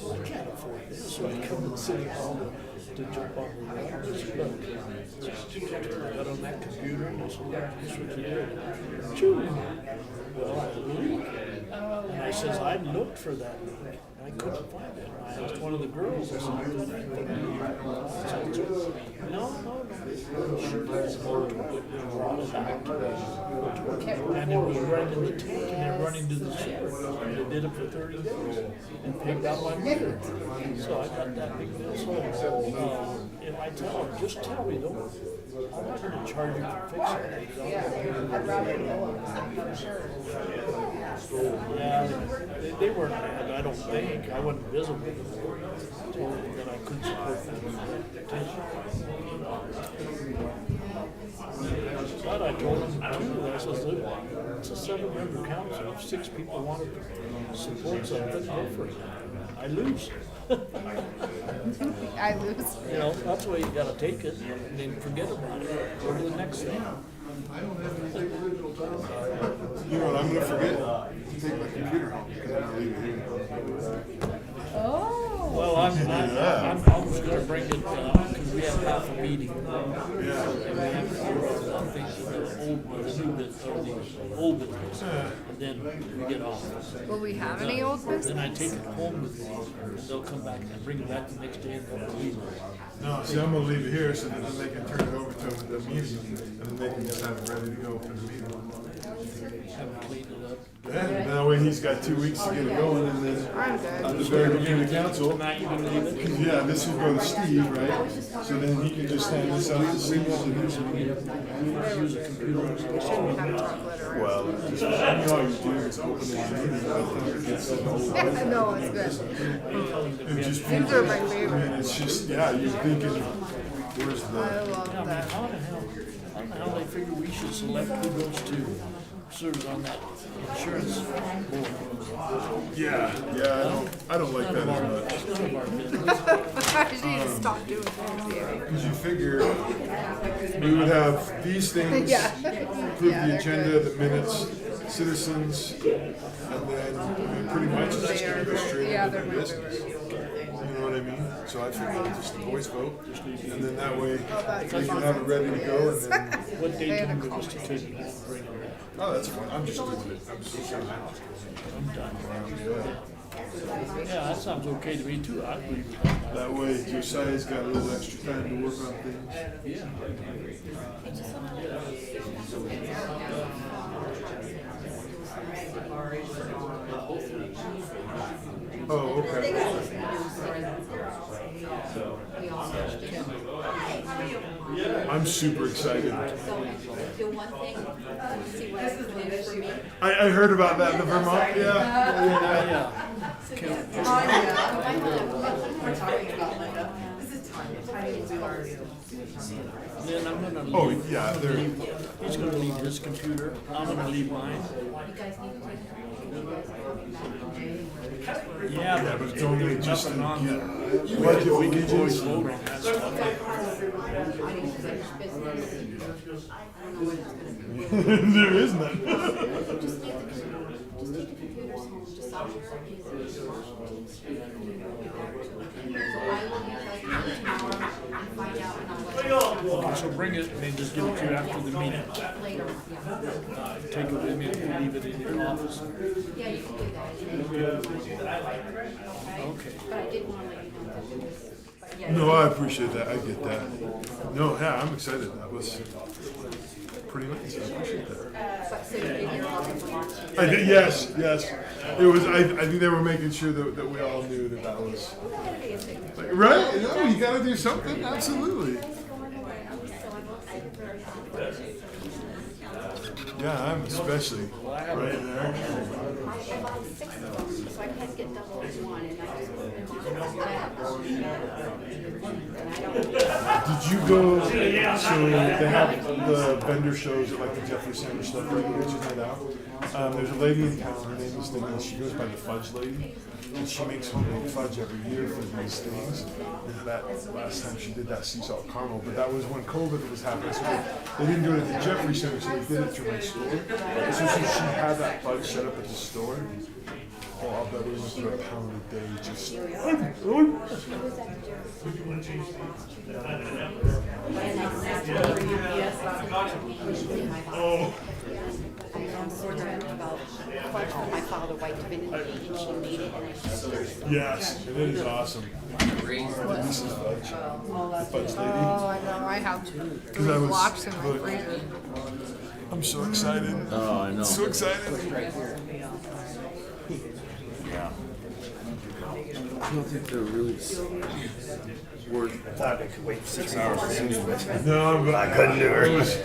I can't afford this, so I come to the city hall to jump on the wall. I got on that computer and I said, this is what you did. Choo. Well, I leak. And I says, I looked for that leak. I couldn't find it. I asked one of the girls, I said, I don't think no. And it was right in the tank and then running to the sewer. And they did it for 30 days and paid out my meter. So I got that big bill. So if I tell them, just tell me, don't, I'm not going to charge you for fixing it. I'd rather know for sure. Yeah, they weren't mad, I don't think. I wasn't visible. Told them that I couldn't support that petition. But I told them too, I said, look, it's a 7-member council. If 6 people want to support something, go for it. I lose. I lose. You know, that's the way you gotta take it, and then forget about it. Go to the next thing. You know what I'm gonna forget? Take my computer home, because I'm gonna leave it here. Oh. Well, I'm just gonna bring it, because we have half a meeting. Yeah. And we have to think the new business, or the old business, and then we get off. Will we have any old business? Then I take it home with me, they'll come back and bring it back the next day and come to leave it. No, see, I'm gonna leave it here so that then they can turn it over to them at the meeting, and then they can just have it ready to go for the meeting. Have it cleaned it up. And that way he's got 2 weeks to get it going, and then at the very beginning of the council, Tonight you can leave it. because yeah, this will go to Steve, right? So then he can just hand this out to Steve. Use a computer. Well, just, all you do is open the meeting, No, it's good. it just, These are my I favorite. mean, it's just, yeah, you're thinking, where's I the, love I mean, that. how the hell, I don't know how they figure we should select who goes to serve on that insurance board. yeah, I don't like that as much. It's none of our business. I just need to stop doing that. Yeah. Because you figure we would have these things, Yeah. approve Yeah, the they're agenda, the minutes, citizens, and then I mean, pretty much it's just gonna go straight Yeah, into they're the my business. favorite. You know what I mean? So I figured just a voice vote, and then that way that's we can have it ready to go, and then, What day do you give us to take it and bring it back? oh, that's fine, I'm just doing it. I'm just doing it. I'm done. Yeah. Yeah, that sounds okay to me too. I agree with that. That way Josiah's got a little extra time to work on things. Yeah. Oh, okay. I'm super excited. The one thing, see what I can do for me. I heard about that in the Vermont, yeah. We're talking about Linda. This is tiny. Then I'm gonna leave. Oh, yeah, they're, He's gonna leave his computer. I'm gonna leave mine. Yeah, yeah, but it's only just nothing on the there. budget We can always regions. vote on that stuff. There is none. Just take the computers home, just software is. So I will be like tomorrow and find out and I'll let you know. Okay, so bring it and then just give it to you after the meeting. Later, yeah. Take it with me and leave it in your office. Yeah, you can do that. Okay. But I did want to let you know that it was, but yeah. No, I appreciate that. I get that. No, yeah, I'm excited. That was pretty nice. I appreciate that. But so you did your work in Vermont. I did, yes, yes. It was. I think they were making sure that we all knew that was like, right. No, you got to do something. Absolutely. Yeah, I'm especially right there. so I can't get double as one, and I just put them on Did you go, so they have the vendor shows at like the Jeffrey Center stuff, which is night out. There's a lady in town, her name is Denise, she goes by the Fudge Lady, and she makes homemade fudge every year for these things. And that last time she did that sea salt caramel, but that was when COVID was happening, so they didn't do it at the Jeffrey Center, so they did it through my store. So she had that fudge set up at the store. Oh, I'll bet we went through a pound a day, just. Oh. My father white divinity, and she made it, and I just. Yes, it is awesome. This is fudge. The fudge lady. Oh, I know. I have 3 I was- blocks in my look. freezer. I'm so excited. Oh, I know. So excited. Yeah. I don't think they're really worth. I thought I could wait 6 hours to finish, but No, but I couldn't do it was- it.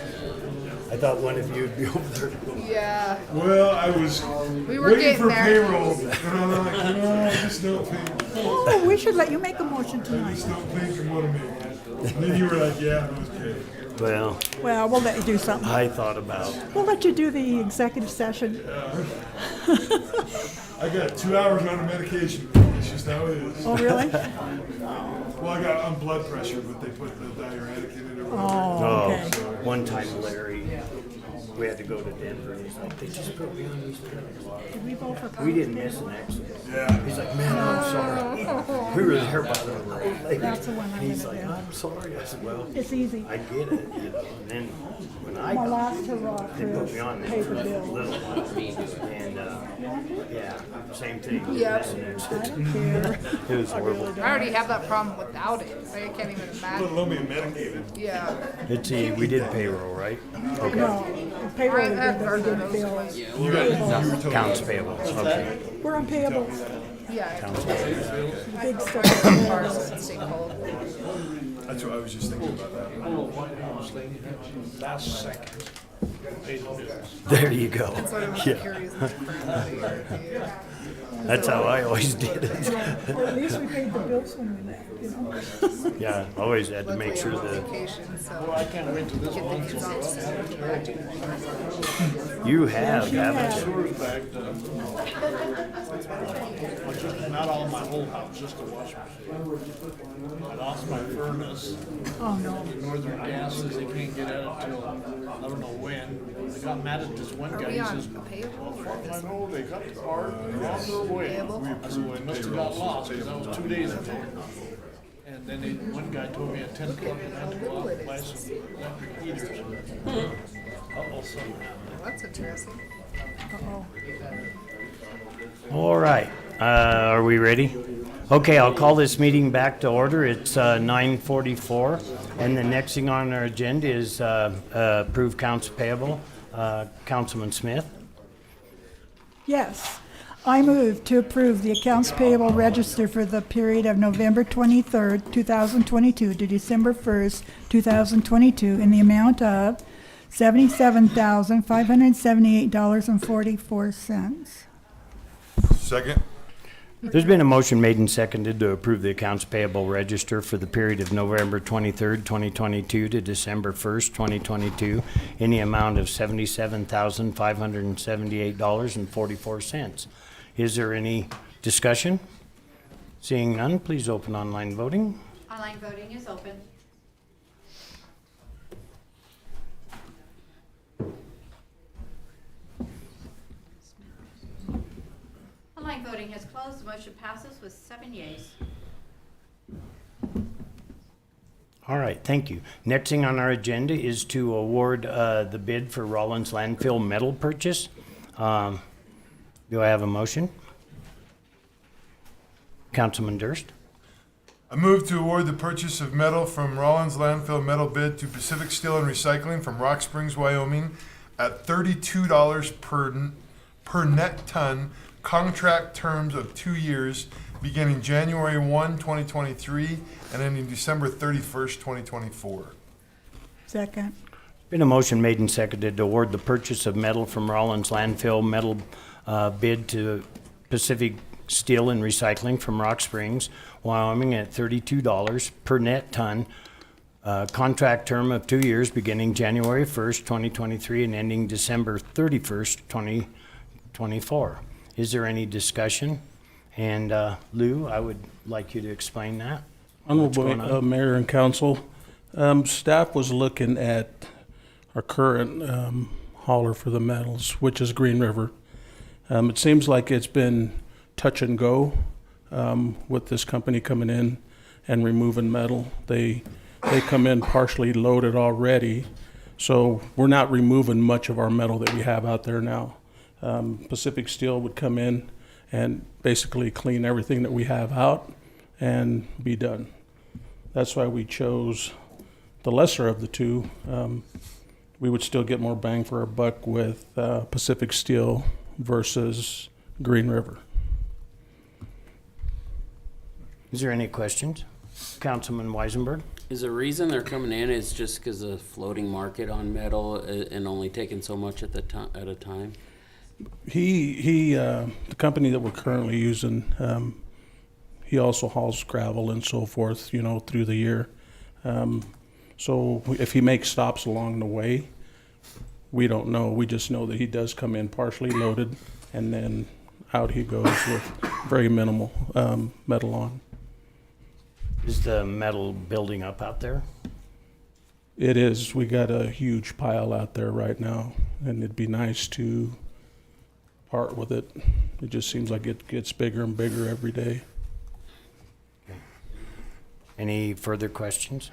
I thought one of you would be over there. Yeah. Well, I was We were waiting getting for there. payroll, and I'm like, no, just don't pay. Oh, we should let you make a motion tonight. Just don't pay for what I make. And then you were like, yeah, okay. Well, Well, we'll let you do something. I thought about. We'll let you do the executive session. I got 2 hours on a medication. It's just how it is. Oh, really? Well, I got on blood pressure, but they put the diuretic in it or whatever. Oh, okay. One time Larry, we had to go to Denver, and he's like, they just put me on these pills. Did we vote for We didn't miss an accident. Yeah. He's like, man, I'm sorry. We were there by the road. That's the one I'm He's gonna like, do. I'm sorry. I said, well, It's easy. I get it, you know. And then when I My got, last hurrah they put me for on paper that bill. little one. And, yeah, same thing. Yep. I don't care. It was horrible. I already have that problem without it. So I can't even Let imagine. alone being medicated. Yeah. Let's see, we did payroll, right? Okay. No, payroll we I've did, but we heard of didn't those bill. ones. You were told Counts about payable, okay. We're on payables. Yeah. Counts payable. Big stuff. Parcels and stay cold. That's what I was just thinking about that. Last second. Paid the bills. There you go. That's what I'm Yeah. curious about. That's how I always did it. Or at least we paid the bills when we left, you know? Yeah, always had to make sure Luckily, I'm on that vacation, so Well, I can't wait till this get the one. kids off soon. you have, haven't you? Sewer's back, not all my whole house, just the wash machine. I lost my furnace. Oh, no. Northern Gas says they can't get at it till, I don't know when. I got mad at this one Are guy, we he on says, payable or I just know, they got the part, they're on their way. Payable? I said, well, it must have got lost, because that was 2 days ago. And then one guy told me at 10 o'clock, I had to go out and buy some electric heaters. Uh-oh, something happened. That's interesting. Uh-oh. All right, are we ready? Okay, I'll call this meeting back to order. It's 9:44, and the next thing on our agenda is approved accounts payable. Councilman Smith? Yes. I move to approve the accounts payable register for the period of November 23rd, 2022 to December 1st, 2022 in the amount of $77,578.44. Second. There's been a motion made and seconded to approve the accounts payable register for the period of November 23rd, 2022 to December 1st, 2022 in the amount of $77,578.44. Is there any discussion? Seeing none, please open online voting. Online voting is open. Online voting has closed. The motion passes with 7 yeas. All right, thank you. Next thing on our agenda is to award the bid for Rawlins landfill metal purchase. Do I have a motion? Councilman Durst? I move to award the purchase of metal from Rawlins Landfill Metal Bid to Pacific Steel and Recycling from Rock Springs, Wyoming at $32 per net ton, contract terms of 2 years, beginning January 1, 2023, and ending December 31st, 2024. Second. Been a motion made and seconded to award the purchase of metal from Rawlins Landfill Metal bid to Pacific Steel and Recycling from Rock Springs, Wyoming at $32 per net ton. Contract term of 2 years beginning January 1st, 2023 and ending December 31st, 2024. Is there any discussion? And Lou, I would like you to explain that. Honorable Mayor and Council, staff was looking at our current hauler for the metals, which is Green River. It seems like it's been touch and go with this company coming in and removing metal. They come in partially loaded already, so we're not removing much of our metal that we have out there now. Pacific Steel would come in and basically clean everything that we have out and be done. That's why we chose the lesser of the two. We would still get more bang for our buck with Pacific Steel versus Green River. Is there any questions? Councilman Weisenberg? Is the reason they're coming in is just because of floating market on metal and only taking so much at a time? The company that we're currently using, he also hauls gravel and so forth, through the year. So if he makes stops along the way, we don't know. We just know that he does come in partially loaded and then out he goes with very minimal metal on. Is the metal building up out there? It is. We got a huge pile out there right now, and it'd be nice to part with it. It just seems like it gets bigger and bigger every day. Any further questions?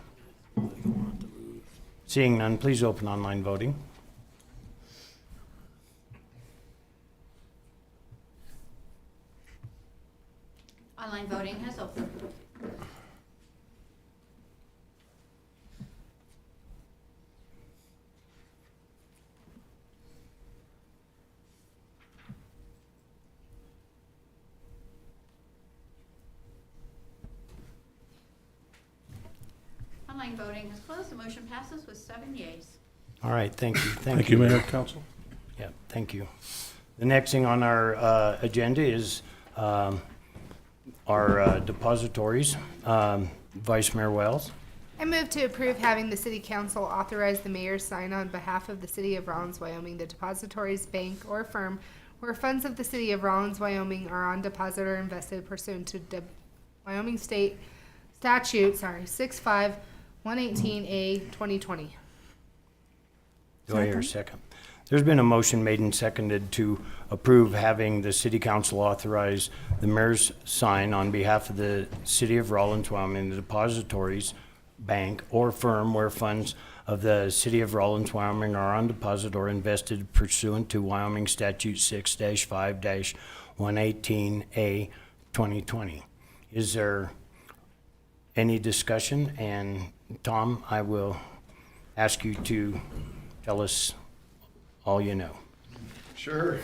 Seeing none, please open online voting. Online voting has opened. Online voting has closed. The motion passes with 7 yeas. All right, thank you. Thank you, Mayor and Council. Yeah, thank you. The next thing on our agenda is our depositories. Vice Mayor Wells. I move to approve having the city council authorize the mayor sign on behalf of the city of Rawlins, Wyoming, the depositories, bank, or firm where funds of the city of Rawlins, Wyoming are on deposit or invested pursuant to Wyoming State Statute, 65118A 2020. Do I hear a second? There's been a motion made and seconded to approve having the city council authorize the mayor's sign on behalf of the city of Rawlins, Wyoming, the depositories, bank, or firm where funds of the city of Rawlins, Wyoming are on deposit or invested pursuant to Wyoming Statute 6-5-118A 2020. Is there any discussion? And Tom, I will ask you to tell us all you know. Sure.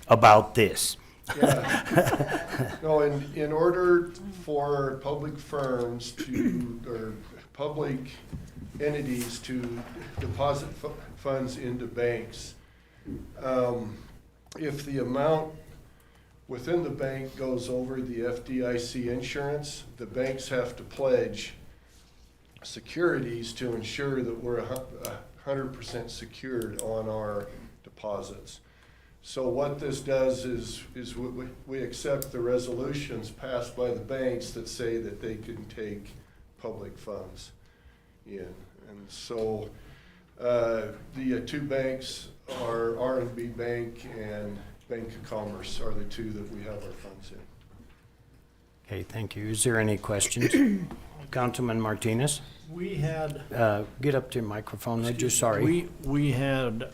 About this. Yeah. No, in order for public firms or public entities to deposit funds into banks, if the amount within the bank goes over the FDIC insurance, the banks have to pledge securities to ensure that we're 100% secured on our deposits. So what this does is we accept the resolutions passed by the banks that say that they can take public funds in. And so the two banks are R&B Bank and Bank of Commerce are the two that we have our funds in. Okay, thank you. Is there any questions? Councilman Martinez? We had. Get up to your microphone, sorry. We had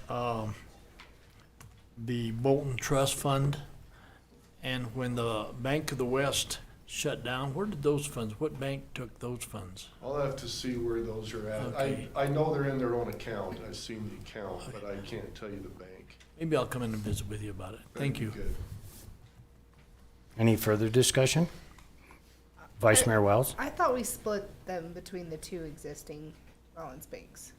the Bolton Trust Fund, and when the Bank of the West shut down, where did those funds, what bank took those funds? I'll have to see where those are at. Okay. I know they're in their own account. I've seen the account, but I can't tell you the bank. Maybe I'll come in and visit with you about it. Thank you. Good. Any further discussion? Vice Mayor Wells? I thought we split them between the two existing Rawlins banks.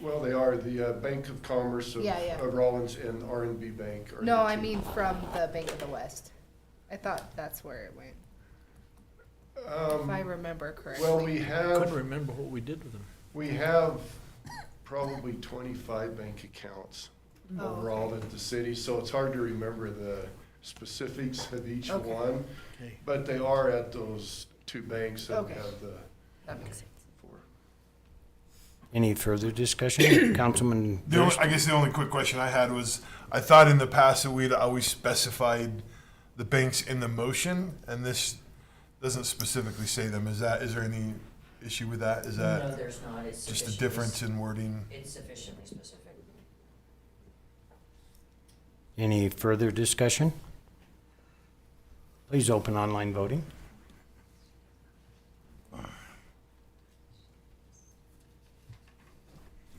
Well, they are the Bank of Commerce of Yeah. Rawlins and R&B Bank. No, I mean from the Bank of the West. I thought that's where it went. If I remember correctly. Well, we I have, couldn't remember what we did with them. we have probably 25 bank accounts Oh, overall okay. at the city, so it's hard to remember the specifics of each Okay. one. Okay. But they are at those two banks that Okay. have the That makes sense. four. Any further discussion? Councilman Durst? I guess the only quick question I had was, I thought in the past that we'd always specified the banks in the motion, and this doesn't specifically say them. Is there any issue with that? Is that No, there's not. It's just a sufficiently- difference in wording? It's sufficiently specific. Any further discussion? Please open online voting.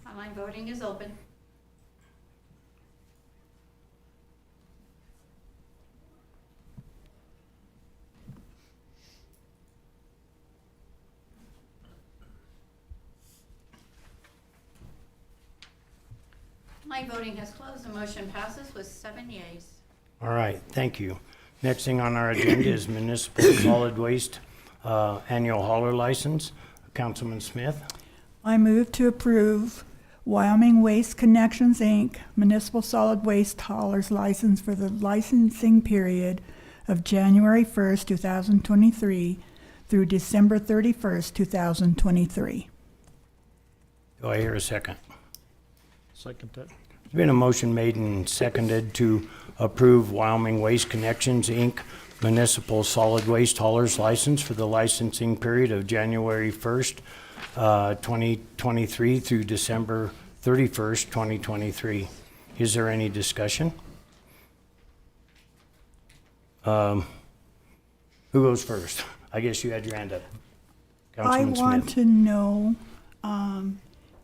Online voting is open. Online voting has closed. The motion passes with 7 yeas. All right, thank you. Next thing on our agenda is municipal solid waste annual hauler license. Councilman Smith? I move to approve Wyoming Waste Connections, Inc. municipal solid waste haulers license for the licensing period of January 1st, 2023 through December 31st, 2023. Do I hear a second? Second that. There's been a motion made and seconded to approve Wyoming Waste Connections, Inc. municipal solid waste haulers license for the licensing period of January 1st, 2023 through December 31st, 2023. Is there any discussion? Who goes first? I guess you had your hand up. I Councilman want Smith. to know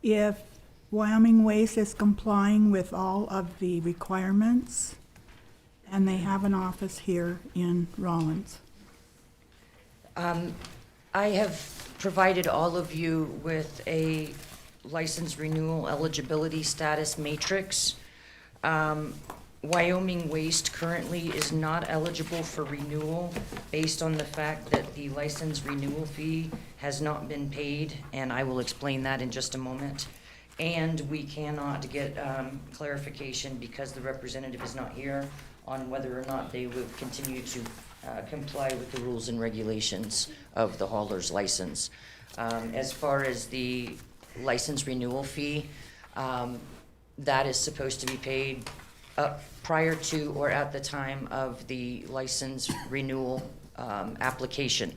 if Wyoming Waste is complying with all of the requirements, and they have an office here in Rawlins. I have provided all of you with a license renewal eligibility status matrix. Wyoming Waste currently is not eligible for renewal based on the fact that the license renewal fee has not been paid, and I will explain that in just a moment. And we cannot get clarification because the representative is not here on whether or not they will continue to comply with the rules and regulations of the hauler's license. As far as the license renewal fee, that is supposed to be paid prior to or at the time of the license renewal application.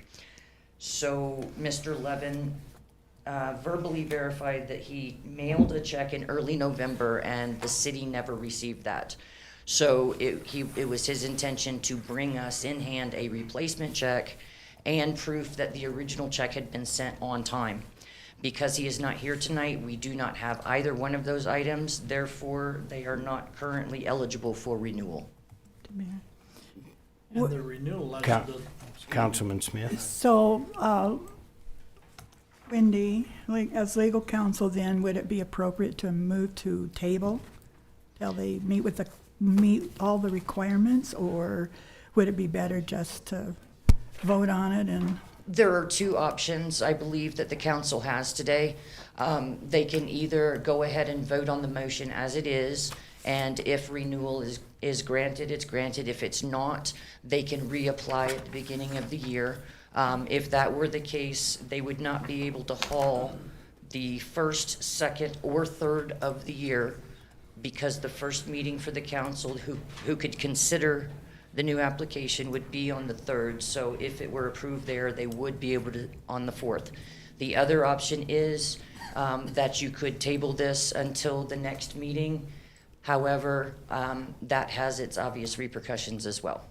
So Mr. Levin verbally verified that he mailed a check in early November and the city never received that. So it was his intention to bring us in hand a replacement check and proof that the original check had been sent on time. Because he is not here tonight, we do not have either one of those items, therefore they are not currently eligible for renewal. And the renewal Councilman Smith? So, Wendy, as legal counsel then, would it be appropriate to move to table till they meet all the requirements, or would it be better just to vote on it and? There are two options, I believe, that the council has today. They can either go ahead and vote on the motion as it is, and if renewal is granted, it's granted. If it's not, they can reapply at the beginning of the year. If that were the case, they would not be able to haul the first, second, or third of the year because the first meeting for the council who could consider the new application would be on the 3rd. So if it were approved there, they would be able to on the 4th. The other option is that you could table this until the next meeting. However, that has its obvious repercussions as well.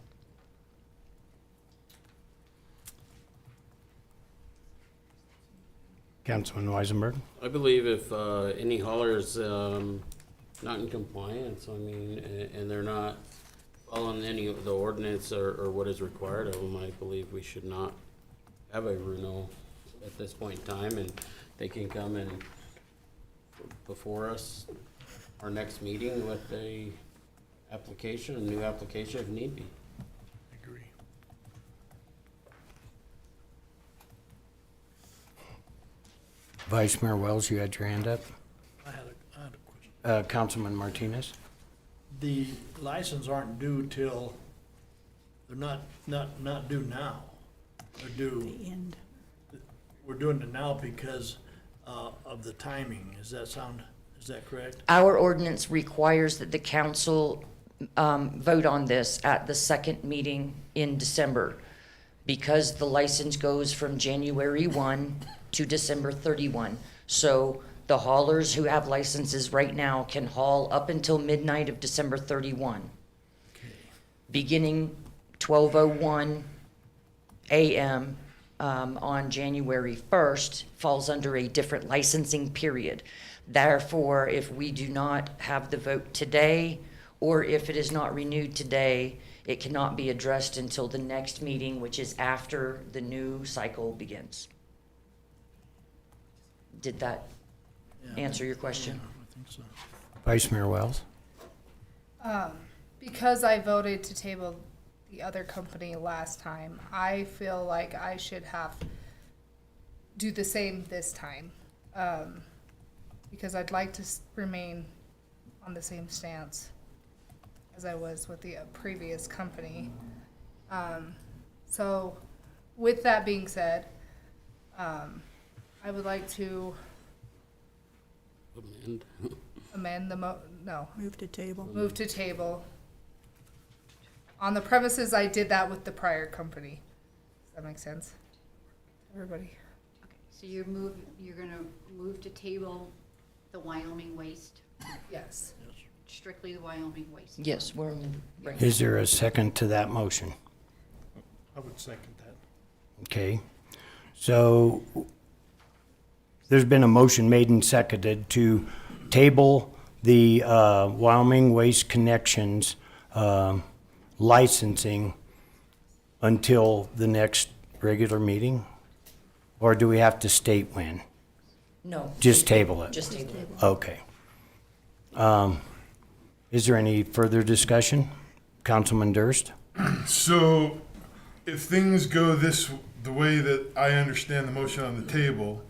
Councilman Weisenberg? I believe if any hauler is not in compliance, I mean, and they're not following any of the ordinance or what is required of them, I believe we should not have a renewal at this point in time, and they can come in before us, our next meeting with a new application if need be. Vice Mayor Wells, you had your hand up. I had a question. Councilman Martinez? The license aren't due till, they're not due now. They're due, we're doing it now because of the timing. Is that correct? Our ordinance requires that the council vote on this at the second meeting in December, because the license goes from January 1 to December 31. So the haulers who have licenses right now can haul up until midnight of December 31. Beginning 12:01 a.m. On January 1st falls under a different licensing period. Therefore, if we do not have the vote today, or if it is not renewed today, it cannot be addressed until the next meeting, which is after the new cycle begins. Did that answer your question? I think so. Vice Mayor Wells? Because I voted to table the other company last time, I feel like I should do the same this time. Because I'd like to remain on the same stance as I was with the previous company. So with that being said, I would like to amend the Move to table. Move to table. On the premises, I did that with the prior company. Does that make sense? Everybody? Okay, so you're gonna move to table the Wyoming waste, Yes. strictly the Wyoming waste? Yes, we're. Is there a second to that motion? I would second that. Okay. So there's been a motion made and seconded to table the Wyoming Waste Connections licensing until the next regular meeting? Or do we have to state when? No. Just table it? Just table it. Okay. Is there any further discussion? Councilman Durst? So, if things go the way that I understand the motion on the table,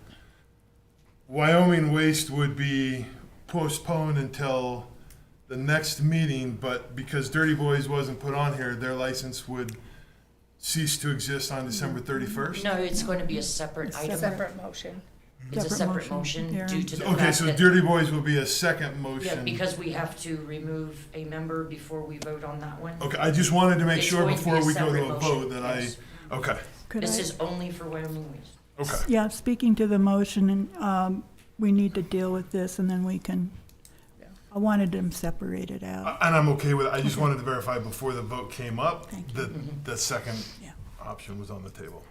Wyoming Waste would be postponed until the next meeting, but because Dirty Boys wasn't put on here, their license would cease to exist on December 31st? No, it's going to be a separate item. Separate motion. It's a separate motion due to the Okay, fact so that- Dirty Boys will be a second Yeah, motion. because we have to remove a member before we vote on that one. Okay, I just wanted to make It's sure going to be before a we go separate to a motion, vote that yes. okay. This is only for Wyoming Waste. Okay. Yeah, speaking to the motion, and we need to deal with this, and then we can, I wanted them separated out. And I'm okay with it. I just wanted to verify before the vote came up Thank you. that the second option was on the table.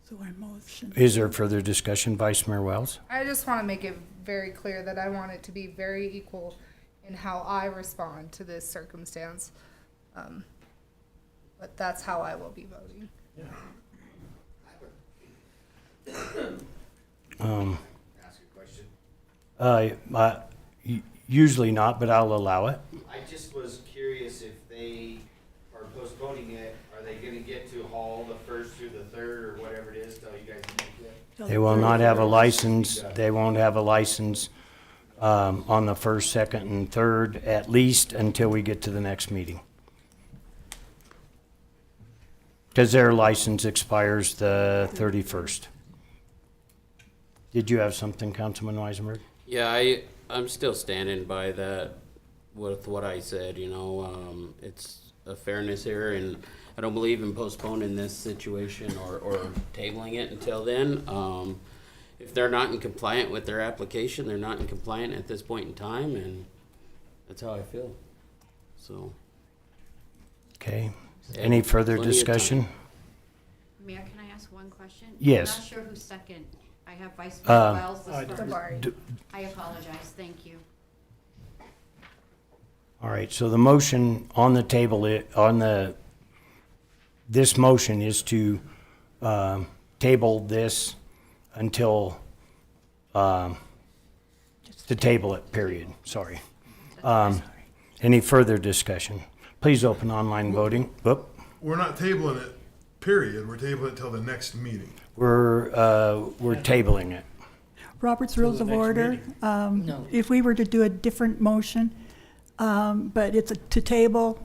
So our motion. Is there further discussion, Vice Mayor Wells? I just want to make it very clear that I want it to be very equal in how I respond to this circumstance. But that's how I will be voting. Ask a question? Usually not, but I'll allow it. I just was curious if they are postponing it, are they gonna get to haul the first through the third or whatever it is till you guys make it? They will not have a license, they won't have a license on the first, second, and third, at least until we get to the next meeting. Because their license expires the 31st. Did you have something, Councilman Weisenberg? Yeah, I'm still standing by that with what I said, it's a fairness here, and I don't believe in postponing this situation or tabling it until then. If they're not in compliant with their application, they're not in compliant at this point in time, and that's how I feel, so. Okay, any further Plenty of discussion? Mayor, can I ask one question? Yes. I'm not sure who's second. I have Vice Mayor Wells I as did. first. I apologize, thank you. All right, so the motion on the table, this motion is to table this until, to table it, period, sorry. Any further discussion? Please open online voting. Whoop. We're not tabling it, period. We're tabling it till the next meeting. We're tabling it. Robert's To the Rules of next Order. meeting. No. If we were to do a different motion, but it's to table,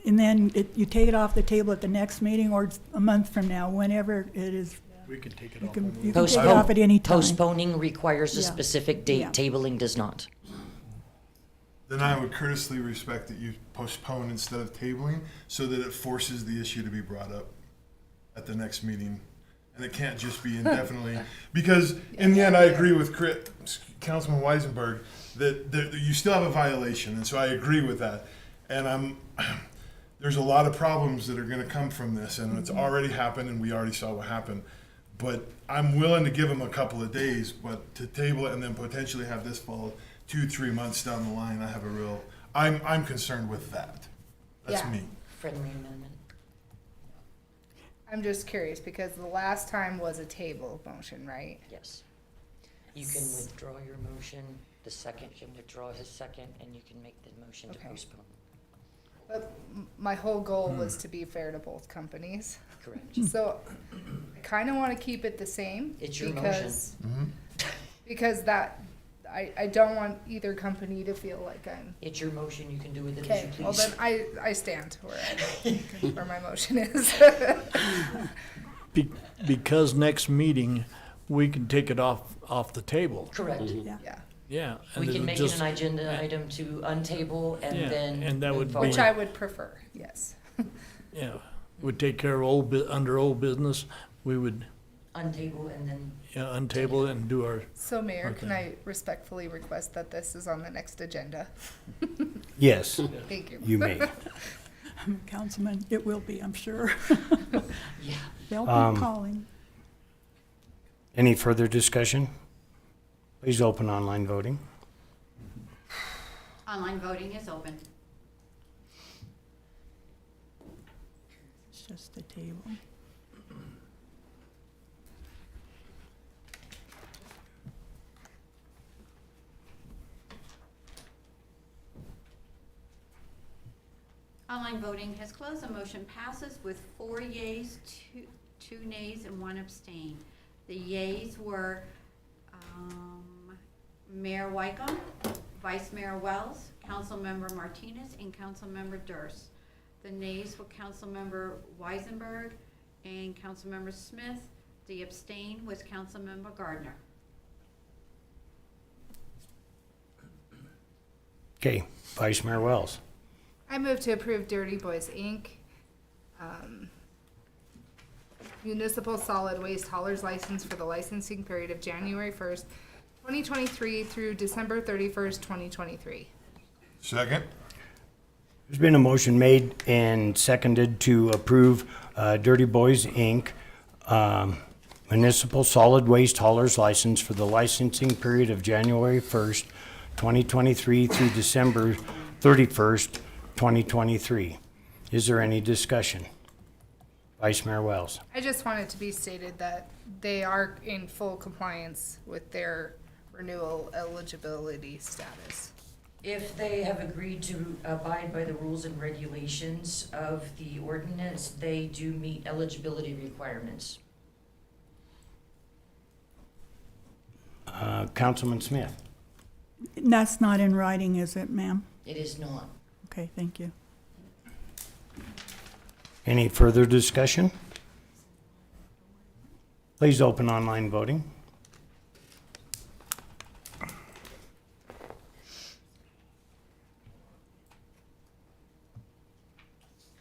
and then you take it off the table at the next meeting or it's a month from now, whenever it is. We can take it You off. can, when we- you can take it off at any time. Postponing requires a Yeah. specific date, Yeah. tabling does not. Then I would courteously respect that you postpone instead of tabling, so that it forces the issue to be brought up at the next meeting. And it can't just be indefinitely, because in the end, I agree with Councilman Weisenberg that you still have a violation, and so I agree with that. And there's a lot of problems that are gonna come from this, and it's already happened, and we already saw what happened. But I'm willing to give them a couple of days, but to table it and then potentially have this fall 2-3 months down the line, I have a real, I'm concerned with that. That's Yeah. me. Friendly amendment. I'm just curious because the last time was a table motion, right? Yes. You can withdraw your motion, the second can withdraw his second, and you can make the motion to Okay. postpone. But my whole goal was to be fair to both companies. Correct. So I kind of want to keep it the same. It's your because, motion. Because I don't want either company to feel like I'm. It's your motion, you can do with it as Okay, you please. well then I stand where my motion is. Because next meeting, we can take it off the table. Correct. Yeah. Yeah. and We can it'll make just- it an agenda item to untable and Yeah, then. and that move would be- forward. Which I would prefer, yes. Yeah, would take care of under old business, we would, Untable and then. untable it and do our, So Mayor, can Okay. I respectfully request that this is on the next agenda? Yes, Thank you. you may. Councilman, it will be, I'm sure. Yeah. They'll be calling. Any further discussion? Please open online voting. Online voting is open. It's just a table. Online voting has closed. The motion passes with 4 yeas, 2 nays, and 1 abstain. The yeas were Mayor Wycombe, Vice Mayor Wells, Councilmember Martinez, and Councilmember Durst. The nays were Councilmember Weisenberg and Councilmember Smith. The abstain was Councilmember Gardner. Okay, Vice Mayor Wells. I move to approve Dirty Boys Inc. Municipal solid waste hauler's license for the licensing period of January 1st, 2023 through December 31st, 2023. Second? There's been a motion made and seconded to approve Dirty Boys, Inc. Municipal solid waste hauler's license for the licensing period of January 1st, 2023 through December 31st, 2023. Is there any discussion? Vice Mayor Wells. I just want it to be stated that they are in full compliance with their renewal eligibility status. If they have agreed to abide by the rules and regulations of the ordinance, they do meet eligibility requirements. Councilman Smith. That's not in writing, is it, ma'am? It is not. Okay, thank you. Any further discussion? Please open online voting.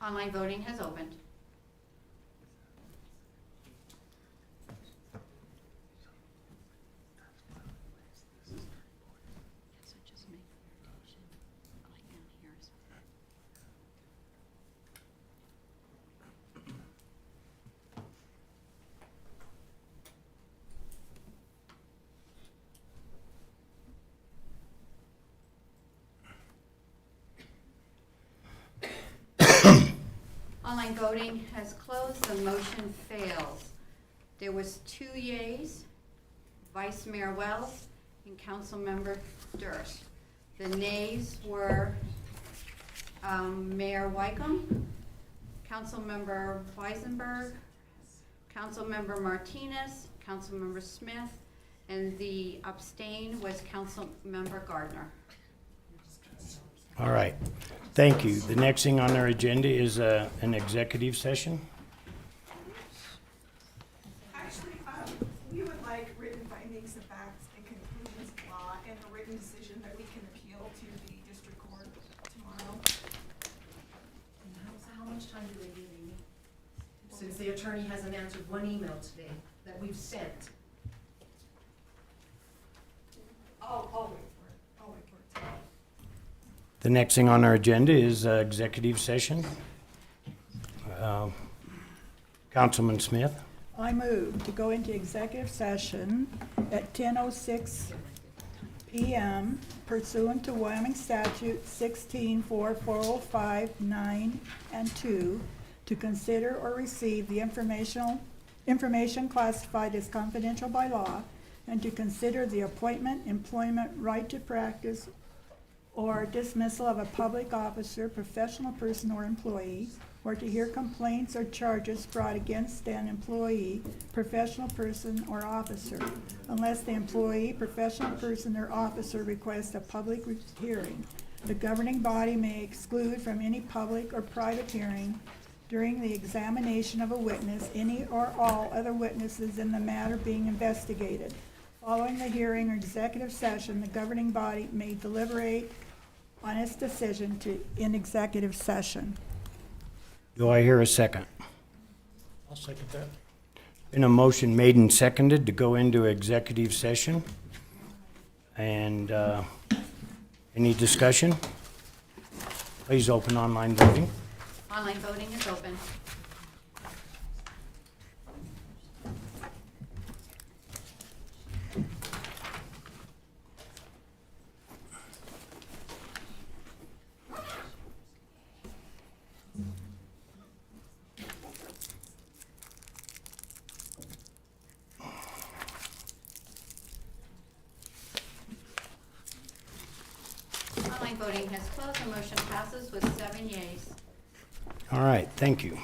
Online voting has opened. Online voting has closed. The motion fails. There was 2 yeas, Vice Mayor Wells and Councilmember Durst. The nays were Mayor Wycombe, Councilmember Weisenberg, Councilmember Martinez, Councilmember Smith, And the abstain was Councilmember Gardner. All right, thank you. The next thing on our agenda is an executive session. Actually, we would like written findings of facts and conclusions of law and a written decision that we can appeal to the district court tomorrow. How much time do they give you? Since the attorney hasn't answered one email today that we've sent. I'll wait for it. I'll wait for it. The next thing on our agenda is executive session. Councilman Smith. I move to go into executive session at 10:06 p.m. pursuant to Wyoming statute 16-4405 9 and 2 to consider or receive the information classified as confidential by law, and to consider the appointment, employment, right to practice, or dismissal of a public officer, professional person, or employee, or to hear complaints or charges brought against an employee, professional person, or officer, unless the employee, professional person, or officer requests a public hearing. The governing body may exclude from any public or private hearing during the examination of a witness any or all other witnesses in the matter being investigated. Following the hearing or executive session, the governing body may deliberate on its decision in executive session. Do I hear a second? I'll second that. Been a motion made and seconded to go into executive session. And any discussion? Please open online voting. Online voting is open. Online voting has closed. The motion passes with 7 yeas. All right, thank you.